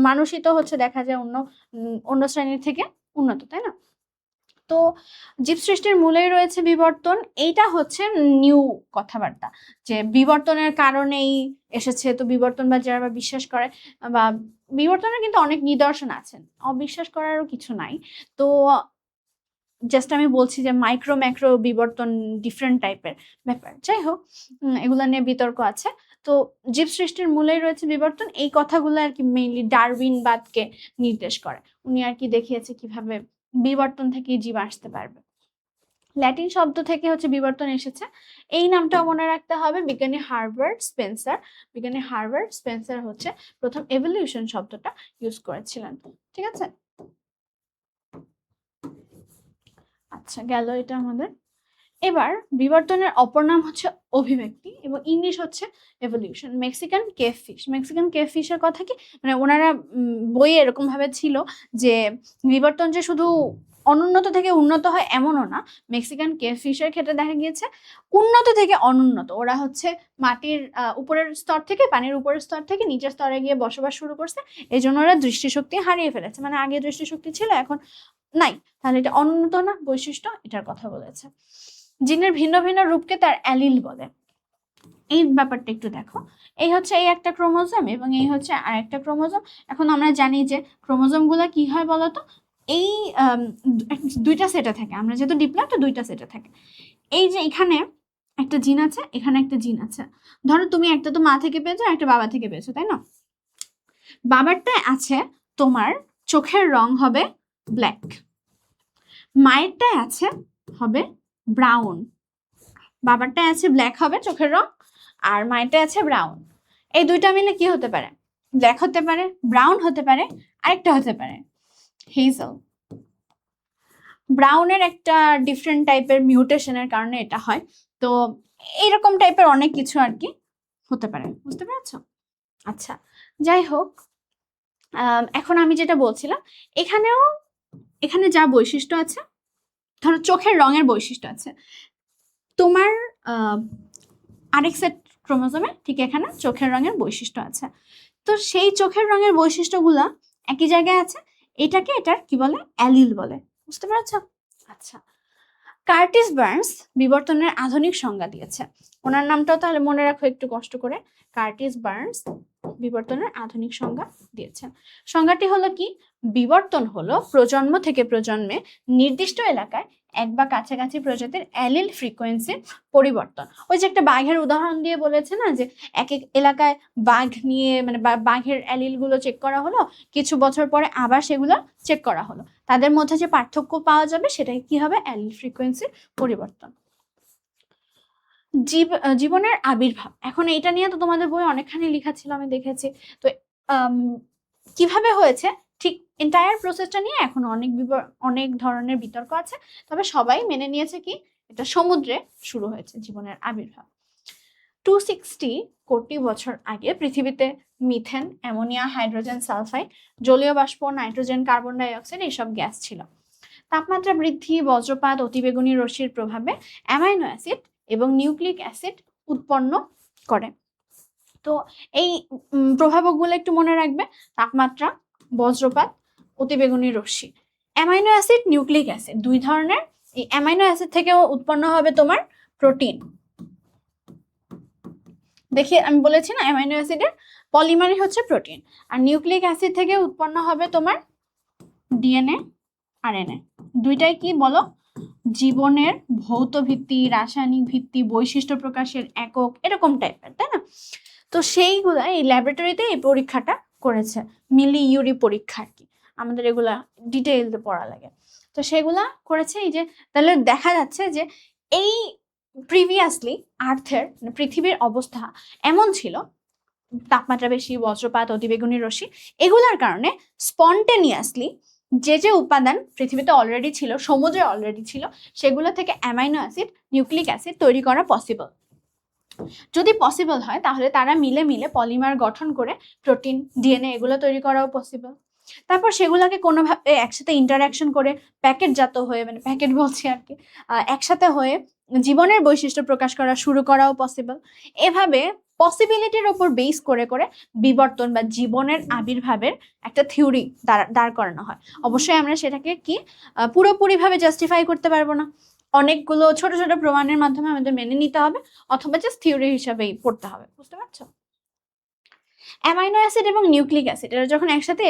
মানুষই তো হচ্ছে দেখা যায় অন্য শ্রেণীর থেকে উন্নত, তাই না? তো জীব সৃষ্টির মূলেই রয়েছে বিবর্তন, এইটা হচ্ছে নিউ কথাবার্তা, যে বিবর্তনের কারণেই এসেছে। তো বিবর্তন বা যারা বিশ্বাস করে, বা বিবর্তনের কিন্তু অনেক নিদর্শন আছেন, অবিশ্বাস করারও কিছু নাই। তো জাস্ট আমি বলছি যে মাইক্রো ম্যাক্রো বিবর্তন ডিফারেন্ট টাইপের ব্যাপার। যাই হোক, এগুলো নিয়ে বিতর্ক আছে। তো জীব সৃষ্টির মূলেই রয়েছে বিবর্তন, এই কথাগুলো আর কি মেইনলি ডারউইনবাদকে নির্দেশ করে। উনি আর কি দেখিয়েছে কিভাবে বিবর্তন থেকে জীব আসতে পারবে। ল্যাটিন শব্দ থেকে হচ্ছে বিবর্তন এসেছে, এই নামটা মনে রাখতে হবে। বিজ্ঞানী হার্বার্ট স্পেন্সার হচ্ছে প্রথম এভলিউশন শব্দটা ইউজ করেছিলেন। ঠিক আছে, আচ্ছা গেল এটা আমাদের। এবার বিবর্তনের অপর নাম হচ্ছে অভিব্যক্তি এবং ইংলিশ হচ্ছে এভলিউশন। মেক্সিকান কেভ ফিশের কথা কি, মানে ওনারা বইয়ে এরকম ভাবে ছিল যে বিবর্তন যে শুধু অনুন্নত থেকে উন্নত হয় এমনও না। মেক্সিকান কেভ ফিশের ক্ষেত্রে দেখা গিয়েছে উন্নত থেকে অনুন্নত, ওরা হচ্ছে মাটির উপরের স্তর থেকে, পানির উপরের স্তর থেকে নিচের স্তরে গিয়ে বসবাস শুরু করছে। এই জন্য ওরা দৃষ্টিশক্তি হারিয়ে ফেলেছে, মানে আগে দৃষ্টিশক্তি ছিল এখন নাই। তাহলে এটা অনুন্নত না বৈশিষ্ট্য, এটার কথা বলেছে। জিনের ভিন্ন ভিন্ন রূপকে তার অ্যালিল বলে। এই ব্যাপারটা একটু দেখো, এই হচ্ছে এই একটা ক্রোমোজোম এবং এই হচ্ছে আর একটা ক্রোমোজোম। এখন আমরা জানি যে ক্রোমোজোম গুলা কি হয় বলতো, এই দুইটা সেটে থাকে। আমরা যেহেতু ডিপ্লয়েড, তো দুইটা সেটে থাকে। এই যে এখানে একটা জিন আছে, এখানে একটা জিন আছে। ধরো তুমি একটা তো মা থেকে পেয়েছো, একটা বাবা থেকে পেয়েছো, তাই না? বাবারটায় আছে তোমার চোখের রং হবে ব্ল্যাক, মায়েরটায় আছে হবে ব্রাউন। বাবারটায় আছে ব্ল্যাক হবে চোখের রং, আর মায়েরটায় আছে ব্রাউন। এই দুইটা মিলে কি হতে পারে? ব্ল্যাক হতে পারে, ব্রাউন হতে পারে, আরেকটা হতে পারে হেজেল। ব্রাউনের একটা ডিফারেন্ট টাইপের মিউটেশনের কারণে এটা হয়। তো এইরকম টাইপের অনেক কিছু আর কি হতে পারে, বুঝতে পেরেছো? আচ্ছা, যাই হোক, এখন আমি যেটা বলছিলাম, এখানেও এখানে যা বৈশিষ্ট্য আছে, ধরো চোখের রঙের বৈশিষ্ট্য আছে, তোমার আরেক সেট ক্রোমোজোমে ঠিক এখানে চোখের রঙের বৈশিষ্ট্য আছে। তো সেই চোখের রঙের বৈশিষ্ট্যগুলা একই জায়গায় আছে, এটাকে এটার কি বলে, অ্যালিল বলে। বুঝতে পারছো? আচ্ছা, কার্টিস বার্নস বিবর্তনের আধুনিক সংজ্ঞা দিয়েছে। ওনার নামটাও তাহলে মনে রাখো একটু কষ্ট করে। কার্টিস বার্নস বিবর্তনের আধুনিক সংজ্ঞা দিয়েছেন। সংজ্ঞাটি হলো কি, বিবর্তন হলো প্রজন্ম থেকে প্রজন্মে নির্দিষ্ট এলাকায় এক বা কাছাকাছি প্রজাতির অ্যালিল ফ্রিকোয়েন্সির পরিবর্তন। ওই যে একটা বাঘের উদাহরণ দিয়ে বলেছে না, যে এক এক এলাকায় বাঘ নিয়ে মানে বাঘের অ্যালিল গুলো চেক করা হলো, কিছু বছর পরে আবার সেগুলো চেক করা হলো, তাদের মধ্যে যে পার্থক্য পাওয়া যাবে সেটাই কি হবে, অ্যালিল ফ্রিকোয়েন্সির পরিবর্তন। জীবনের আবির্ভাব, এখন এটা নিয়ে তো তোমাদের বই অনেকখানি লেখা ছিল আমি দেখেছি। তো কিভাবে হয়েছে ঠিক এন্টায়ার প্রসেসটা নিয়ে এখন অনেক ধরনের বিতর্ক আছে, তবে সবাই মেনে নিয়েছে কি এটা সমুদ্রে শুরু হয়েছে জীবনের আবির্ভাব। 260 কোটি বছর আগে পৃথিবীতে মিথেন, অ্যামোনিয়া, হাইড্রোজেন সালফাইড, জলীয় বাষ্প, নাইট্রোজেন, কার্বন ডাই অক্সাইড এইসব গ্যাস ছিল। তাপমাত্রা বৃদ্ধি, বজ্রপাত, অতিবেগুনি রশ্মির প্রভাবে অ্যামাইনো অ্যাসিড এবং নিউক্লিক অ্যাসিড উৎপন্ন করে। তো এই প্রভাবকগুলো একটু মনে রাখবে, তাপমাত্রা, বজ্রপাত, অতিবেগুনি রশ্মি। অ্যামাইনো অ্যাসিড, নিউক্লিক অ্যাসিড দুই ধরনের। এই অ্যামাইনো অ্যাসিড থেকেও উৎপন্ন হবে তোমার প্রোটিন। দেখি আমি বলেছি না, অ্যামাইনো অ্যাসিডের পলিমারই হচ্ছে প্রোটিন, আর নিউক্লিক অ্যাসিড থেকে উৎপন্ন হবে তোমার ডিএনএ, আরএনএ। দুইটাই কি বলো, জীবনের ভৌত ভিত্তি, রাসায়নিক ভিত্তি, বৈশিষ্ট্য প্রকাশের একক, এরকম টাইপের, তাই না? তো সেইগুলা এই ল্যাবরেটরিতে এই পরীক্ষাটা করেছে, মিলি ইউরি পরীক্ষা আর কি, আমাদের এগুলা ডিটেইলসে পড়া লাগে। তো সেগুলা করেছে। এই যে তাহলে দেখা যাচ্ছে যে এই প্রিভিয়াসলি আর্থের পৃথিবীর অবস্থা এমন ছিল, তাপমাত্রা বেশি, বজ্রপাত, অতিবেগুনি রশ্মি, এগুলার কারণে স্পন্টেনিয়াসলি যে যে উপাদান পৃথিবীতে অলরেডি ছিল, সমুদ্রে অলরেডি ছিল, সেগুলো থেকে অ্যামাইনো অ্যাসিড, নিউক্লিক অ্যাসিড তৈরি করা পসিবল। যদি পসিবল হয় তাহলে তারা মিলে মিলে পলিমার গঠন করে প্রোটিন, ডিএনএ এগুলো তৈরি করাও পসিবল। তারপর সেগুলোকে কোনোভাবে একসাথে ইন্টারাকশন করে প্যাকেটজাত হয়ে, মানে প্যাকেট বলছি আর কি, একসাথে হয়ে জীবনের বৈশিষ্ট্য প্রকাশ করা শুরু করাও পসিবল। এভাবে পসিবিলিটির ওপর বেস করে করে বিবর্তন বা জীবনের আবির্ভাবের একটা থিওরি দাঁড় করানো হয়। অবশ্যই আমরা সেটাকে কি পুরোপুরিভাবে জাস্টিফাই করতে পারবো না, অনেকগুলো ছোট ছোট প্রমাণের মাধ্যমে আমাদের মেনে নিতে হবে, অথবা জাস্ট থিওরি হিসাবেই পড়তে হবে। বুঝতে পারছো? অ্যামাইনো অ্যাসিড এবং নিউক্লিক অ্যাসিড এরা যখন একসাথে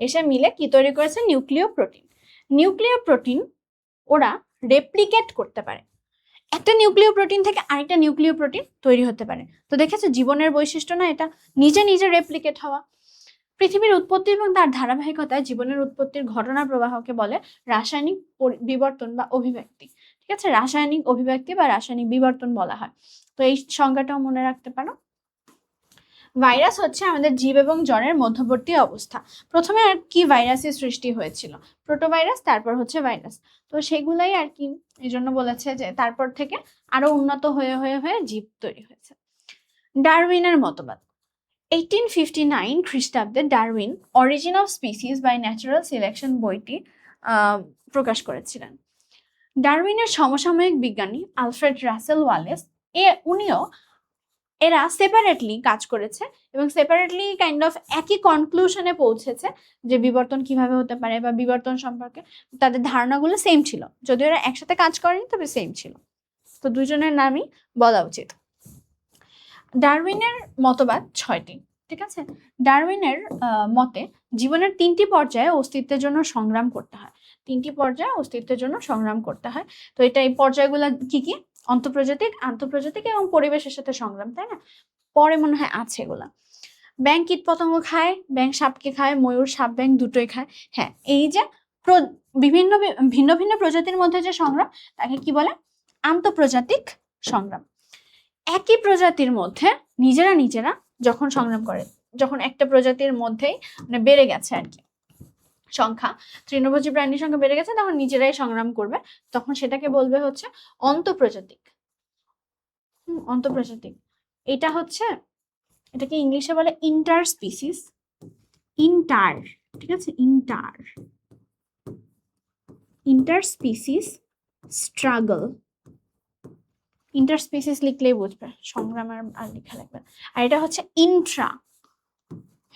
এসে মিলে কি তৈরি করেছে, নিউক্লিয় প্রোটিন। নিউক্লিয় প্রোটিন ওরা রেপ্লিকেট করতে পারে, একটা নিউক্লিয় প্রোটিন থেকে আরেকটা নিউক্লিয় প্রোটিন তৈরি হতে পারে। তো দেখেছো জীবনের বৈশিষ্ট্য না এটা, নিজে নিজে রেপ্লিকেট হওয়া। পৃথিবীর উৎপত্তি এবং তার ধারাবাহিকতায় জীবনের উৎপত্তির ঘটনা প্রবাহকে বলে রাসায়নিক বিবর্তন বা অভিব্যক্তি। ঠিক আছে, রাসায়নিক অভিব্যক্তি বা রাসায়নিক বিবর্তন বলা হয়। তো এই সংজ্ঞাটাও মনে রাখতে পারো। ভাইরাস হচ্ছে আমাদের জীব এবং জড়ের মধ্যবর্তী অবস্থা। প্রথমে আর কি ভাইরাসের সৃষ্টি হয়েছিল, প্রোটোভাইরাস, তারপর হচ্ছে ভাইরাস। তো সেগুলাই আর কি, এই জন্য বলেছে যে তারপর থেকে আরো উন্নত হয়ে হয়ে হয়ে জীব তৈরি হয়েছে। ডারউইনের মতবাদ। 1859 খ্রিস্টাব্দে Darwin origin of species by natural selection বইটি প্রকাশ করেছিলেন। ডারউইনের সমসাময়িক বিজ্ঞানী আলফ্রেড রাসেল ওয়ালেস উনিও এরা সেপারেটলি কাজ করেছে এবং সেপারেটলি কাইন্ড অফ একই কনক্লুশনে পৌঁছেছে যে বিবর্তন কিভাবে হতে পারে বা বিবর্তন সম্পর্কে তাদের ধারণাগুলো সেম ছিল, যদিও এরা একসাথে কাজ করেনি তবে সেম ছিল। তো দুজনের নামই বলা উচিত। ডারউইনের মতবাদ 6টি। ঠিক আছে, ডারউইনের মতে জীবনের 3টি পর্যায়ে অস্তিত্বের জন্য সংগ্রাম করতে হয়। 3টি পর্যায়ে অস্তিত্বের জন্য সংগ্রাম করতে হয়। তো এটা এই পর্যায়গুলো কি কি, অন্তঃপ্রজাতিক, আন্তঃপ্রজাতিক এবং পরিবেশের সাথে সংগ্রাম, তাই না? পরে মনে হয় আছে এগুলা। ব্যাঙ কীট পতঙ্গ খায়, ব্যাঙ সাপকে খায়, ময়ূর সাপ ব্যাঙ দুটোই খায়। হ্যাঁ, এই যে বিভিন্ন ভিন্ন ভিন্ন প্রজাতির মধ্যে যে সংগ্রাম তাকে কি বলে, আন্তঃপ্রজাতিক সংগ্রাম। একই প্রজাতির মধ্যে নিজেরা নিজেরা যখন সংগ্রাম করে, যখন একটা প্রজাতির মধ্যেই মানে বেড়ে গেছে আর কি সংখ্যা, তৃণভোজী প্রাণীর সংখ্যা বেড়ে গেছে, তখন নিজেরাই সংগ্রাম করবে, তখন সেটাকে বলবে হচ্ছে অন্তঃপ্রজাতিক। অন্তঃপ্রজাতিক এটা হচ্ছে, এটাকে ইংলিশে বলে ইন্টার স্পিসিস, ইন্টার। ঠিক আছে, ইন্টার। ইন্টারস্পিসিস স্ট্রাগল, ইন্টারস্পিসিস লিখলেই বুঝবে, সংগ্রাম আর লেখা লাগবে। আর এটা হচ্ছে ইন্ট্রা।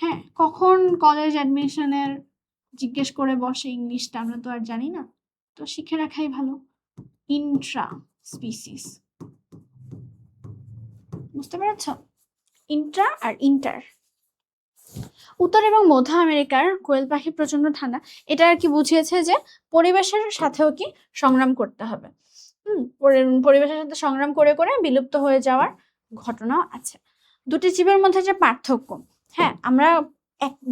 হ্যাঁ, কখন কলেজ অ্যাডমিশনের জিজ্ঞেস করে বসে ইংলিশটা আমরা তো আর জানি না, তো শিখে রাখাই ভালো। ইন্ট্রা স্পিসিস, বুঝতে পেরেছ? ইন্ট্রা আর ইন্টার। উত্তর এবং মধ্য আমেরিকার কোয়েল পাখি প্রচন্ড ঠান্ডা, এটা আর কি বুঝিয়েছে যে পরিবেশের সাথেও কি সংগ্রাম করতে হবে। পরিবেশের সাথে সংগ্রাম করে করে বিলুপ্ত হয়ে যাওয়ার ঘটনাও আছে। দুটি জীবের মধ্যে যে পার্থক্য, হ্যাঁ আমরা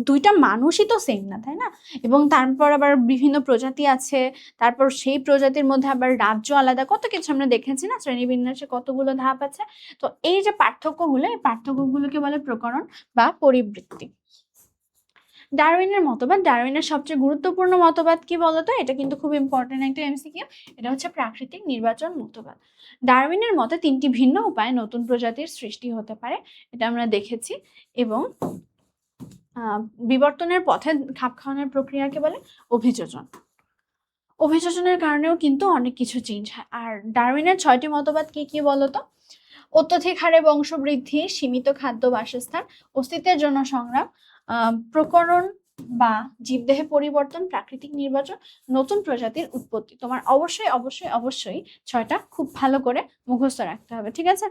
দুইটা মানুষই তো সেম না, তাই না? এবং তারপর আবার বিভিন্ন প্রজাতি আছে, তারপর সেই প্রজাতির মধ্যে আবার রাজ্য আলাদা, কত কিছু আমরা দেখেছি না, শ্রেণীবিন্যাসে কতগুলো ধাপ আছে। তো এই যে পার্থক্যগুলো, এই পার্থক্যগুলোকে বলে প্রকরণ বা পরিবৃত্তি। ডারউইনের মতবাদ, ডারউইনের সবচেয়ে গুরুত্বপূর্ণ মতবাদ কি বলতো? এটা কিন্তু খুব ইম্পর্টেন্ট একটা এমসিকিউ। এটা হচ্ছে প্রাকৃতিক নির্বাচন মতবাদ। ডারউইনের মতে 3টি ভিন্ন উপায়ে নতুন প্রজাতির সৃষ্টি হতে পারে, এটা আমরা দেখেছি। এবং বিবর্তনের পথে খাপ খাওয়ানোর প্রক্রিয়াকে বলে অভিযোজন। অভিযোজনের কারণেও কিন্তু অনেক কিছু চেঞ্জ হয়। আর ডারউইনের 6টি মতবাদ কি কি বলতো? অত্যধিক হারে বংশবৃদ্ধি, সীমিত খাদ্য বাসস্থান, অস্তিত্বের জন্য সংগ্রাম, প্রকরণ বা জীবদেহে পরিবর্তন, প্রাকৃতিক নির্বাচন, নতুন প্রজাতির উৎপত্তি। তোমার অবশ্যই অবশ্যই অবশ্যই 6টা খুব ভালো করে মুখস্থ রাখতে হবে, ঠিক আছে?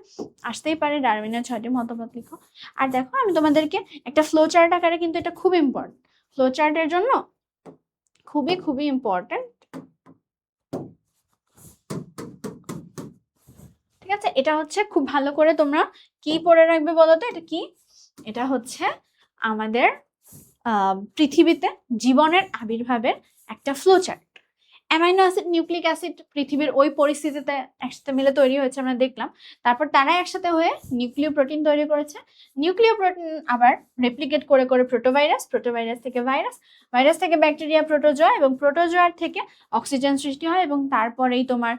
আসতেই পারে ডারউইনের 6টি মতবাদ লিখো। আর দেখো আমি তোমাদেরকে একটা ফ্লো চার্ট আকারে, কিন্তু এটা খুব ইম্পর্টেন্ট, ফ্লো চার্টের জন্য খুবই খুবই ইম্পর্টেন্ট, ঠিক আছে? এটা হচ্ছে খুব ভালো করে তোমরা কি পড়ে রাখবে বলো তো? এটা কি? এটা হচ্ছে আমাদের পৃথিবীতে জীবনের আবির্ভাবের একটা flow chart. Amino acid, nucleic acid পৃথিবীর ওই পরিস্থিতিতে একসাথে মিলে তৈরি হয়েছে, আমরা দেখলাম। তারপর তারা একসাথে হয়ে নিউক্লিয় প্রোটিন তৈরি করেছে। নিউক্লিয় প্রোটিন আবার রেপ্লিকেট করে করে প্রোটোভাইরাস, প্রোটোভাইরাস থেকে ভাইরাস, ভাইরাস থেকে ব্যাকটেরিয়া, প্রোটোজোয়া, এবং প্রোটোজোয়ার থেকে অক্সিজেন সৃষ্টি হয়। এবং তারপরেই তোমার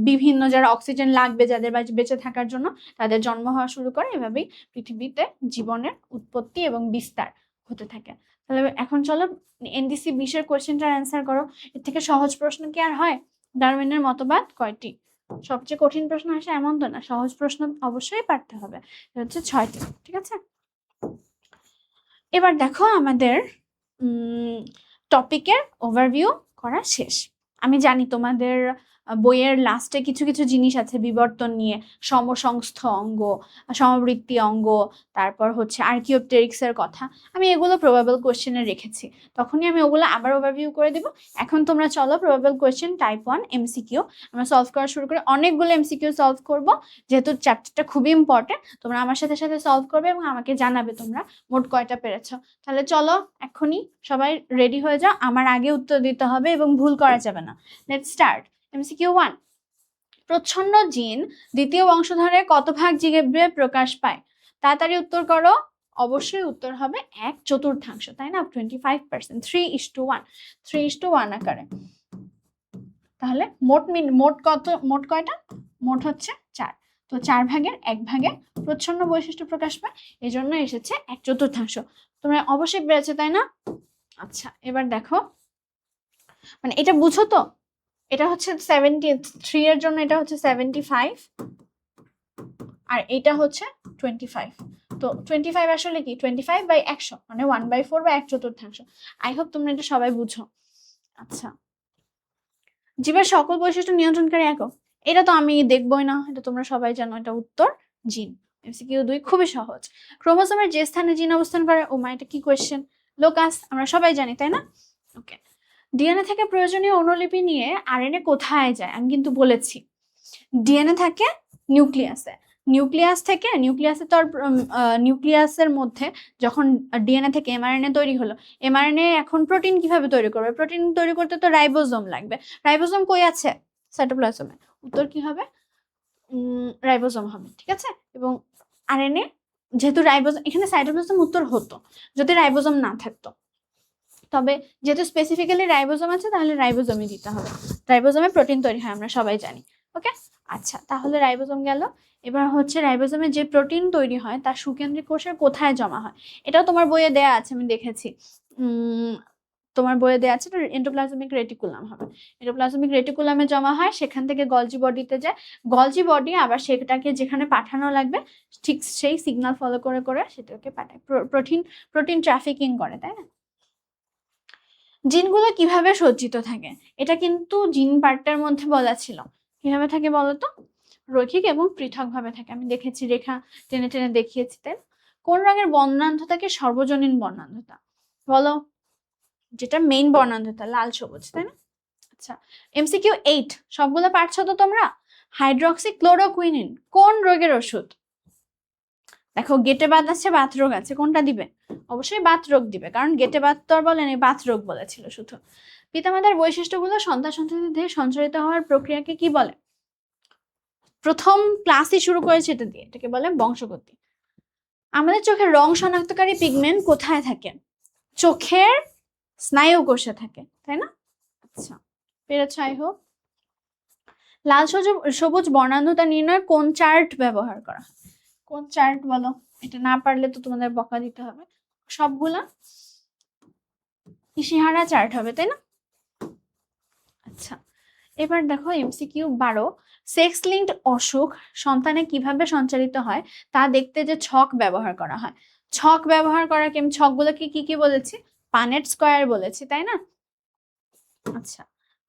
বিভিন্ন যারা অক্সিজেন লাগবে যাদের বেঁচে থাকার জন্য, তাদের জন্ম হওয়া শুরু করে। এভাবেই পৃথিবীতে জীবনের উৎপত্তি এবং বিস্তার হতে থাকে। তাহলে এখন চলো এনডিসি 20-এর কোয়েশ্চেনটার অ্যান্সার করো। এর থেকে সহজ প্রশ্ন কি আর হয়? ডারউইনের মতবাদ কয়টি? সবচেয়ে কঠিন প্রশ্ন আসে এমন তো না, সহজ প্রশ্ন অবশ্যই পারতে হবে। এটা হচ্ছে 6টি, ঠিক আছে? এবার দেখো আমাদের টপিকের ওভারভিউ করা শেষ। আমি জানি তোমাদের বইয়ের লাস্টে কিছু কিছু জিনিস আছে বিবর্তন নিয়ে, সমসংস্থ অঙ্গ, সমবৃত্তি অঙ্গ, তারপর হচ্ছে আর্কিওপটেরিক্সের কথা। আমি এগুলো প্রবাবল কোয়েশ্চেনে রেখেছি, তখনই আমি ওগুলো আবার ওভারভিউ করে দিব। এখন তোমরা চলো প্রবাবল কোয়েশ্চেন টাইপ 1 এমসিকিউ আমরা সলভ করা শুরু করে। অনেকগুলো এমসিকিউ সলভ করব, যেহেতু চ্যাপ্টারটা খুবই ইম্পর্টেন্ট। তোমরা আমার সাথে সাথে সলভ করবে এবং আমাকে জানাবে তোমরা মোট কয়টা পেরেছো। তাহলে চলো এখনই সবাই রেডি হয়ে যাও, আমার আগে উত্তর দিতে হবে এবং ভুল করা যাবে না। Let's start. এমসিকিউ 1, প্রচ্ছন্ন জিন দ্বিতীয় বংশধরে কত ভাগ জীবে প্রকাশ পায়? তাড়াতাড়ি উত্তর করো। অবশ্যই উত্তর হবে 1/4, তাই না? 25%, 3:1, 3:1 আকারে। তাহলে মোট কয়টা? মোট হচ্ছে 4। তো 4 ভাগের 1 ভাগে প্রচ্ছন্ন বৈশিষ্ট্য প্রকাশ পায়, এই জন্য এসেছে 1/4। তোমরা অবশ্যই পেরেছো, তাই না? আচ্ছা, এবার দেখো, মানে এটা বুঝো তো, এটা হচ্ছে 73 এর জন্য এটা হচ্ছে 75, আর এটা হচ্ছে 25। তো 25 আসলে কি? 25/100, মানে 1/4 বা 1/4। আই হোপ তোমরা এটা সবাই বুঝো। আচ্ছা, জীবের সকল বৈশিষ্ট্য নিয়ন্ত্রণকারী একক, এটা তো আমি দেখবই না, এটা তোমরা সবাই জানো, এটা উত্তর জিন। এমসিকিউ 2 খুবই সহজ। ক্রোমোসোমের যে স্থানে জিন অবস্থান করে, ও মা এটা কি কোয়েশ্চেন? লোকাস, আমরা সবাই জানি, তাই না? ওকে। ডিএনএ থেকে প্রয়োজনীয় অনুলিপি নিয়ে আরএনএ কোথায় যায়? আমি কিন্তু বলেছি ডিএনএ থাকে নিউক্লিয়াসে, নিউক্লিয়াসে তো নিউক্লিয়াসের মধ্যে যখন ডিএনএ থেকে এমআরএনএ তৈরি হলো, এমআরএনএ এখন প্রোটিন কিভাবে তৈরি করবে? প্রোটিন তৈরি করতে তো রাইবোজোম লাগবে। রাইবোজোম কই আছে? সাইটোপ্লাজমে। উত্তর কি হবে? রাইবোজোম হবে, ঠিক আছে? এবং আরএনএ, যেহেতু রাইবোজোম, এখানে সাইটোপ্লাজম উত্তর হতো যদি রাইবোজোম না থাকতো, তবে যেহেতু স্পেসিফিক্যালি রাইবোজোম আছে তাহলে রাইবোজোমই দিতে হবে। রাইবোজোমে প্রোটিন তৈরি হয়, আমরা সবাই জানি। ওকে, আচ্ছা, তাহলে রাইবোজোম গেল। এবার হচ্ছে রাইবোজোমে যে প্রোটিন তৈরি হয় তা সুকেন্দ্রিক কোষের কোথায় জমা হয়? এটাও তোমার বইয়ে দেয়া আছে, আমি দেখেছি। তোমার বইয়ে দেওয়া আছে, এন্ডোপ্লাজমিক রেটিকুলাম হবে। এন্ডোপ্লাজমিক রেটিকুলামে জমা হয়, সেখান থেকে গলজি বডিতে যায়, গলজি বডি আবার সেটাকে যেখানে পাঠানো লাগবে ঠিক সেই সিগন্যাল ফলো করে করে সেটাকে পাঠায়, প্রোটিন ট্রাফিকিং করে, তাই না? জিনগুলো কিভাবে সজ্জিত থাকে, এটা কিন্তু জিন পার্টটার মধ্যে বলা ছিল। কিভাবে থাকে বলতো? রৈখিক এবং পৃথকভাবে থাকে। আমি দেখেছি, রেখা টেনে টেনে দেখিয়েছি, তাই না? কোন রঙের বর্ণান্ধতাকে সর্বজনীন বর্ণান্ধতা বলো? যেটা মেইন বর্ণান্ধতা, লাল সবুজ, তাই না? আচ্ছা, MCQ 8 সবগুলো পারছো তো তোমরা? হাইড্রক্সি ক্লোরোকুইনিন কোন রোগের ওষুধ? দেখো, গেটে বাত আছে, বাত রোগ আছে, কোনটা দিবে? অবশ্যই বাত রোগ দিবে, কারণ গেটে বাত তো আর বলেনি, বাত রোগ বলেছিল শুধু। পিতামাতার বৈশিষ্ট্যগুলো সন্তান সন্ততিদের সঞ্চারিত হওয়ার প্রক্রিয়াকে কি বলে? প্রথম ক্লাসই শুরু করেছে এটা দিয়ে, এটাকে বলে বংশগতি। আমাদের চোখের রং শনাক্তকারী পিগমেন্ট কোথায় থাকে? চোখের স্নায়ু কোষে থাকে, তাই না? আচ্ছা, পেরেছ আই হোপ। লাল সবুজ বর্ণান্ধতা নির্ণয় কোন চার্ট ব্যবহার করা হয়? কোন চার্ট বলো? এটা না পারলে তো তোমাদের বকা দিতে হবে। সবগুলা ইশিহারা চার্ট হবে, তাই না? আচ্ছা, এবার দেখো MCQ 12, সেক্স লিঙ্কড অসুখ সন্তানে কিভাবে সঞ্চারিত হয় তা দেখতে যে ছক ব্যবহার করা হয়। ছক ব্যবহার করা ছকগুলোকে কি কি বলেছি? পানেট স্কয়ার বলেছি, তাই না? আচ্ছা,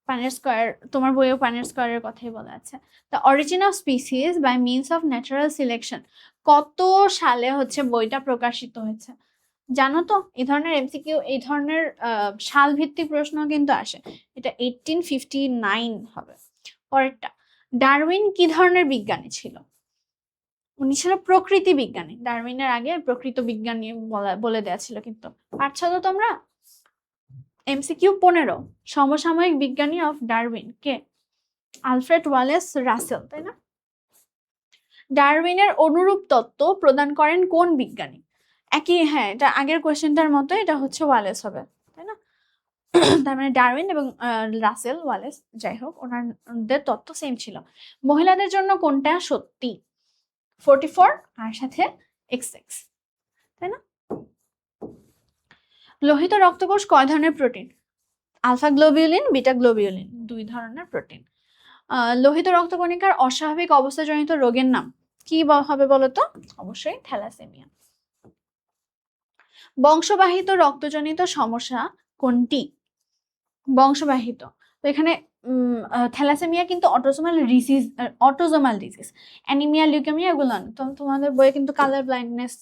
পানেট স্কয়ার, তোমার বইয়েও পানেট স্কয়ারের কথাই বলা আছে। The origin of species by means of natural selection কত সালে হচ্ছে বইটা প্রকাশিত হয়েছে জানো তো? এই ধরনের MCQ, এই ধরনের সাল ভিত্তিক প্রশ্ন কিন্তু আসে। এটা 1859 হবে। পরেরটা, ডারউইন কি ধরনের বিজ্ঞানী ছিল? উনি ছিল প্রকৃতি বিজ্ঞানী। ডারউইনের আগে প্রকৃত বিজ্ঞানী বলে দেয়া ছিল, কিন্তু পারছো তো তোমরা? MCQ 15, সমসাময়িক বিজ্ঞানী অফ ডারউইন কে? আলফ্রেড ওয়ালেস রাসেল, তাই না? ডারউইনের অনুরূপ তত্ত্ব প্রদান করেন কোন বিজ্ঞানী? একই, হ্যাঁ, এটা আগের কোয়েশ্চেনটার মতো, এটা হচ্ছে ওয়ালেস হবে, তাই না? তার মানে ডারউইন এবং রাসেল ওয়ালেস, যাই হোক, ওনাদের তত্ত্ব সেম ছিল। মহিলাদের জন্য কোনটা সত্যি? 44 আর সাথে XX, তাই না? লোহিত রক্তকোষ কয় ধরনের protein? Alpha globulin, beta globulin, 2 ধরনের প্রোটিন। লোহিত রক্তকণিকার অস্বাভাবিক অবস্থাজনিত রোগের নাম কি হবে বলতো? অবশ্যই থ্যালাসেমিয়া। বংশবাহিত রক্তজনিত সমস্যা কোনটি? বংশবাহিত, তো এখানে থ্যালাসেমিয়া কিন্তু অটোজোমাল ডিজিজ, অ্যানিমিয়া, লিউকেমিয়া এগুলো না। তোমাদের বইয়ে কিন্তু কালার ব্লাইন্ডনেস,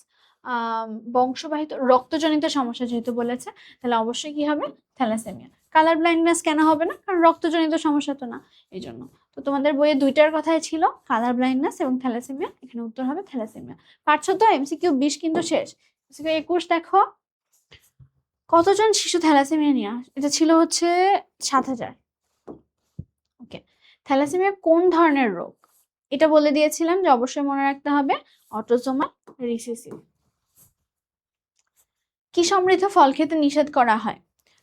বংশবাহিত রক্তজনিত সমস্যা যেহেতু বলেছে, তাহলে অবশ্যই কি হবে? থ্যালাসেমিয়া। কালার ব্লাইন্ডনেস কেন হবে না? কারণ রক্তজনিত সমস্যা তো না, এই জন্য। তো তোমাদের বইয়ে দুইটার কথাই ছিল, কালার ব্লাইন্ডনেস এবং থ্যালাসেমিয়া। এখানে উত্তর হবে থ্যালাসেমিয়া। পারছো তো? MCQ 20 কিন্তু শেষ। MCQ 21 দেখো, কতজন শিশু থ্যালাসেমিয়া নিয়ে এটা ছিল হচ্ছে 7000। ওকে, থ্যালাসেমিয়া কোন ধরনের রোগ? এটা বলে দিয়েছিলাম যে অবশ্যই মনে রাখতে হবে, অটোজোমাল রিসেসিভ। কি সমৃদ্ধ ফল খেতে নিষেধ করা হয়?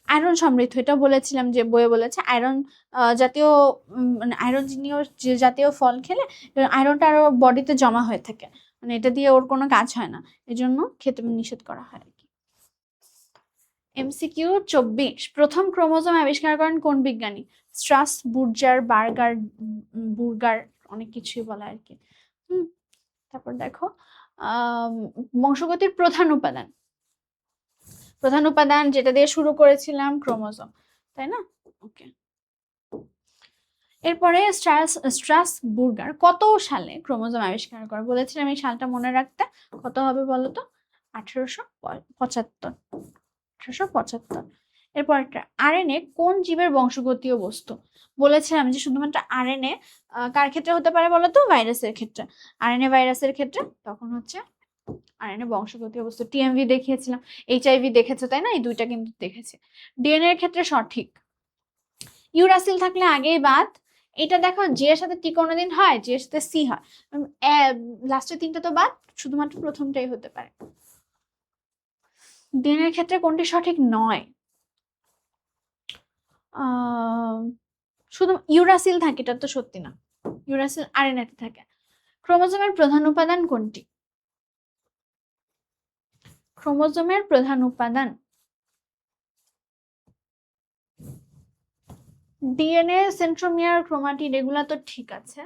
আয়রন সমৃদ্ধ, এটা বলেছিলাম যে বইয়ে বলেছে আয়রন জাতীয়, মানে আয়রন যে জাতীয় ফল খেলে আয়রনটা আরো বডিতে জমা হয়ে থাকে, মানে এটা দিয়ে ওর কোনো কাজ হয় না, এজন্য খেতে নিষেধ করা হয় আর কি। MCQ 24, প্রথম ক্রোমোজোম আবিষ্কার করেন কোন বিজ্ঞানী? স্ট্রাস বুর্গার, অনেক কিছুই বলা আর কি। তারপর দেখো, বংশগতির প্রধান উপাদান যেটা দিয়ে শুরু করেছিলাম, ক্রোমোজোম, তাই না? ওকে, এরপরে স্ট্রাসবুর্গার কত সালে ক্রোমোজোম আবিষ্কার করে? বলেছিলাম এই সালটা মনে রাখতে। কত হবে বলতো? 1875। এরপর একটা, RNA কোন জীবের বংশগতীয় বস্তু? বলেছিলাম যে শুধুমাত্র RNA কার ক্ষেত্রে হতে পারে বলতো? ভাইরাসের ক্ষেত্রে। RNA ভাইরাসের ক্ষেত্রে তখন হচ্ছে RNA বংশগতীয় বস্তু। TMV দেখিয়েছিলাম, HIV দেখেছো তাই না? এই দুইটা কিন্তু দেখেছি। DNA এর ক্ষেত্রে সঠিক, ইউরাসিল থাকলে আগেই বাদ। এটা দেখো, জি এর সাথে টি কোনোদিন হয়, জি এর সাথে সি হয়, লাস্টের তিনটা তো বাদ, শুধুমাত্র প্রথমটাই হতে পারে। DNA এর ক্ষেত্রে কোনটি সঠিক নয়? শুধু ইউরাসিল থাকে, এটা তো সত্যি না, ইউরাসিল RNA তে থাকে। ক্রোমোজোমের প্রধান উপাদান কোনটি? ক্রোমোজোমের প্রধান উপাদান ডিএনএ, সেন্ট্রোমিয়ার, ক্রোমাটিড এগুলা তো ঠিক আছে।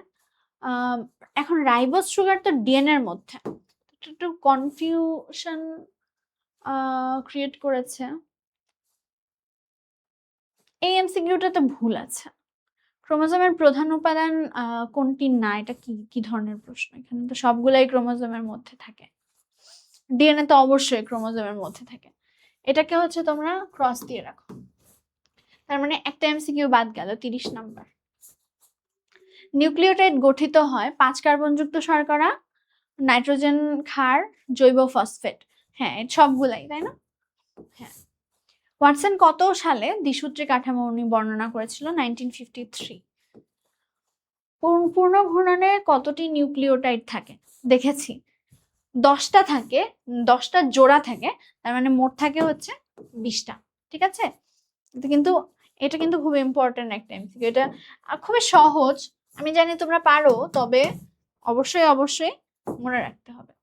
এখন রাইবোজ সুগার তো ডিএনএ এর মধ্যে, একটু কনফিউশন ক্রিয়েট করেছে। এই এমসিকিউটাতে ভুল আছে। ক্রোমোজোমের প্রধান উপাদান কোনটি না, এটা কি কি ধরনের প্রশ্ন? এখানে তো সবগুলাই ক্রোমোজোমের মধ্যে থাকে। ডিএনএ তো অবশ্যই ক্রোমোজোমের মধ্যে থাকে। এটাকে হচ্ছে তোমরা ক্রস দিয়ে রাখো, তার মানে একটা এমসিকিউ বাদ গেল, 30 নাম্বার। নিউক্লিওটাইড গঠিত হয় 5 কার্বনযুক্ত শর্করা, নাইট্রোজেন ক্ষার, জৈব ফসফেট। হ্যাঁ, সবগুলাই, তাই না? হ্যাঁ। ওয়াটসন কত সালে দ্বিসূত্রী কাঠামো উনি বর্ণনা করেছিল? 1953। পূর্ণ ঘূর্ণনে কতটি নিউক্লিওটাইড থাকে? দেখেছি 10টা থাকে, 10টা জোড়া থাকে, তার মানে মোট থাকে হচ্ছে 20টা। ঠিক আছে? কিন্তু এটা কিন্তু খুব ইম্পর্টেন্ট একটা এমসিকিউ, এটা খুবই সহজ, আমি জানি তোমরা পারো, তবে অবশ্যই অবশ্যই মনে রাখতে হবে।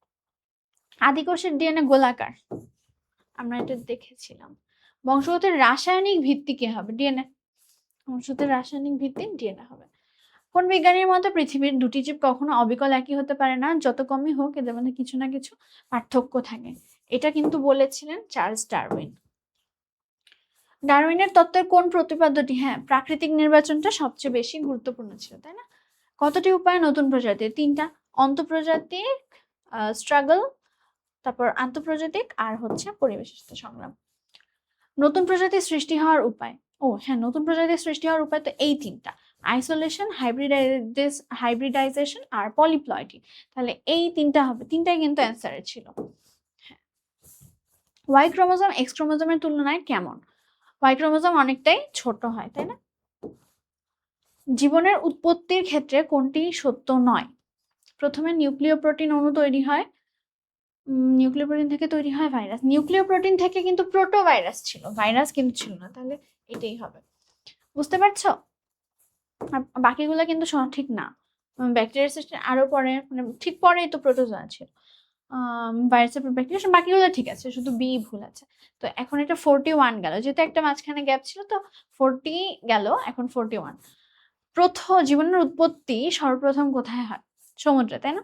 আদিকোষের ডিএনএ গোলাকার, আমরা এটা দেখেছিলাম। বংশগতের রাসায়নিক ভিত্তি কি হবে? ডিএনএ। বংশগতের রাসায়নিক ভিত্তি ডিএনএ হবে। কোন বিজ্ঞানীর মতে পৃথিবীর দুটি জীব কখনো অবিকল একই হতে পারে না, যত কমই হোক এদের মধ্যে কিছু না কিছু পার্থক্য থাকে? এটা কিন্তু বলেছিলেন চার্লস ডারউইন। ডারউইনের তত্ত্বের কোন প্রতিপাদ্যটি, হ্যাঁ, প্রাকৃতিক নির্বাচনটা সবচেয়ে বেশি গুরুত্বপূর্ণ ছিল, তাই না? কতটি উপায়ে নতুন প্রজাতি? 3টা। অন্তঃপ্রজাতিক স্ট্রাগল, তারপর আন্তঃপ্রজাতিক, আর হচ্ছে পরিবেশের সাথে সংগ্রাম। নতুন প্রজাতি সৃষ্টি হওয়ার উপায়, ও হ্যাঁ, নতুন প্রজাতি সৃষ্টি হওয়ার উপায় তো এই 3টা: আইসোলেশন, হাইব্রিডাইজেশন আর পলিপ্লয়েডি। তাহলে এই 3টা হবে, 3টাই কিন্তু অ্যান্সারে ছিল। ওয়াই ক্রোমোজোম এক্স ক্রোমোজোমের তুলনায় কেমন? ওয়াই ক্রোমোজোম অনেকটাই ছোট হয়, তাই না? জীবনের উৎপত্তির ক্ষেত্রে কোনটি সত্য নয়? প্রথমে নিউক্লিয় প্রোটিন অণু তৈরি হয়, নিউক্লিয় প্রোটিন থেকে তৈরি হয় ভাইরাস। নিউক্লিয় প্রোটিন থেকে কিন্তু প্রোটোভাইরাস ছিল, ভাইরাস কিন্তু ছিল না, তাহলে এটাই হবে। বুঝতে পারছো? আর বাকিগুলো কিন্তু সঠিক না। ব্যাকটেরিয়া সিস্টেম আরো পরে, মানে ঠিক পরেই তো প্রোটোজোয়া ছিল, ভাইরাসের ব্যাকটেরিয়া, বাকিগুলো ঠিক আছে, শুধু বি ভুল আছে। তো এখন এটা 41 গেল, যেহেতু একটা মাঝখানে গ্যাপ ছিল, তো 40 গেল, এখন 41। প্রথম জীবনের উৎপত্তি সর্বপ্রথম কোথায় হয়? সমুদ্রে, তাই না?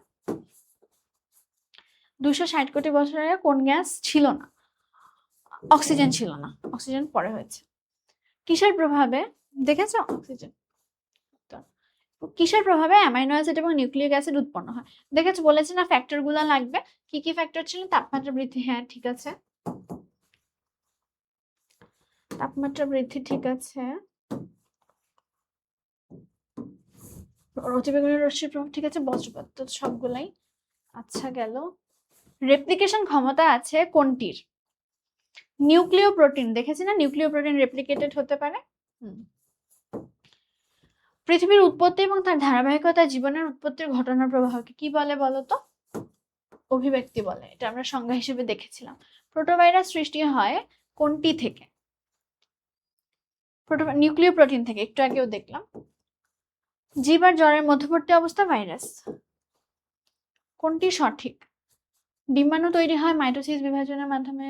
260 কোটি বছর আগে কোন গ্যাস ছিল না? অক্সিজেন ছিল না, অক্সিজেন পরে হয়েছে। কিসের প্রভাবে, দেখেছো অক্সিজেন, কিসের প্রভাবে অ্যামাইনো অ্যাসিড এবং নিউক্লিক অ্যাসিড উৎপন্ন হয়? দেখেছো, বলেছে না ফ্যাক্টর গুলা লাগবে। কি কি ফ্যাক্টর ছিল? তাপমাত্রা বৃদ্ধি, হ্যাঁ ঠিক আছে, তাপমাত্রা বৃদ্ধি ঠিক আছে, অতিবেগুনি রশ্মির প্রভাব ঠিক আছে, বজ্রপাত, তো সবগুলাই আচ্ছা গেল। রেপ্লিকেশন ক্ষমতা আছে কোনটির? নিউক্লিয় প্রোটিন, দেখেছি না নিউক্লিয় প্রোটিন রেপ্লিকেটেড হতে পারে। পৃথিবীর উৎপত্তি এবং তার ধারাবাহিকতা জীবনের উৎপত্তির ঘটনার প্রবাহকে কি বলে বলো তো? অভিব্যক্তি বলে, এটা আমরা সংজ্ঞা হিসেবে দেখেছিলাম। প্রোটোভাইরাস সৃষ্টি হয় কোনটি থেকে? নিউক্লিয় প্রোটিন থেকে, একটু আগেও দেখলাম। জীব আর জ্বরের মধ্যবর্তী অবস্থা ভাইরাস, কোনটি সঠিক? ডিম্বাণু তৈরি হয় মাইটোসিস বিভাজনের মাধ্যমে,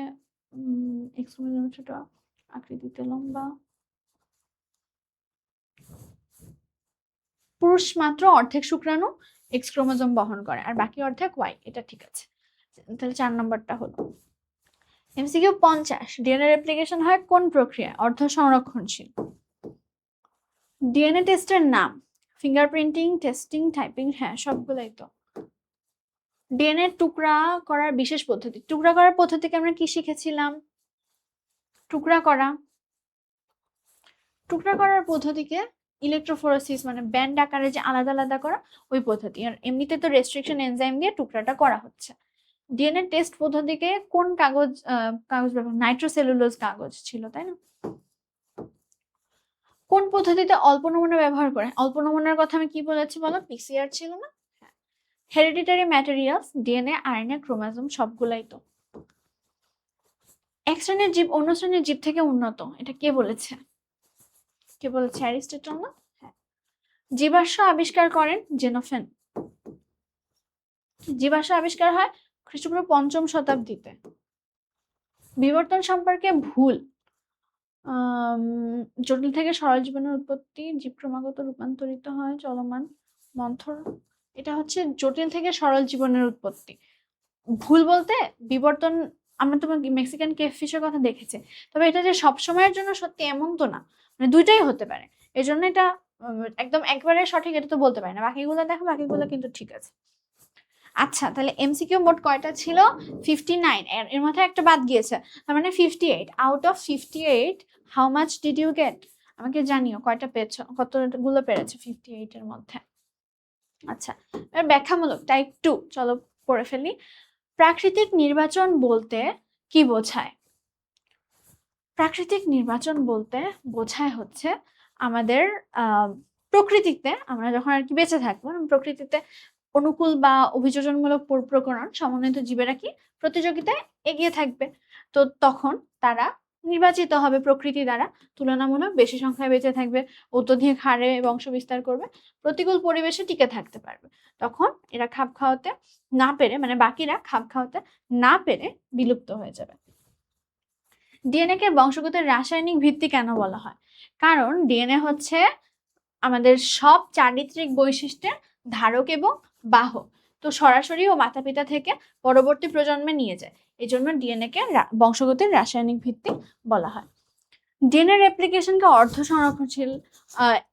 এক্স ক্রোমোজোম ছোট আকৃতিতে লম্বা। পুরুষ মাত্র অর্ধেক শুক্রাণু এক্স ক্রোমোজোম বহন করে, আর বাকি অর্ধেক ওয়াই, এটা ঠিক আছে। তাহলে 4 নম্বরটা হলো। এমসিকিউ 50, ডিএনএ রেপ্লিকেশন হয় কোন প্রক্রিয়া? অর্ধ সংরক্ষণশীল। ডিএনএ টেস্টের নাম? ফিঙ্গারপ্রিন্টিং, টেস্টিং, টাইপিং, হ্যাঁ সবগুলাই তো। ডিএনএ টুকরা করার বিশেষ পদ্ধতি, টুকরা করার পদ্ধতিকে আমরা কি শিখেছিলাম? টুকরা করার পদ্ধতিকে ইলেকট্রোফোরেসিস, মানে ব্যান্ড আকারে যে আলাদা আলাদা করা, ওই পদ্ধতি। আর এমনিতে তো রেস্ট্রিকশন এনজাইম দিয়ে টুকরাটা করা হচ্ছে। ডিএনএ টেস্ট পদ্ধতিকে কোন কাগজ ব্যবহার? নাইট্রোসেলুলোজ কাগজ ছিল, তাই না? কোন পদ্ধতিতে অল্প নমুনা ব্যবহার করে? অল্প নমুনার কথা আমি কি বলেছি বলো? পিসিআর ছিল না? Hereditary materials, DNA, RNA, chromosome, সবগুলাই তো। এক শ্রেণীর জীব অন্য শ্রেণীর জীব থেকে উন্নত, এটা কে বলেছে? অ্যারিস্টটল না? হ্যাঁ। জীবাশ্ম আবিষ্কার করেন জেনোফেন। জীবাশ্ম আবিষ্কার হয় খ্রিস্টপূর্ব 5ম শতাব্দীতে। বিবর্তন সম্পর্কে ভুল জটিল থেকে সরল জীবনের উৎপত্তি, জীব ক্রমাগত রূপান্তরিত হয়, চলমান মন্থর। এটা হচ্ছে জটিল থেকে সরল জীবনের উৎপত্তি। ভুল বলতে বিবর্তন, আমরা তো মেক্সিকান কেভ ফিশের কথা দেখেছি, তবে এটা যে সব সময়ের জন্য সত্যি এমন তো না, মানে দুইটাই হতে পারে। এই জন্য এটা একদম একবারে সঠিক এটা তো বলতে পারি না। বাকিগুলো দেখো, বাকিগুলো কিন্তু ঠিক আছে। আচ্ছা, তাহলে এমসিকিউ মোট কয়টা ছিল? 59। এর মধ্যে একটা বাদ গিয়েছে, তার মানে 58। Out of 58 how much did you get? আমাকে জানিও কয়টা পেয়েছো, কতগুলো পেরেছো 58 এর মধ্যে। আচ্ছা, এবার ব্যাখ্যামূলক টাইপ 2 চলো পড়ে ফেলি। প্রাকৃতিক নির্বাচন বলতে কি বোঝায়? প্রাকৃতিক নির্বাচন বলতে বোঝায় হচ্ছে আমাদের প্রকৃতিতে আমরা যখন আর কি বেঁচে থাকবো, প্রকৃতিতে অনুকূল বা অভিযোজনমূলক প্রকরণ সমন্বিত জীবেরা কি প্রতিযোগিতায় এগিয়ে থাকবে। তো তখন তারা নির্বাচিত হবে প্রকৃতি দ্বারা, তুলনামূলক বেশি সংখ্যায় বেঁচে থাকবে, অত্যধিক হারে বংশ বিস্তার করবে, প্রতিকূল পরিবেশে টিকে থাকতে পারবে। তখন এরা খাপ খাওয়াতে না পেরে, মানে বাকিরা খাপ খাওয়াতে না পেরে বিলুপ্ত হয়ে যাবে। ডিএনএ কে বংশগতের রাসায়নিক ভিত্তি কেন বলা হয়? কারণ ডিএনএ হচ্ছে আমাদের সব চারিত্রিক বৈশিষ্ট্যের ধারক এবং বাহক, তো সরাসরি ও মাতা পিতা থেকে পরবর্তী প্রজন্মে নিয়ে যায়। এই জন্য ডিএনএ কে বংশগতির রাসায়নিক ভিত্তি বলা হয়। ডিএনএ রেপ্লিকেশনকে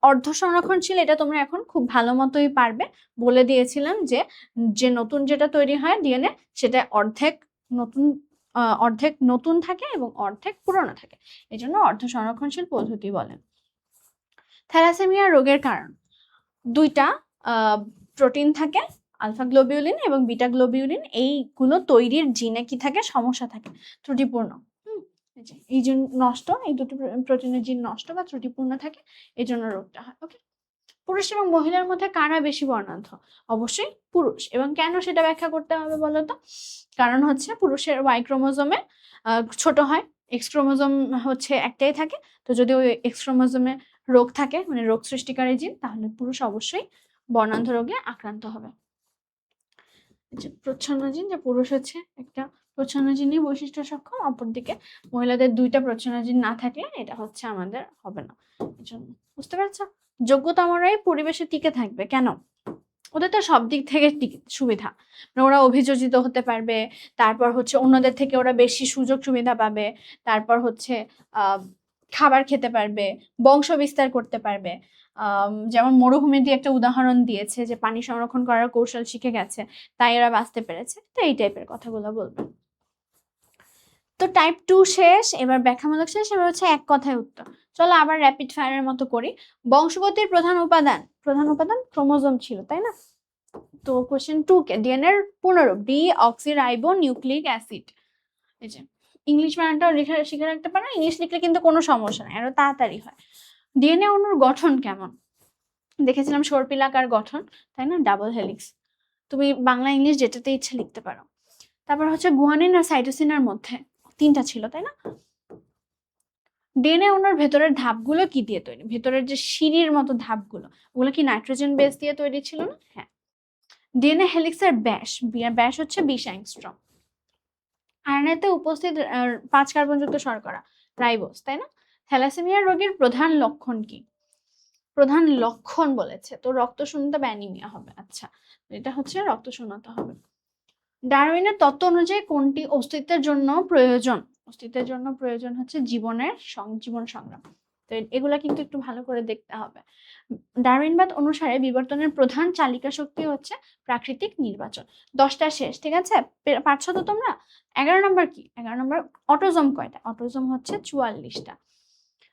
অর্ধ সংরক্ষণশীল এটা তোমরা এখন খুব ভালো মতোই পারবে। বলে দিয়েছিলাম যে যে নতুন যেটা তৈরি হয় ডিএনএ, সেটা অর্ধেক নতুন থাকে এবং অর্ধেক পুরনো থাকে, এই জন্য অর্ধ সংরক্ষণশীল পদ্ধতি বলেন। থ্যালাসেমিয়া রোগের কারণ দুইটা প্রোটিন থাকে, আলফা গ্লোবিউলিন এবং বিটা গ্লোবিউলিন। এইগুলো তৈরির জিনে কি থাকে, সমস্যা থাকে, ত্রুটিপূর্ণ। এই জিন নষ্ট, এই দুটি প্রোটিনের জিন নষ্ট বা ত্রুটিপূর্ণ থাকে, এই জন্য রোগটা হয়। ওকে, পুরুষ এবং মহিলার মধ্যে কারা বেশি বর্ণাঢ্য? অবশ্যই পুরুষ। এবং কেন সেটা ব্যাখ্যা করতে হবে বলতো? কারণ হচ্ছে পুরুষের ওয়াই ক্রোমোজোমে ছোট হয়, এক্স ক্রোমোজোম হচ্ছে একটাই থাকে। তো যদি ওই এক্স ক্রোমোজোমে রোগ থাকে, মানে রোগ সৃষ্টিকারী জিন, তাহলে পুরুষ অবশ্যই বর্ণাঢ্য রোগে আক্রান্ত হবে। প্রচ্ছন্ন জিন, যে পুরুষ হচ্ছে একটা প্রচ্ছন্ন জিনই বৈশিষ্ট্য সক্ষম, অপরদিকে মহিলাদের দুইটা প্রচ্ছন্ন জিন না থাকলে এটা হচ্ছে আমাদের হবে না। এই জন্য বুঝতে পারছো? যোগ্যতমরাই পরিবেশে টিকে থাকবে কেন? ওদের তো সব দিক থেকে সুবিধা, ওরা অভিযোজিত হতে পারবে, তারপর হচ্ছে অন্যদের থেকে ওরা বেশি সুযোগ সুবিধা পাবে, তারপর হচ্ছে খাবার খেতে পারবে, বংশ বিস্তার করতে পারবে। যেমন মরুভূমি দিয়ে একটা উদাহরণ দিয়েছে যে পানি সংরক্ষণ করার কৌশল শিখে গেছে, তাই এরা বাঁচতে পেরেছে। তো এই টাইপের কথাগুলো বলবে। তো টাইপ 2 শেষ, এবার ব্যাখ্যামূলক শেষ, এবার হচ্ছে এক কথায় উত্তর। চলো আবার র্যাপিড ফায়ারের মতো করি। বংশগতির প্রধান উপাদান ক্রোমোজোম ছিল, তাই না? তো কোশ্চেন 2 কে ডিএনএ এর পুনরূপ ডি অক্সিরাইবো নিউক্লিক অ্যাসিড। এই যে ইংলিশ বানানটাও শিখে রাখতে পারো, ইংলিশ লিখলে কিন্তু কোনো সমস্যা নাই, আরো তাড়াতাড়ি হয়। ডিএনএ অণুর গঠন কেমন? দেখেছিলাম সর্পিলাকার গঠন, তাই না? Double helix. তুমি বাংলা ইংলিশ যেটাতে ইচ্ছে লিখতে পারো। তারপর হচ্ছে গুয়ানিন আর সাইটোসিনের মধ্যে তিনটা ছিল, তাই না? ডিএনএ অণুর ভেতরের ধাপগুলো কি দিয়ে তৈরি? ভেতরের যে সিঁড়ির মতো ধাপগুলো, ওগুলো কি নাইট্রোজেন বেস দিয়ে তৈরি ছিল না? হ্যাঁ। ডিএনএ হেলিক্সের ব্যাস হচ্ছে 20 অ্যাংস্ট্রম। আরএনএতে উপস্থিত 5 কার্বনযুক্ত শর্করা রাইবোজ, তাই না? থ্যালাসেমিয়া রোগের প্রধান লক্ষণ কি? প্রধান লক্ষণ বলেছে তো রক্তশূন্যতা বা অ্যানিমিয়া হবে। আচ্ছা, এটা হচ্ছে রক্তশূন্যতা হবে। ডারউইনের তত্ত্ব অনুযায়ী কোনটি অস্তিত্বের জন্য প্রয়োজন? অস্তিত্বের জন্য প্রয়োজন হচ্ছে জীবন সংগ্রাম। তো এগুলা কিন্তু একটু ভালো করে দেখতে হবে। ডারউইনবাদ অনুসারে বিবর্তনের প্রধান চালিকা শক্তি হচ্ছে প্রাকৃতিক নির্বাচন। 10টা শেষ, ঠিক আছে? পারছো তো তোমরা? 11 নম্বর কি? 11 নম্বর অটোজোম কয়টা? অটোজোম হচ্ছে 44টা।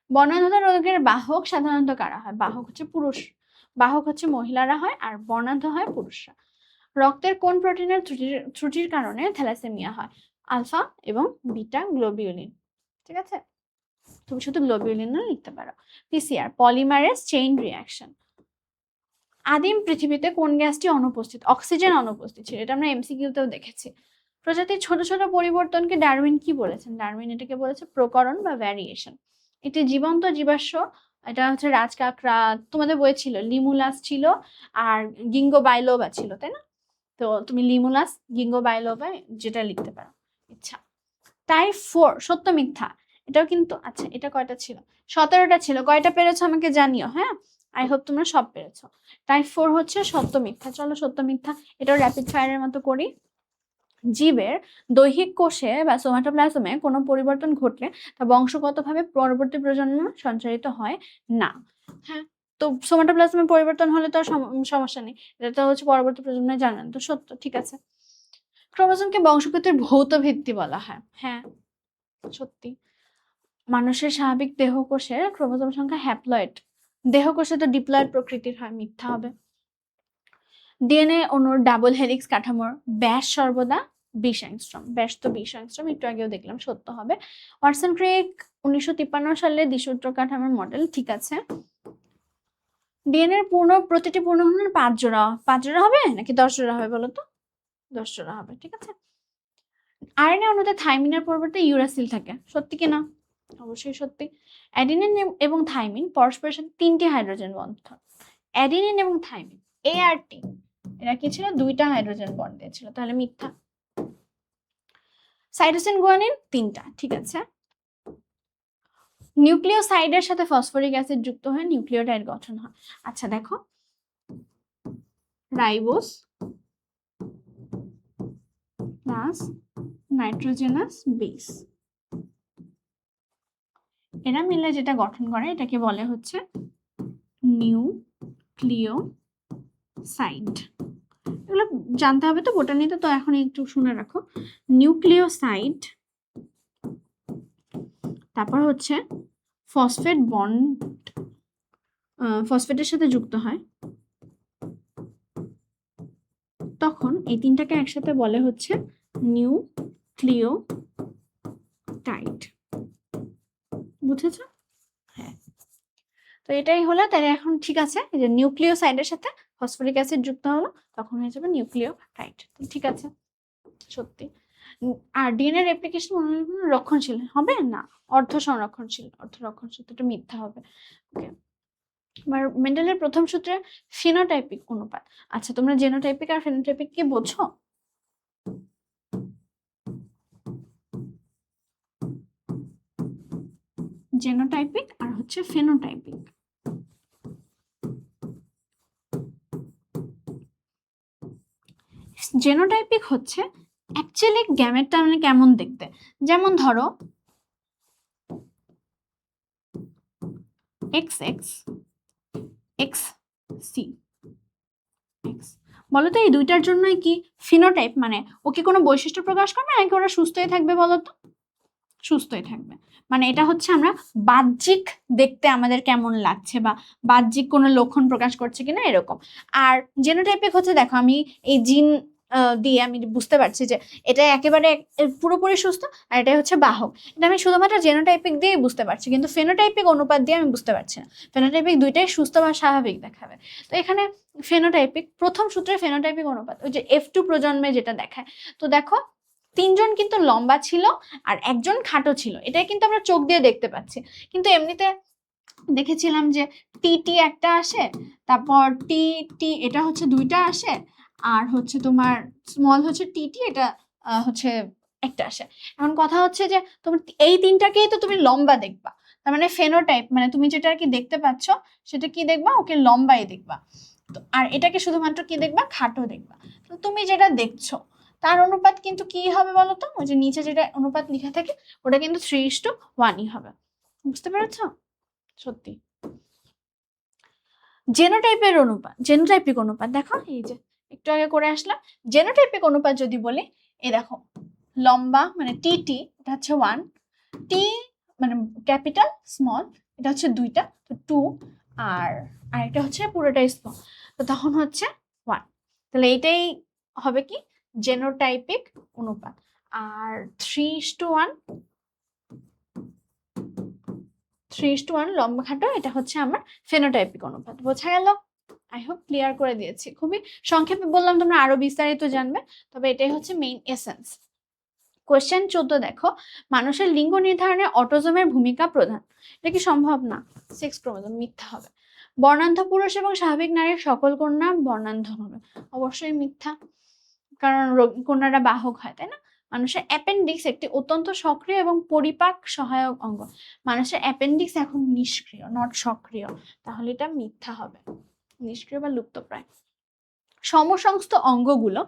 বর্ণাঢ্য রোগের বাহক সাধারণত কারা হয়? বাহক হচ্ছে পুরুষ, বাহক হচ্ছে মহিলারা হয়, আর বর্ণাঢ্য হয় পুরুষরা। রক্তের কোন প্রোটিনের ত্রুটির কারণে থ্যালাসেমিয়া হয়? আলফা এবং বিটা গ্লোবিউলিন, ঠিক আছে? তুমি শুধু গ্লোবিউলিন না লিখতে পারো। PCR polymerase chain reaction. আদিম পৃথিবীতে কোন গ্যাসটি অনুপস্থিত? অক্সিজেন অনুপস্থিত ছিল, এটা আমরা এমসিকিউতেও দেখেছি। প্রজাতির ছোট ছোট পরিবর্তনকে ডারউইন কি বলেছেন? ডারউইন এটাকে বলেছে প্রকরণ বা ভ্যারিয়েশন। এটি জীবন্ত জীবাশ্ম, এটা হচ্ছে রাজকাকড়া, তোমাদের বই ছিল লিমুলাস ছিল আর গিঙ্গো বাইলোবা ছিল, তাই না? তো তুমি লিমুলাস গিঙ্গো বাইলোবা যেটা লিখতে পারো ইচ্ছা। টাইপ 4 সত্য মিথ্যা, এটাও কিন্তু আচ্ছা, এটা কয়টা ছিল? 17টা ছিল। কয়টা পেরেছো আমাকে জানিও, হ্যাঁ? আই হোপ তোমরা সব পেরেছো। টাইপ 4 হচ্ছে সত্য মিথ্যা। চলো সত্য মিথ্যা এটাও র্যাপিড ফায়ারের মতো করি। জীবের দৈহিক কোষে বা সোমাটোপ্লাজমে কোনো পরিবর্তন ঘটলে তা বংশগতভাবে পরবর্তী প্রজন্মে সঞ্চারিত হয় না। হ্যাঁ, তো সোমাটোপ্লাজমে পরিবর্তন হলে তো সমস্যা নেই, এটা তো হচ্ছে পরবর্তী প্রজন্মে জানেন, তো সত্য, ঠিক আছে। ক্রোমোজোমকে বংশগতির ভৌত ভিত্তি বলা হয়, হ্যাঁ সত্যি। মানুষের স্বাভাবিক দেহকোষে ক্রোমোজোম সংখ্যা হ্যাপ্লয়েড, দেহকোষে তো ডিপ্লয়েড প্রকৃতির হয়, মিথ্যা হবে। ডিএনএ অণুর ডাবল হেলিক্স কাঠামোর ব্যাস সর্বদা 20 অ্যাংস্ট্রম, ব্যাস তো 20 অ্যাংস্ট্রম, একটু আগেও দেখলাম, সত্য হবে। ওয়াটসন ক্রিক 1953 সালে দ্বিসূত্র কাঠামোর মডেল, ঠিক আছে। ডিএনএ এর প্রতিটি পূর্ণ হলে 5 জোড়া, 5 জোড়া হবে নাকি 10 জোড়া হবে বলো তো? 10 জোড়া হবে, ঠিক আছে। আরএনএ অণুতে থাইমিনের পরিবর্তে ইউরাসিল থাকে, সত্যি কিনা? অবশ্যই সত্যি। অ্যাডিনিন এবং থাইমিন পরস্পরের সাথে 3টি হাইড্রোজেন বন্ধন। অ্যাডিনিন এবং থাইমিন, এ আর টি, এরা কি ছিল? 2টা হাইড্রোজেন বন্ড দিয়েছিল, তাহলে মিথ্যা। সাইটোসিন গুয়ানিন 3টা, ঠিক আছে। নিউক্লিওসাইডের সাথে ফসফরিক অ্যাসিড যুক্ত হয়ে নিউক্লিওটাইড গঠন হয়। আচ্ছা দেখো, রাইবোস প্লাস নাইট্রোজেনাস বেস, এরা মিলে যেটা গঠন করে এটাকে বলে হচ্ছে নিউক্লিওসাইড। এগুলো জানতে হবে তো বোটানিতে, তো এখন একটু শুনে রাখো। নিউক্লিওসাইড, তারপর হচ্ছে ফসফেট বন্ড, ফসফেটের সাথে যুক্ত হয়, তখন এই 3টাকে একসাথে বলে হচ্ছে নিউক্লিওটাইড। বুঝেছো? হ্যাঁ, তো এটাই হলো। তাহলে এখন ঠিক আছে, এই যে নিউক্লিওসাইডের সাথে ফসফরিক অ্যাসিড যুক্ত হলো, তখন হয়ে যাবে নিউক্লিওটাইড, ঠিক আছে, সত্যি। আর ডিএনএ রেপ্লিকেশন রক্ষণশীল হবে না, অর্ধ সংরক্ষণশীল, অর্ধ রক্ষণশীল, এটা মিথ্যা হবে। ওকে, এবার মেন্ডেলের প্রথম সূত্রে ফিনোটাইপিক অনুপাত। আচ্ছা, তোমরা জেনোটাইপিক আর ফিনোটাইপিক কি বোঝো? জেনোটাইপিক আর হচ্ছে ফেনোটাইপিক। জেনোটাইপিক হচ্ছে অ্যাকচুয়ালি গ্যামেটটা মানে কেমন দেখতে, যেমন ধরো XX XC X, বলো তো এই দুইটার জন্যই কি ফিনোটাইপ, মানে ও কি কোনো বৈশিষ্ট্য প্রকাশ করবে নাকি ওরা সুস্থই থাকবে? বলো তো, সুস্থই থাকবে। মানে এটা হচ্ছে আমরা বাহ্যিক দেখতে আমাদের কেমন লাগছে বা বাহ্যিক কোনো লক্ষণ প্রকাশ করছে কিনা এরকম। আর জেনোটাইপিক হচ্ছে, দেখো আমি এই জিন দিয়ে আমি বুঝতে পারছি যে এটা একেবারে পুরোপুরি সুস্থ, আর এটা হচ্ছে বাহক, এটা আমি শুধুমাত্র জেনোটাইপিক দিয়েই বুঝতে পারছি, কিন্তু ফেনোটাইপিক অনুপাত দিয়ে আমি বুঝতে পারছি না। ফেনোটাইপিক দুইটাই সুস্থ বা স্বাভাবিক দেখাবে। তো এখানে ফেনোটাইপিক প্রথম সূত্রে ফেনোটাইপিক অনুপাত, ওই যে F2 প্রজন্মে যেটা দেখায়, তো দেখো 3 জন কিন্তু লম্বা ছিল আর 1 জন খাটো ছিল, এটাই কিন্তু আমরা চোখ দিয়ে দেখতে পাচ্ছি। কিন্তু এমনিতে দেখেছিলাম যে টি একটা আসে, তারপর টি টি এটা হচ্ছে 2টা আসে, আর হচ্ছে তোমার স্মল হচ্ছে টি এটা হচ্ছে একটা আসে। এখন কথা হচ্ছে যে তুমি এই 3টাকেই তো তুমি লম্বা দেখবা, তার মানে ফেনোটাইপ, মানে তুমি যেটা আর কি দেখতে পাচ্ছ সেটা কি দেখবা? ওকে লম্বাই দেখবা। তো আর এটাকে শুধুমাত্র কি দেখবা? খাটো দেখবা। তো তুমি যেটা দেখছো তার অনুপাত কিন্তু কি হবে বলো তো? ওই যে নিচে যেটা অনুপাত লেখা থাকে ওটা কিন্তু 3:1ই হবে। বুঝতে পেরেছো? সত্যি। জেনোটাইপের অনুপাত, জেনোটাইপিক অনুপাত দেখো, এই যে একটু আগে করে আসলাম। জেনোটাইপিক অনুপাত যদি বলি, এই দেখো লম্বা মানে টি এটা হচ্ছে 1, টি মানে ক্যাপিটাল স্মল এটা হচ্ছে 2টা, তো 2, আর এটা হচ্ছে পুরোটাই স্মল, তো তখন হচ্ছে 1। তাহলে এটাই হবে কি জেনোটাইপিক অনুপাত। আর 3:1 লম্বা খাটো এটা হচ্ছে আমার ফেনোটাইপিক অনুপাত। বোঝা গেল? আই হোপ ক্লিয়ার করে দিয়েছি, খুবই সংক্ষেপে বললাম, তোমরা আরো বিস্তারিত জানবে, তবে এটাই হচ্ছে মেইন এসেন্স। কোশ্চেন 14 দেখো, মানুষের লিঙ্গ নির্ধারণে অটোজোমের ভূমিকা প্রধান, এটা কি সম্ভব? না, সেক্স ক্রোমোজোম, মিথ্যা হবে। বর্ণান্ধ পুরুষ এবং স্বাভাবিক নারীর সকল কন্যা বর্ণান্ধ হবে, অবশ্যই মিথ্যা, কারণ কন্যারা বাহক হয়, তাই না? মানুষের অ্যাপেন্ডিক্স একটি অত্যন্ত সক্রিয় এবং পরিপাক সহায়ক অঙ্গ। মানুষের অ্যাপেন্ডিক্স এখন নিষ্ক্রিয়, নট সক্রিয়, তাহলে এটা মিথ্যা হবে, নিষ্ক্রিয় বা লুপ্তপ্রায়। সমসংস্থ অঙ্গগুলো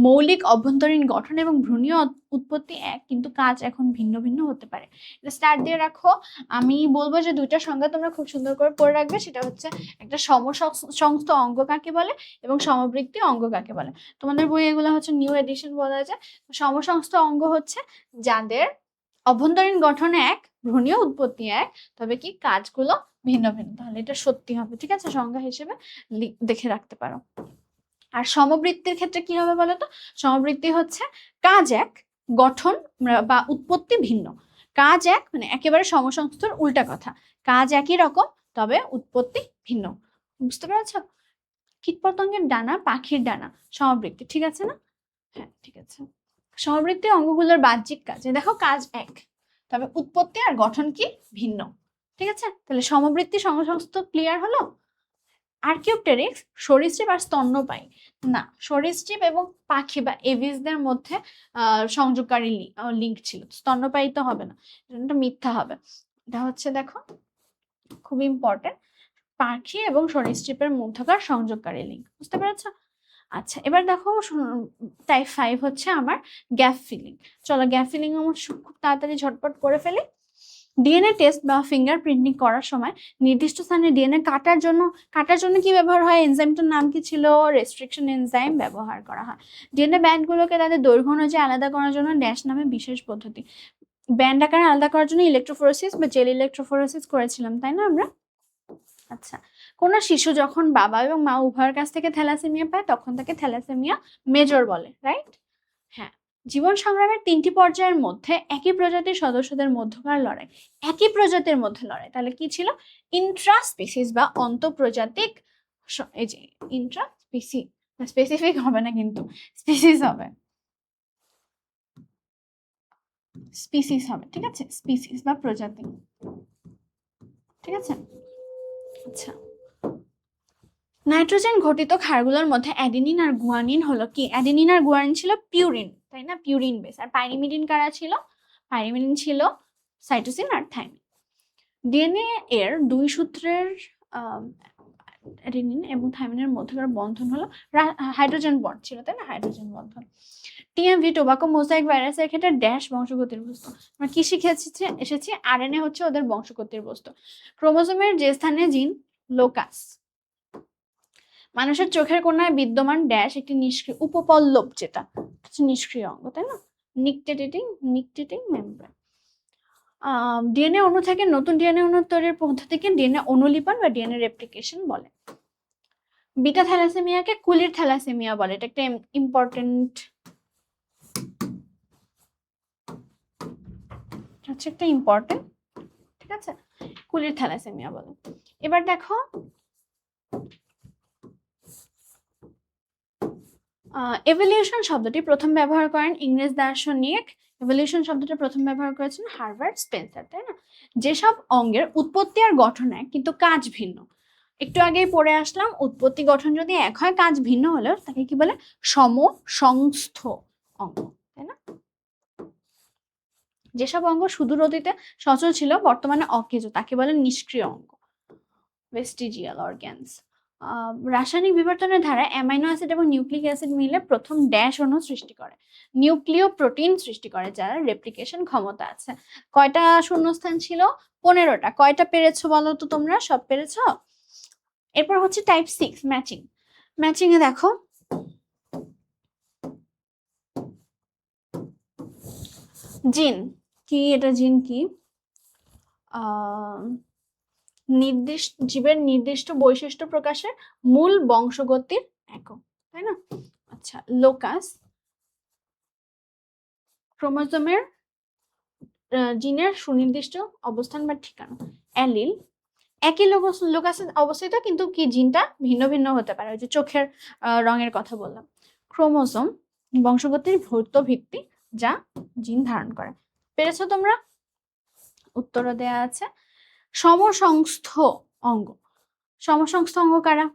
মৌলিক অভ্যন্তরীণ গঠন এবং ভ্রূণীয় উৎপত্তি এক, কিন্তু কাজ এখন ভিন্ন ভিন্ন হতে পারে। এটা স্টার্ট দিয়ে রাখো। আমি বলবো যে দুইটা সংজ্ঞা তোমরা খুব সুন্দর করে পড়ে রাখবে, সেটা হচ্ছে একটা সমসংস্থ অঙ্গ কাকে বলে এবং সমবৃত্তি অঙ্গ কাকে বলে। তোমাদের বই এগুলো হচ্ছে নিউ এডিশন বলা যায়। সমসংস্থ অঙ্গ হচ্ছে যাদের অভ্যন্তরীণ গঠন এক, ভ্রূণীয় উৎপত্তি এক, তবে কি কাজগুলো ভিন্ন ভিন্ন, তাহলে এটা সত্যি হবে। ঠিক আছে, সংজ্ঞা হিসেবে দেখে রাখতে পারো। আর সমবৃত্তির ক্ষেত্রে কি হবে বলতো? সমবৃত্তি হচ্ছে কাজ এক, গঠন বা উৎপত্তি ভিন্ন। কাজ এক মানে একেবারে সমসংস্থর উল্টা কথা, কাজ একই রকম তবে উৎপত্তি ভিন্ন। বুঝতে পেরেছো? কীটপতঙ্গের ডানা, পাখির ডানা, সমবৃত্তি, ঠিক আছে না? হ্যাঁ ঠিক আছে। সমবৃত্তি অঙ্গগুলোর বাহ্যিক কাজে দেখো কাজ এক, তবে উৎপত্তি আর গঠন কি ভিন্ন। ঠিক আছে, তাহলে সমবৃত্তি সমসংস্থ ক্লিয়ার হলো। আর্কিওপটেরিক্স সরীসৃপ আর স্তন্যপায়ী না, সরীসৃপ এবং পাখি বা এভিসদের মধ্যে সংযোগকারী লিঙ্ক ছিল, স্তন্যপায়ী তো হবে না, এটা মিথ্যা হবে। এটা হচ্ছে দেখো খুব ইম্পর্টেন্ট, পাখি এবং সরীসৃপের মধ্যকার সংযোগকারী লিঙ্ক। বুঝতে পেরেছো? আচ্ছা এবার দেখো টাইপ 5 হচ্ছে আমার গ্যাপ ফিলিং। চলো গ্যাপ ফিলিং আমার খুব তাড়াতাড়ি ঝটপট করে ফেলি। ডিএনএ টেস্ট বা ফিঙ্গার প্রিন্টিং করার সময় নির্দিষ্ট স্থানে ডিএনএ কাটার জন্য কি ব্যবহার হয়? এনজাইমটার নাম কি ছিল? রেস্ট্রিকশন এনজাইম ব্যবহার করা হয়। ডিএনএ ব্যান্ডগুলোকে তাদের দৈর্ঘ্য অনুযায়ী আলাদা করার জন্য ড্যাশ নামে বিশেষ পদ্ধতি। ব্যান্ড আকারে আলাদা করার জন্য ইলেকট্রোফোরেসিস বা জেল ইলেকট্রোফোরেসিস করেছিলাম, তাই না আমরা? আচ্ছা, কোনো শিশু যখন বাবা এবং মা উভয়ের কাছ থেকে থ্যালাসেমিয়া পায় তখন তাকে থ্যালাসেমিয়া মেজর বলে, রাইট? হ্যাঁ। জীবন সংগ্রামের 3টি পর্যায়ের মধ্যে একই প্রজাতির সদস্যদের মধ্যকার লড়াই, একই প্রজাতির মধ্যে লড়াই, তাহলে কি ছিল? ইন্ট্রা স্পিসিস বা অন্তঃপ্রজাতিক। এই যে ইন্ট্রা স্পেসিফিক হবে না কিন্তু স্পিসিস হবে, স্পিসিস হবে, ঠিক আছে, স্পিসিস বা প্রজাতি, ঠিক আছে। আচ্ছা, নাইট্রোজেন ঘটিত ক্ষারগুলোর মধ্যে অ্যাডেনিন আর গুয়ানিন হলো কি? অ্যাডেনিন আর গুয়ানিন ছিল পিউরিন, তাই না? Purine base. আর পাইরিমিডিন কারা ছিল? পাইরিমিডিন ছিল সাইটোসিন আর থাইমিন। ডিএনএ এর দুই সূত্রের অ্যাডেনিন এবং থাইমিনের মধ্যকার বন্ধন হলো হাইড্রোজেন বন্ড ছিল, তাই না? হাইড্রোজেন বন্ধন। টিএমভি টোবাকো মোজাইক ভাইরাসের ক্ষেত্রে ড্যাশ বংশগতির বস্তু। আমরা কি শিখে এসেছি? আরএনএ হচ্ছে ওদের বংশগতির বস্তু। ক্রোমোজোমের যে স্থানে জিন লোকাস। মানুষের চোখের কোণায় বিদ্যমান ড্যাশ একটি নিষ্ক্রিয় উপপল্লব, যেটা হচ্ছে নিষ্ক্রিয় অঙ্গ, তাই না? নিকটেটিং মেমব্রেন। ডিএনএ অণু থেকে নতুন ডিএনএ অণু তৈরির পদ্ধতিকে ডিএনএ অনুলিপন বা ডিএনএ রেপ্লিকেশন বলে। বিটা থ্যালাসেমিয়াকে কুলির থ্যালাসেমিয়া বলে, এটা একটা ইম্পর্টেন্ট, হচ্ছে একটা ইম্পর্টেন্ট, ঠিক আছে, কুলির থ্যালাসেমিয়া বলে। এবার দেখো এভলিউশন শব্দটি প্রথম ব্যবহার করেন ইংরেজ দার্শনিক, এভলিউশন শব্দটা প্রথম ব্যবহার করেছেন হার্বার্ট স্পেন্সার, তাই না? যেসব অঙ্গের উৎপত্তি আর গঠন এক কিন্তু কাজ ভিন্ন, একটু আগেই পড়ে আসলাম, উৎপত্তি গঠন যদি এক হয় কাজ ভিন্ন হলেও তাকে কি বলে? সমসংস্থ অঙ্গ, তাই না? যেসব অঙ্গ সুদূর অতীতে সচল ছিল বর্তমানে অকেজ তাকে বলে নিষ্ক্রিয় অঙ্গ, ভেস্টিজিয়াল অর্গ্যানস। রাসায়নিক বিবর্তনের ধারা অ্যামাইনো অ্যাসিড এবং নিউক্লিক অ্যাসিড মিলে প্রথম ড্যাশ অণু সৃষ্টি করে, নিউক্লিয় প্রোটিন সৃষ্টি করে যার রেপ্লিকেশন ক্ষমতা আছে। কয়টা শূন্যস্থান ছিল? 15টা। কয়টা পেরেছো বলো তো তোমরা? সব পেরেছো? এরপর হচ্ছে টাইপ 6 ম্যাচিং। ম্যাচিং এ দেখো জিন কি, এটা জিন কি? জীবের নির্দিষ্ট বৈশিষ্ট্য প্রকাশের মূল বংশগতির একক, তাই না? আচ্ছা, লোকাস ক্রোমোজোমের জিনের সুনির্দিষ্ট অবস্থান বা ঠিকানা। অ্যালিল একই লোকাসে অবস্থিত কিন্তু কি জিনটা ভিন্ন ভিন্ন হতে পারে, ওই যে চোখের রঙের কথা বললাম। ক্রোমোজোম বংশগতির ভৌত ভিত্তি যা জিন ধারণ করে। পেরেছো তোমরা? উত্তরও দেয়া আছে। সমসংস্থ অঙ্গ, সমসংস্থ অঙ্গ কারা?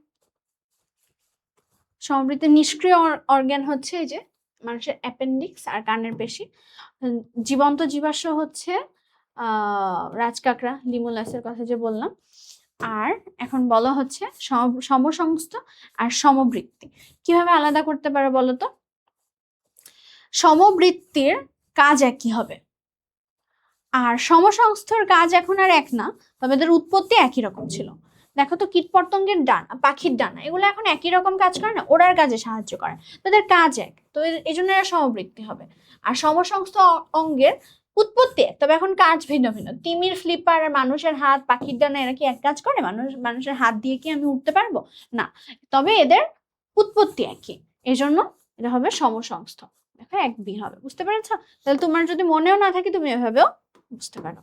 সমবৃত্তির নিষ্ক্রিয় অর্গান হচ্ছে এই যে মানুষের অ্যাপেন্ডিক্স আর কানের পেশি। জীবন্ত জীবাশ্ম হচ্ছে রাজকাঁকড়া, লিমুলাসের কথা যে বললাম। আর এখন বলা হচ্ছে সমসংস্থ আর সমবৃত্তি। কিভাবে আলাদা করতে পারো বলো তো? সমবৃত্তির কাজ একই হবে, আর সমসংস্থর কাজ এখন আর এক না, তবে এদের উৎপত্তি একই রকম ছিল। দেখো তো, কীটপতঙ্গের ডানা, পাখির ডানা, এগুলো এখন একই রকম কাজ করে না, ওড়ার কাজে সাহায্য করে, তাদের কাজ এক, তো এই জন্য এরা সমবৃত্তি হবে। আর সমসংস্থ অঙ্গের উৎপত্তি এক, তবে এখন কাজ ভিন্ন ভিন্ন। তিমির, ফ্লিপার, মানুষের হাত, পাখির ডানা, এরা কি এক কাজ করে? মানুষের হাত দিয়ে কি আমি উঠতে পারবো? না, তবে এদের উৎপত্তি একই, এই জন্য এটা হবে সমসংস্থ। দেখো 1B হবে, বুঝতে পেরেছো? তাহলে তোমার যদি মনেও না থাকে তুমি এভাবেও বুঝতে পারো।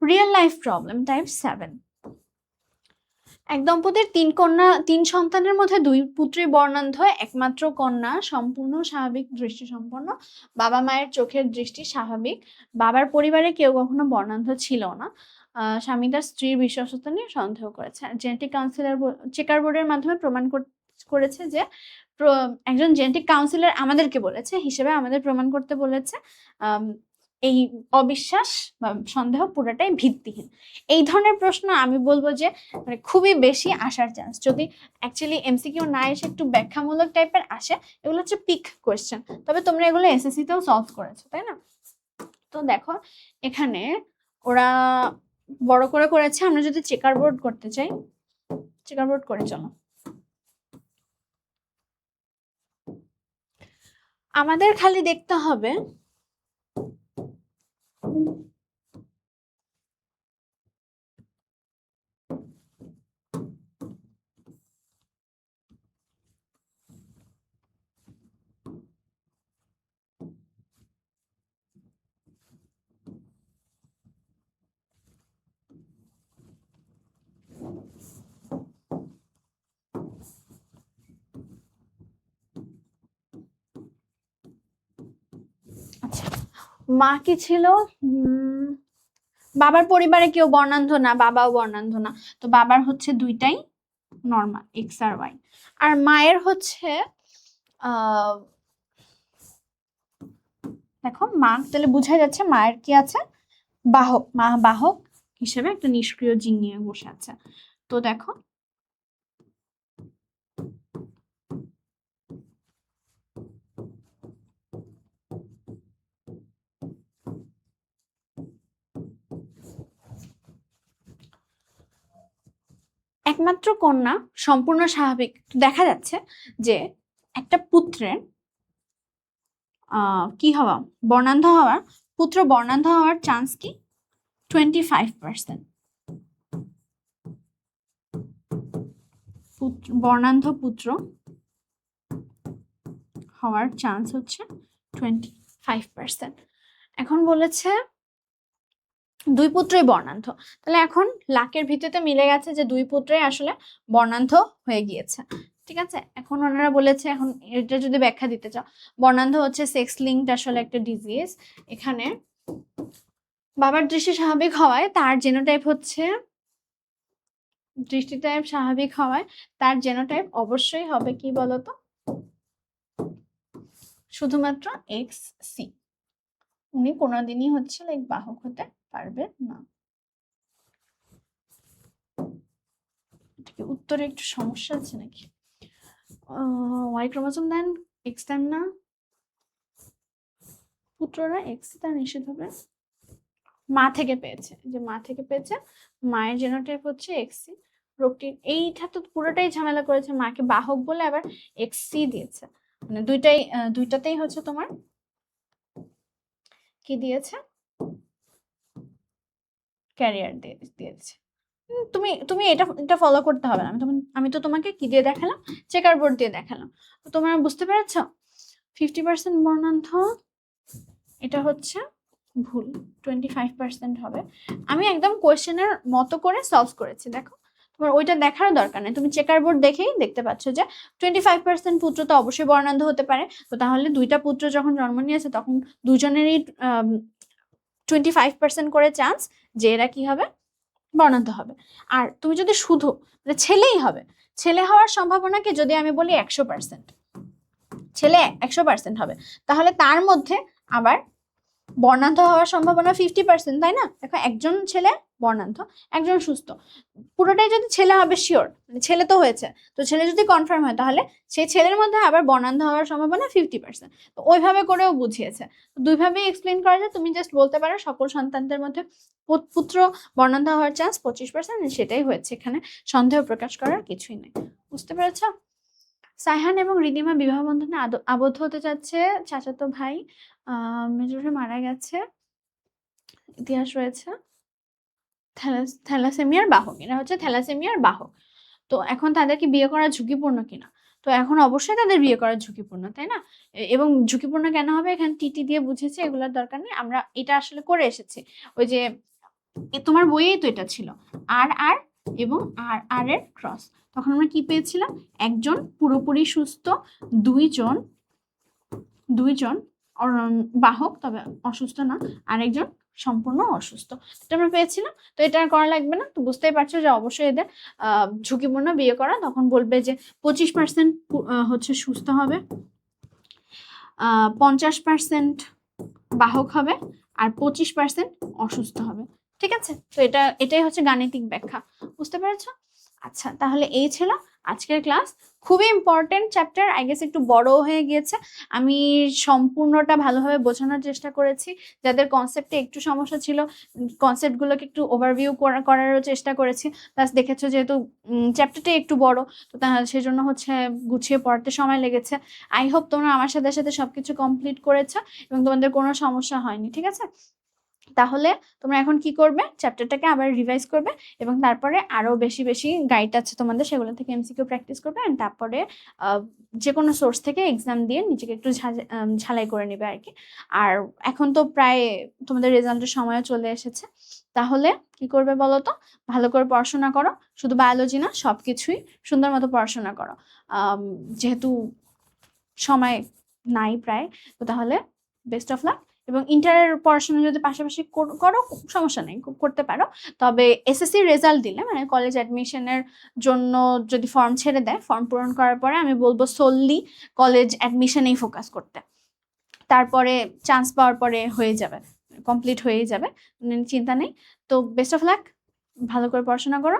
Real life problem type 7। এক দম্পতির 3 সন্তানের মধ্যে 2 পুত্রই বর্ণান্ধ, একমাত্র কন্যা সম্পূর্ণ স্বাভাবিক দৃষ্টি সম্পন্ন। বাবা মায়ের চোখের দৃষ্টি স্বাভাবিক। বাবার পরিবারে কেউ কখনো বর্ণান্ধ ছিল না। স্বামী তার স্ত্রীর বিশ্বস্ততা নিয়ে সন্দেহ করেছে। জেনেটিক কাউন্সিলর চেকার বোর্ডের মাধ্যমে প্রমাণ করেছে যে একজন জেনেটিক কাউন্সিলর আমাদেরকে বলেছে হিসেবে আমাদের প্রমাণ করতে বলেছে এই অবিশ্বাস বা সন্দেহ পুরোটাই ভিত্তিহীন। এই ধরনের প্রশ্ন আমি বলবো যে মানে খুবই বেশি আসার চান্স, যদি অ্যাকচুয়ালি এমসিকিউ না এসে একটু ব্যাখ্যামূলক টাইপের আসে, এগুলো হচ্ছে পিক কোয়েশ্চেন। তবে তোমরা এগুলো এসএসসি তেও সলভ করেছো, তাই না? তো দেখো এখানে ওরা বড় করে করেছে। আমরা যদি চেকার বোর্ড করতে চাই, চেকার বোর্ড করে চলো। আমাদের খালি দেখতে হবে মা কি ছিল? বাবার পরিবারে কেউ বর্ণান্ধ না, বাবাও বর্ণান্ধ না, তো বাবার হচ্ছে দুইটাই নর্মাল, এক্স আর ওয়াই। আর মায়ের হচ্ছে দেখো মা, তাহলে বোঝা যাচ্ছে মায়ের কি আছে? বাহক। মা বাহক হিসেবে একটা নিষ্ক্রিয় জিন নিয়ে বসে আছে। তো দেখো একমাত্র কন্যা সম্পূর্ণ স্বাভাবিক। দেখা যাচ্ছে যে একটা পুত্রের কি হওয়া, বর্ণান্ধ হওয়ার, পুত্র বর্ণান্ধ হওয়ার চান্স কি? 25%। বর্ণান্ধ পুত্র হওয়ার চান্স হচ্ছে 25%। এখন বলেছে 2 পুত্রই বর্ণান্ধ, তাহলে এখন লাকের ভিত্তিতে মিলে গেছে যে 2 পুত্রই আসলে বর্ণান্ধ হয়ে গিয়েছে। ঠিক আছে, এখন ওনারা বলেছে, এখন এটা যদি ব্যাখ্যা দিতে চাও, বর্ণান্ধ হচ্ছে সেক্স লিঙ্কড আসলে একটা ডিজিজ। এখানে বাবার দৃষ্টি স্বাভাবিক হওয়ায় তার জেনোটাইপ হচ্ছে, দৃষ্টি টাইপ স্বাভাবিক হওয়ায় তার জেনোটাইপ অবশ্যই হবে কি বলতো? শুধুমাত্র XC। উনি কোনোদিনই হচ্ছে লাইক বাহক হতে পারবে না। উত্তরে একটু সমস্যা আছে নাকি? ওয়াই ক্রোমোসোম দেন, এক্স দেন না, পুত্ররা এক্স তার নিষেধ হবে। মা থেকে পেয়েছে, যে মা থেকে পেয়েছে, মায়ের জেনোটাইপ হচ্ছে XC। রোগটির এইটা তো পুরোটাই ঝামেলা করেছে, মাকে বাহক বলে আবার XC দিয়েছে, মানে দুইটাতেই হচ্ছে তোমার কি দিয়েছে? ক্যারিয়ার দিয়েছে। তুমি এটা ফলো করতে হবে না, আমি তো তোমাকে কি দিয়ে দেখালাম? চেকার বোর্ড দিয়ে দেখালাম। তো তোমরা বুঝতে পেরেছো 50% বর্ণান্ধ, এটা হচ্ছে ভুল, 25% হবে। আমি একদম কোয়েশ্চেনের মতো করে সলভ করেছি। দেখো তোমার ওইটা দেখার দরকার নেই, তুমি চেকার বোর্ড দেখেই দেখতে পাচ্ছ যে 25% পুত্র তো অবশ্যই বর্ণান্ধ হতে পারে। তো তাহলে 2টা পুত্র যখন জন্ম নিয়েছে তখন দুজনেরই 25% করে চান্স যে এরা কি হবে? বর্ণান্ধ হবে। আর তুমি যদি শুধু ছেলেই হবে, ছেলে হওয়ার সম্ভাবনা কি যদি আমি বলি 100%, ছেলে 100% হবে, তাহলে তার মধ্যে আবার বর্ণান্ধ হওয়ার সম্ভাবনা 50%, তাই না? দেখো একজন ছেলে বর্ণান্ধ, একজন সুস্থ, পুরোটাই যদি ছেলে হবে শিওর, মানে ছেলে তো হয়েছে, তো ছেলে যদি কনফার্ম হয় তাহলে সেই ছেলের মধ্যে আবার বর্ণান্ধ হওয়ার সম্ভাবনা 50%। তো ওইভাবে করেও বুঝিয়েছে। দুইভাবেই এক্সপ্লেন করা যায়। তুমি জাস্ট বলতে পারো সকল সন্তানদের মধ্যে পুত্র বর্ণান্ধ হওয়ার চান্স 25%, সেটাই হয়েছে, এখানে সন্দেহ প্রকাশ করার কিছুই নেই। বুঝতে পেরেছ? সায়হান এবং রিদিমা বিবাহ বন্ধনে আবদ্ধ হতে যাচ্ছে, চাচাতো ভাই মেজরে মারা গেছে, ইতিহাস রয়েছে, থ্যালাসেমিয়ার বাহক, এরা হচ্ছে থ্যালাসেমিয়ার বাহক। তো এখন তাদেরকে বিয়ে করা ঝুঁকিপূর্ণ কিনা? তো এখন অবশ্যই তাদের বিয়ে করা ঝুঁকিপূর্ণ, তাই না? এবং ঝুঁকিপূর্ণ কেন হবে, এখানে টিটি দিয়ে বুঝেছে, এগুলোর দরকার নেই, আমরা এটা আসলে করে এসেছি। ওই যে তোমার বইয়েই তো এটা ছিল, আর আর এবং আর আর এর ক্রস। তখন আমরা কি পেয়েছিলাম, একজন পুরোপুরি সুস্থ, দুইজন বাহক তবে অসুস্থ না, আরেকজন সম্পূর্ণ অসুস্থ, এটা আমরা পেয়েছিলাম। তো এটা আর করা লাগবে না। তো বুঝতেই পারছো যে অবশ্যই এদের ঝুঁকিপূর্ণ বিয়ে করা। তখন বলবে যে 25% হচ্ছে সুস্থ হবে, 50% বাহক হবে, আর 25% অসুস্থ হবে। ঠিক আছে? তো এটাই হচ্ছে গাণিতিক ব্যাখ্যা। বুঝতে পেরেছো? আচ্ছা, তাহলে এই ছিল আজকের ক্লাস। খুবই ইম্পর্টেন্ট চ্যাপ্টার, আই গেস একটু বড় হয়ে গিয়েছে। আমি সম্পূর্ণটা ভালোভাবে বোঝানোর চেষ্টা করেছি। যাদের কনসেপ্টে একটু সমস্যা ছিল, কনসেপ্টগুলোকে একটু ওভারভিউ করারও চেষ্টা করেছি। প্লাস দেখেছো যেহেতু চ্যাপ্টারটা একটু বড়, তো তাহলে সেজন্য হচ্ছে গুছিয়ে পড়তে সময় লেগেছে। আই হোপ তোমরা আমার সাথে সাথে সবকিছু কমপ্লিট করেছো এবং তোমাদের কোনো সমস্যা হয়নি। ঠিক আছে? তাহলে তোমরা এখন কি করবে, চ্যাপ্টারটাকে আবার রিভাইজ করবে এবং তারপরে আরো বেশি বেশি গাইড আছে তোমাদের, সেগুলো থেকে এমসিকিউ প্র্যাকটিস করবে, এন্ড তারপরে যে কোনো সোর্স থেকে এক্সাম দিয়ে নিজেকে একটু ঝালাই করে নেবে আর কি। আর এখন তো প্রায় তোমাদের রেজাল্টের সময় চলে এসেছে, তাহলে কি করবে বলো তো, ভালো করে পড়াশোনা করো। শুধু বায়োলজি না, সবকিছুই সুন্দর মতো পড়াশোনা করো। যেহেতু সময় নাই প্রায়, তো তাহলে বেস্ট অফ লাক। এবং ইন্টারের পড়াশোনা যদি পাশাপাশি করো, সমস্যা নেই, করতে পারো। তবে এসএসসি রেজাল্ট দিলে, মানে কলেজ অ্যাডমিশনের জন্য যদি ফর্ম ছেড়ে দেয়, ফর্ম পূরণ করার পরে আমি বলবো সোললি কলেজ অ্যাডমিশনেই ফোকাস করতে। তারপরে চান্স পাওয়ার পরে হয়ে যাবে, কমপ্লিট হয়ে যাবে, চিন্তা নেই। তো বেস্ট অফ লাক, ভালো করে পড়াশোনা করো।